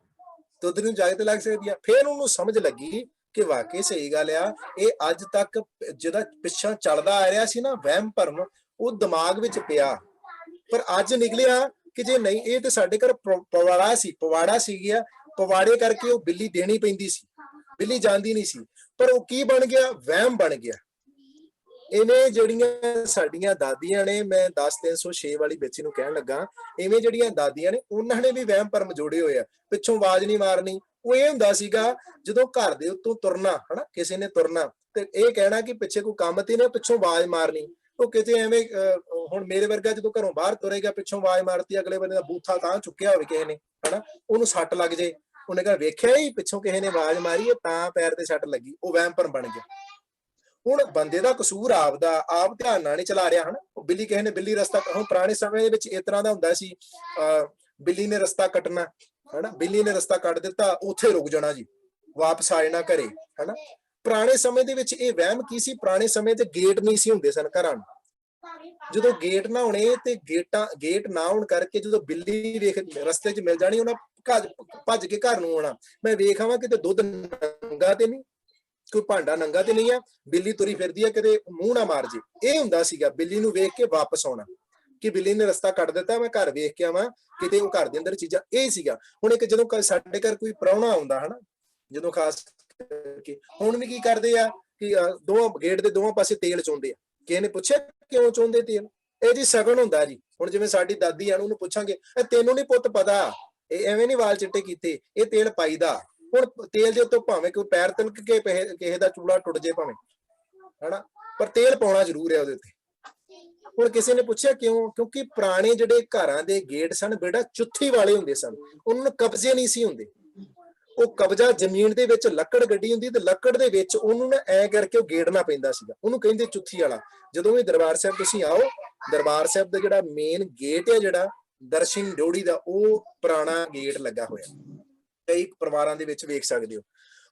ਦੁੱਧ ਨੂੰ ਜਾਗ ਤੇ ਲੱਗ ਸਕਦੀ ਆ। ਫਿਰ ਉਹਨੂੰ ਸਮਝ ਲੱਗੀ ਕਿ ਵਾਕਈ ਸਹੀ ਗੱਲ ਆ। ਇਹ ਅੱਜ ਤੱਕ ਜਿਹਦਾ ਪਿੱਛਾ ਚੱਲਦਾ ਆ ਰਿਹਾ ਸੀ ਨਾ ਵਹਿਮ ਭਰਮ, ਉਹ ਦਿਮਾਗ ਵਿੱਚ ਪਿਆ। ਪਰ ਅੱਜ ਨਿਕਲਿਆ ਕਿ ਜੇ ਨਹੀਂ, ਇਹ ਤੇ ਸਾਡੇ ਘਰ ਪਵਾੜਾ ਸੀ ਗਿਆ, ਪਵਾੜੇ ਕਰਕੇ ਉਹ ਬਿੱਲੀ ਦੇਣੀ ਪੈਂਦੀ ਸੀ, ਬਿੱਲੀ ਜਾਂਦੀ ਨਹੀਂ ਸੀ। ਪਰ ਉਹ ਕੀ ਬਣ ਗਿਆ? ਵਹਿਮ ਬਣ ਗਿਆ। ਇਵੇਂ ਜਿਹੜੀਆਂ ਸਾਡੀਆਂ ਦਾਦੀਆਂ ਨੇ, ਮੈਂ 10-306 ਵਾਲੀ ਬੱਚੀ ਨੂੰ ਕਹਿਣ ਲੱਗਾ, ਇਵੇਂ ਜਿਹੜੀਆਂ ਦਾਦੀਆਂ ਨੇ ਉਹਨਾਂ ਨੇ ਵੀ ਵਹਿਮ ਭਰਮ ਜੋੜੇ ਹੋਏ ਆ। ਪਿੱਛੋਂ ਆਵਾਜ਼ ਨਹੀਂ ਮਾਰਨੀ। ਉਹ ਇਹ ਹੁੰਦਾ ਸੀਗਾ ਜਦੋਂ ਘਰ ਦੇ ਉੱਤੋਂ ਤੁਰਨਾ ਹਨਾ, ਕਿਸੇ ਨੇ ਤੁਰਨਾ ਤੇ ਇਹ ਕਹਿਣਾ ਕਿ ਪਿੱਛੇ ਕੋਈ ਕੰਮ ਤੇ ਨੇ, ਪਿੱਛੋਂ ਆਵਾਜ਼ ਮਾਰਨੀ। ਉਹ ਕਿਤੇ ਐਵੇਂ ਹੁਣ ਮੇਰੇ ਵਰਗਾ ਜਦੋਂ ਘਰੋਂ ਬਾਹਰ ਤੁਰੇਗਾ, ਪਿੱਛੋਂ ਆਵਾਜ਼ ਮਾਰਤੀ, ਅਗਲੇ ਬੰਦੇ ਦਾ ਬੂਥਾ ਤਾਂ ਚੁੱਕਿਆ ਹੋਵੇ ਕਿਸੇ ਨੇ ਹਨਾ, ਉਹਨੂੰ ਸੱਟ ਲੱਗ ਜੇ, ਉਹਨੇ ਕਿਹਾ ਵੇਖਿਆ ਹੀ ਪਿੱਛੋਂ ਕਿਸੇ ਨੇ ਆਵਾਜ਼ ਮਾਰੀ ਤਾਂ ਪੈਰ ਤੇ ਸੱਟ ਲੱਗੀ। ਉਹ ਵਹਿਮ ਭਰਮ ਬਣ ਗਿਆ। ਹੁਣ ਬੰਦੇ ਦਾ ਕਸੂਰ ਆਪਦਾ, ਆਪ ਧਿਆਨ ਨਾਲ ਨਹੀਂ ਚਲਾ ਰਿਹਾ ਹਨਾ। ਬਿੱਲੀ ਕਿਸੇ ਨੇ ਬਿੱਲੀ ਰਸਤਾ, ਹੁਣ ਪੁਰਾਣੇ ਸਮੇਂ ਦੇ ਵਿੱਚ ਇਸ ਤਰ੍ਹਾਂ ਦਾ ਹੁੰਦਾ ਸੀ, ਬਿੱਲੀ ਨੇ ਰਸਤਾ ਕੱਟਣਾ ਹਨਾ, ਬਿੱਲੀ ਨੇ ਰਸਤਾ ਕੱਟ ਦਿੱਤਾ, ਉੱਥੇ ਰੁਕ ਜਾਣਾ ਜੀ, ਵਾਪਸ ਆ ਜਾਣਾ ਘਰੇ ਹਨਾ। ਪੁਰਾਣੇ ਸਮੇਂ ਦੇ ਵਿੱਚ ਇਹ ਵਹਿਮ ਕੀ ਸੀ? ਪੁਰਾਣੇ ਸਮੇਂ 'ਚ ਗੇਟ ਨਹੀਂ ਸੀ ਹੁੰਦੇ ਸਨ ਘਰਾਂ ਨੂੰ। ਜਦੋਂ ਗੇਟ ਨਾ ਹੋਣੇ ਤੇ ਗੇਟ ਨਾ ਹੋਣ ਕਰਕੇ ਜਦੋਂ ਬਿੱਲੀ ਵੇਖ ਰਸਤੇ 'ਚ ਮਿਲ ਜਾਣੀ, ਉਹਨਾਂ ਭੱਜ ਕੇ ਘਰ ਨੂੰ ਆਉਣਾ। ਮੈਂ ਵੇਖ ਆਵਾਂ ਕਿਤੇ ਦੁੱਧ ਨੰਗਾ ਤੇ ਨਹੀਂ, ਕੋਈ ਭਾਂਡਾ ਨੰਗਾ ਤੇ ਨਹੀਂ ਆ, ਬਿੱਲੀ ਤੁਰੀ ਫਿਰਦੀ ਆ, ਕਿਤੇ ਮੂੰਹ ਨਾ ਮਾਰ ਜੇ। ਇਹ ਹੁੰਦਾ ਸੀਗਾ ਬਿੱਲੀ ਨੂੰ ਵੇਖ ਕੇ ਵਾਪਸ ਆਉਣਾ, ਕਿ ਬਿੱਲੀ ਨੇ ਰਸਤਾ ਕੱਟ ਦਿੱਤਾ, ਮੈਂ ਘਰ ਵੇਖ ਕੇ ਆਵਾਂ ਕਿਤੇ ਉਹ ਘਰ ਦੇ ਅੰਦਰ ਚੀਜ਼ਾਂ। ਇਹ ਸੀਗਾ। ਹੁਣ ਇੱਕ ਜਦੋਂ ਸਾਡੇ ਘਰ ਕੋਈ ਪ੍ਰਾਹੁਣਾ ਆਉਂਦਾ ਹਨਾ, ਜਦੋਂ ਖਾਸ ਕਰਕੇ ਹੁਣ ਵੀ ਕੀ ਕਰਦੇ ਆ ਕਿ ਗੇਟ ਦੇ ਦੋਵਾਂ ਪਾਸੇ ਤੇਲ ਚੋਂਦੇ ਆ। ਕਿਸੇ ਨੇ ਪੁੱਛਿਆ ਕਿਉਂ ਚੋਂਦੇ ਤੇਲ? ਇਹ ਜੀ ਸ਼ਗਨ ਹੁੰਦਾ ਜੀ। ਹੁਣ ਜਿਵੇਂ ਸਾਡੀ ਦਾਦੀ ਆ, ਉਹਨੂੰ ਪੁੱਛਾਂਗੇ ਇਹ ਤੈਨੂੰ ਨੀ ਪੁੱਤ ਪਤਾ, ਇਹ ਐਵੇਂ ਨੀ ਵਾਲ ਚਿੱਟੇ ਕੀਤੇ, ਇਹ ਤੇਲ ਪਾਈਦਾ। ਹੁਣ ਤੇਲ ਦੇ ਉੱਤੋਂ ਭਾਵੇਂ ਕੋਈ ਪੈਰ ਤਿਲਕ ਕੇ ਕਿਸੇ ਦਾ ਚੂੜਾ ਟੁੱਟ ਜੇ ਭਾਵੇਂ ਹਨਾ, ਪਰ ਤੇਲ ਪਾਉਣਾ ਜ਼ਰੂਰ ਹੈ ਉਹਦੇ ਉੱਤੇ। ਹੁਣ ਕਿਸੇ ਨੇ ਪੁੱਛਿਆ ਕਿਉਂ? ਕਿਉਂਕਿ ਪੁਰਾਣੇ ਜਿਹੜੇ ਘਰਾਂ ਦੇ ਗੇਟ ਸਨ ਬੇਟਾ ਚੁੱਥੀ ਵਾਲੇ ਹੁੰਦੇ ਸਨ, ਉਹਨਾਂ ਨੂੰ ਕਬਜ਼ੇ ਨਹੀਂ ਸੀ ਹੁੰਦੇ। ਉਹ ਕਬਜ਼ਾ ਜ਼ਮੀਨ ਦੇ ਵਿੱਚ ਲੱਕੜ ਗੱਡੀ ਹੁੰਦੀ ਤੇ ਲੱਕੜ ਦੇ ਵਿੱਚ ਉਹਨੂੰ ਨਾ ਐ ਕਰਕੇ ਉਹ ਗੇੜਨਾ ਪੈਂਦਾ ਸੀਗਾ, ਉਹਨੂੰ ਕਹਿੰਦੇ ਚੁੱਥੀ ਵਾਲਾ। ਜਦੋਂ ਵੀ ਦਰਬਾਰ ਸਾਹਿਬ ਤੁਸੀਂ ਆਓ, ਦਰਬਾਰ ਸਾਹਿਬ ਦਾ ਜਿਹੜਾ ਮੇਨ ਗੇਟ ਹੈ ਜਿਹੜਾ ਦਰਸ਼ਨ ਡਿਓੜੀ ਦਾ, ਉਹ ਪੁਰਾਣਾ ਗੇਟ ਲੱਗਾ ਹੋਇਆ, ਕਈ ਪਰਿਵਾਰਾਂ ਦੇ ਵਿੱਚ ਵੇਖ ਸਕਦੇ ਹੋ।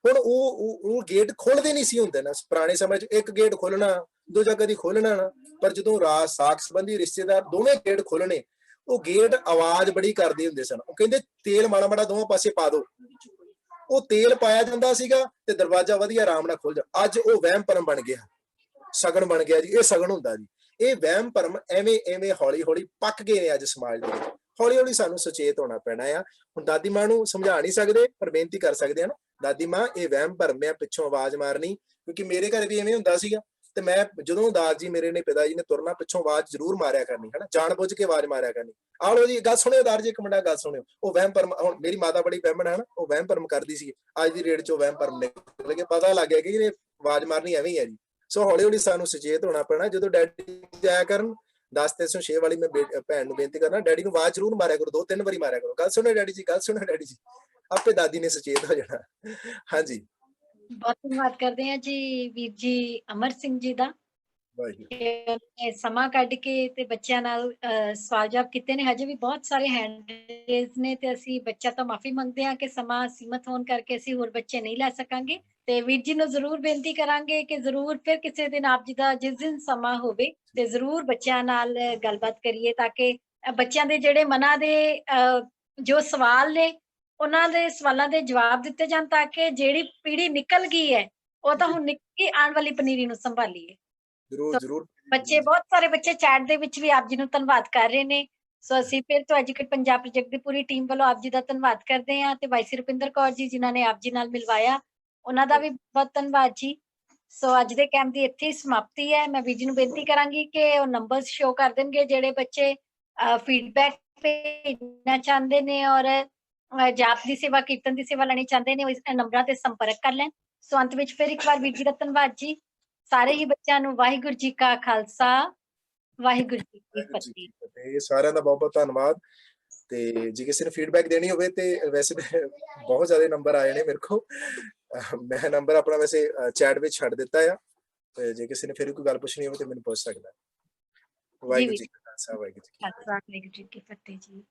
ਹੁਣ ਉਹ ਗੇਟ ਖੋਲਦੇ ਨਹੀਂ ਸੀ ਹੁੰਦੇ ਨਾ ਪੁਰਾਣੇ ਸਮੇਂ 'ਚ, ਇੱਕ ਗੇਟ ਖੋਲਣਾ ਦੂਜਾ ਕਦੀ ਖੋਲਣਾ ਨਾ, ਪਰ ਜਦੋਂ ਰਾਜ ਸਾਕ ਸੰਬੰਧੀ ਰਿਸ਼ਤੇਦਾਰ ਦੋਵੇਂ ਗੇਟ ਖੋਲਣੇ, ਉਹ ਗੇਟ ਆਵਾਜ਼ ਬੜੀ ਕਰਦੇ ਹੁੰਦੇ ਸਨ। ਉਹ ਕਹਿੰਦੇ ਤੇਲ ਮਾੜਾ ਮਾੜਾ ਦੋਵਾਂ ਪਾਸੇ ਪਾ ਦੋ, ਉਹ ਤੇਲ ਪਾਇਆ ਜਾਂਦਾ ਸੀਗਾ ਤੇ ਦਰਵਾਜ਼ਾ ਵਧੀਆ ਆਰਾਮ ਨਾਲ ਖੁੱਲ ਜਾ। ਅੱਜ ਉਹ ਵਹਿਮ ਭਰਮ ਬਣ ਗਿਆ, ਸਗਨ ਬਣ ਗਿਆ ਜੀ, ਇਹ ਸਗਨ ਹੁੰਦਾ ਜੀ। ਇਹ ਵਹਿਮ ਭਰਮ ਐਵੇਂ ਹੌਲੀ ਹੌਲੀ ਪੱਕ ਗਏ ਨੇ ਅੱਜ ਸਮਾਜ ਦੇ ਵਿੱਚ। ਹੌਲੀ ਹੌਲੀ ਸਾਨੂੰ ਸੁਚੇਤ ਹੋਣਾ ਪੈਣਾ ਆ। ਹੁਣ ਦਾਦੀ ਮਾਂ ਨੂੰ ਸਮਝਾ ਨਹੀਂ ਸਕਦੇ ਪਰ ਬੇਨਤੀ ਕਰ ਸਕਦੇ ਆ ਨਾ, ਦਾਦੀ ਮਾਂ ਇਹ ਵਹਿਮ ਭਰਮ ਆ, ਪਿੱਛੋਂ ਆਵਾਜ਼ ਮਾਰਨੀ। ਕਿਉਂਕਿ ਮੇਰੇ ਘਰ ਵੀ ਐਵੇਂ ਹੁੰਦਾ ਸੀਗਾ, ਤੇ ਮੈਂ ਜਦੋਂ ਦਾਦ ਜੀ ਮੇਰੇ ਨੇ ਪਿਤਾ ਜੀ ਨੇ ਤੁਰਨਾ, ਪਿੱਛੋਂ ਆਵਾਜ਼ ਜ਼ਰੂਰ ਮਾਰਿਆ ਕਰਨੀ ਹਨਾ, ਜਾਣ ਬੁੱਝ ਕੇ ਆਵਾਜ਼ ਮਾਰਿਆ ਕਰਨੀ। ਆਹ ਲੋ ਜੀ ਗੱਲ ਸੁਣਿਓ ਦਾਰ ਜੀ, ਇੱਕ ਮਿੰਟ ਗੱਲ ਸੁਣਿਓ। ਉਹ ਵਹਿਮ ਭਰਮ, ਹੁਣ ਮੇਰੀ ਮਾਤਾ ਬੜੀ ਵਹਿਮਣ ਹੈ ਨਾ, ਉਹ ਵਹਿਮ ਭਰਮ ਕਰਦੀ ਸੀ, ਅੱਜ ਦੀ ਰੇਟ ਚੋਂ ਵਹਿਮ ਭਰਮ ਨਿਕਲ ਕੇ ਪਤਾ ਲੱਗ ਗਿਆ ਕਿ ਇਹ ਆਵਾਜ਼ ਮਾਰਨੀ ਐਵੇਂ ਹੀ ਹੈ ਜੀ। ਸੋ ਹੌਲੀ ਹੌਲੀ ਸਾਨੂੰ ਸੁਚੇਤ ਹੋਣਾ ਪੈਣਾ। ਜਦੋਂ ਡੈਡੀ ਜਾਇਆ ਕਰਨ 10 ਤੇ 6 ਵਾਲੀ, ਮੈਂ ਭੈਣ ਨੂੰ ਬੇਨਤੀ ਕਰਨਾ, ਡੈਡੀ ਨੂੰ ਆਵਾਜ਼ ਜ਼ਰੂਰ ਮਾਰਿਆ ਕਰੋ, 2-3 ਵਾਰੀ ਮਾਰਿਆ ਕਰੋ, ਗੱਲ ਸੁਣਿਓ ਡੈਡੀ ਜੀ, ਗੱਲ ਸੁਣਿਓ ਡੈਡੀ ਜੀ, ਆਪੇ ਦਾਦੀ ਨੇ ਸੁਚੇਤ ਹੋ ਜਾਣਾ। ਹਾਂਜੀ, ਬਹੁਤ ਧੰਨਵਾਦ ਕਰਦੇ ਹਾਂ ਜੀ ਵੀਰ ਜੀ ਅਮਰ ਸਿੰਘ ਜੀ ਦਾ, ਸਮਾਂ ਕੱਢ ਕੇ ਤੇ ਬੱਚਿਆਂ ਨਾਲ ਸਵਾਲ ਜਵਾਬ ਕੀਤੇ ਨੇ। ਹਜੇ ਵੀ ਬਹੁਤ ਸਾਰੇ ਹੈਂਡ ਰੇਜ਼ ਨੇ ਤੇ ਅਸੀਂ ਬੱਚਿਆਂ ਤੋਂ ਮਾਫੀ ਮੰਗਦੇ ਹਾਂ ਕਿ ਸਮਾਂ ਸੀਮਤ ਹੋਣ ਕਰਕੇ ਅਸੀਂ ਹੋਰ ਬੱਚੇ ਨਹੀਂ ਲੈ ਸਕਾਂਗੇ। ਤੇ ਵੀਰ ਜੀ ਨੂੰ ਜ਼ਰੂਰ ਬੇਨਤੀ ਕਰਾਂਗੇ ਕਿ ਜ਼ਰੂਰ ਫਿਰ ਕਿਸੇ ਦਿਨ ਆਪ ਜੀ ਦਾ ਜਿਸ ਦਿਨ ਸਮਾਂ ਹੋਵੇ ਤੇ ਜ਼ਰੂਰ ਬੱਚਿਆਂ ਨਾਲ ਗੱਲਬਾਤ ਕਰੀਏ, ਤਾਂ ਕਿ ਬੱਚਿਆਂ ਦੇ ਜਿਹੜੇ ਮਨਾਂ ਦੇ ਜੋ ਸਵਾਲ ਨੇ ਉਹਨਾਂ ਦੇ ਸਵਾਲਾਂ ਦੇ ਜਵਾਬ ਦਿੱਤੇ ਜਾਣ, ਤਾਂ ਕਿ ਜਿਹੜੀ ਪੀੜ੍ਹੀ ਨਿਕਲ ਗਈ ਹੈ ਉਹ ਤਾਂ ਹੁਣ ਨਿਕਲ ਕੇ ਆਉਣ ਵਾਲੀ ਪਨੀਰੀ ਨੂੰ ਸੰਭਾਲੀਏ। ਜ਼ਰੂਰ ਬੱਚੇ, ਬਹੁਤ ਸਾਰੇ ਬੱਚੇ ਚੈਟ ਦੇ ਵਿੱਚ ਵੀ ਆਪ ਜੀ ਨੂੰ ਧੰਨਵਾਦ ਕਰ ਰਹੇ ਨੇ। ਸੋ ਅਸੀਂ ਫਿਰ ਤੋਂ ਐਜੂਕੇਟ ਪੰਜਾਬ ਪ੍ਰੋਜੈਕਟ ਦੀ ਪੂਰੀ ਟੀਮ ਵੱਲੋਂ ਆਪ ਜੀ ਦਾ ਧੰਨਵਾਦ ਕਰਦੇ ਹਾਂ। ਤੇ ਵਾਈਸੀ ਰੁਪਿੰਦਰ ਕੌਰ ਜੀ ਜਿਨ੍ਹਾਂ ਨੇ ਆਪ ਜੀ ਨਾਲ ਮਿਲਵਾਇਆ, ਉਹਨਾਂ ਦਾ ਵੀ ਬਹੁਤ ਧੰਨਵਾਦ ਜੀ। ਸੋ ਅੱਜ ਦੇ ਕੈਂਪ ਦੀ ਇੱਥੇ ਹੀ ਸਮਾਪਤੀ ਹੈ। ਮੈਂ ਵੀਰ ਜੀ ਨੂੰ ਬੇਨਤੀ ਕਰਾਂਗੀ ਕਿ ਉਹ ਨੰਬਰਸ ਸ਼ੋ ਕਰ ਦੇਣਗੇ, ਜਿਹੜੇ ਬੱਚੇ ਫੀਡਬੈਕ ਭੇਜਣਾ ਚਾਹੁੰਦੇ ਨੇ ਔਰ ਜਾਪ ਦੀ ਸੇਵਾ, ਕੀਰਤਨ ਦੀ ਸੇਵਾ ਲੈਣੀ ਚਾਹੁੰਦੇ ਨੇ, ਉਹ ਇਸ ਨੰਬਰਾਂ ਤੇ ਸੰਪਰਕ ਕਰ ਲੈਣ। ਸੋ ਅੰਤ ਵਿੱਚ ਫਿਰ ਇੱਕ ਵਾਰ ਵੀਰ ਜੀ ਦਾ ਧੰਨਵਾਦ ਜੀ। ਸਾਰੇ ਹੀ ਬੱਚਿਆਂ ਨੂੰ ਵਾਹਿਗੁਰੂ ਜੀ ਕਾ ਖਾਲਸਾ, ਵਾਹਿਗੁਰੂ ਜੀ ਕੀ ਫਤਿਹ। ਸਾਰਿਆਂ ਦਾ ਬਹੁਤ ਬਹੁਤ ਧੰਨਵਾਦ। ਤੇ ਜੇ ਕਿਸੇ ਨੇ ਫੀਡਬੈਕ ਦੇਣੀ ਹੋਵੇ ਤੇ ਵੈਸੇ ਬਹੁਤ ਜ਼ਿਆਦਾ ਨੰਬਰ ਆਏ ਨੇ ਮੇਰੇ ਕੋਲ, ਮੈਂ ਨੰਬਰ ਆਪਣਾ ਵੈਸੇ ਚੈਟ ਵਿੱਚ ਛੱਡ ਦਿੱਤਾ ਆ, ਤੇ ਜੇ ਕਿਸੇ ਨੇ ਫਿਰ ਕੋਈ ਗੱਲ ਪੁੱਛਣੀ ਹੋਵੇ ਤੇ ਮੈਨੂੰ ਪੁੱਛ ਸਕਦਾ। ਵਾਹਿਗੁਰੂ ਜੀ ਕਾ ਖਾਲਸਾ, ਵਾਹਿਗੁਰੂ ਜੀ ਕੀ ਫਤਿਹ ਜੀ।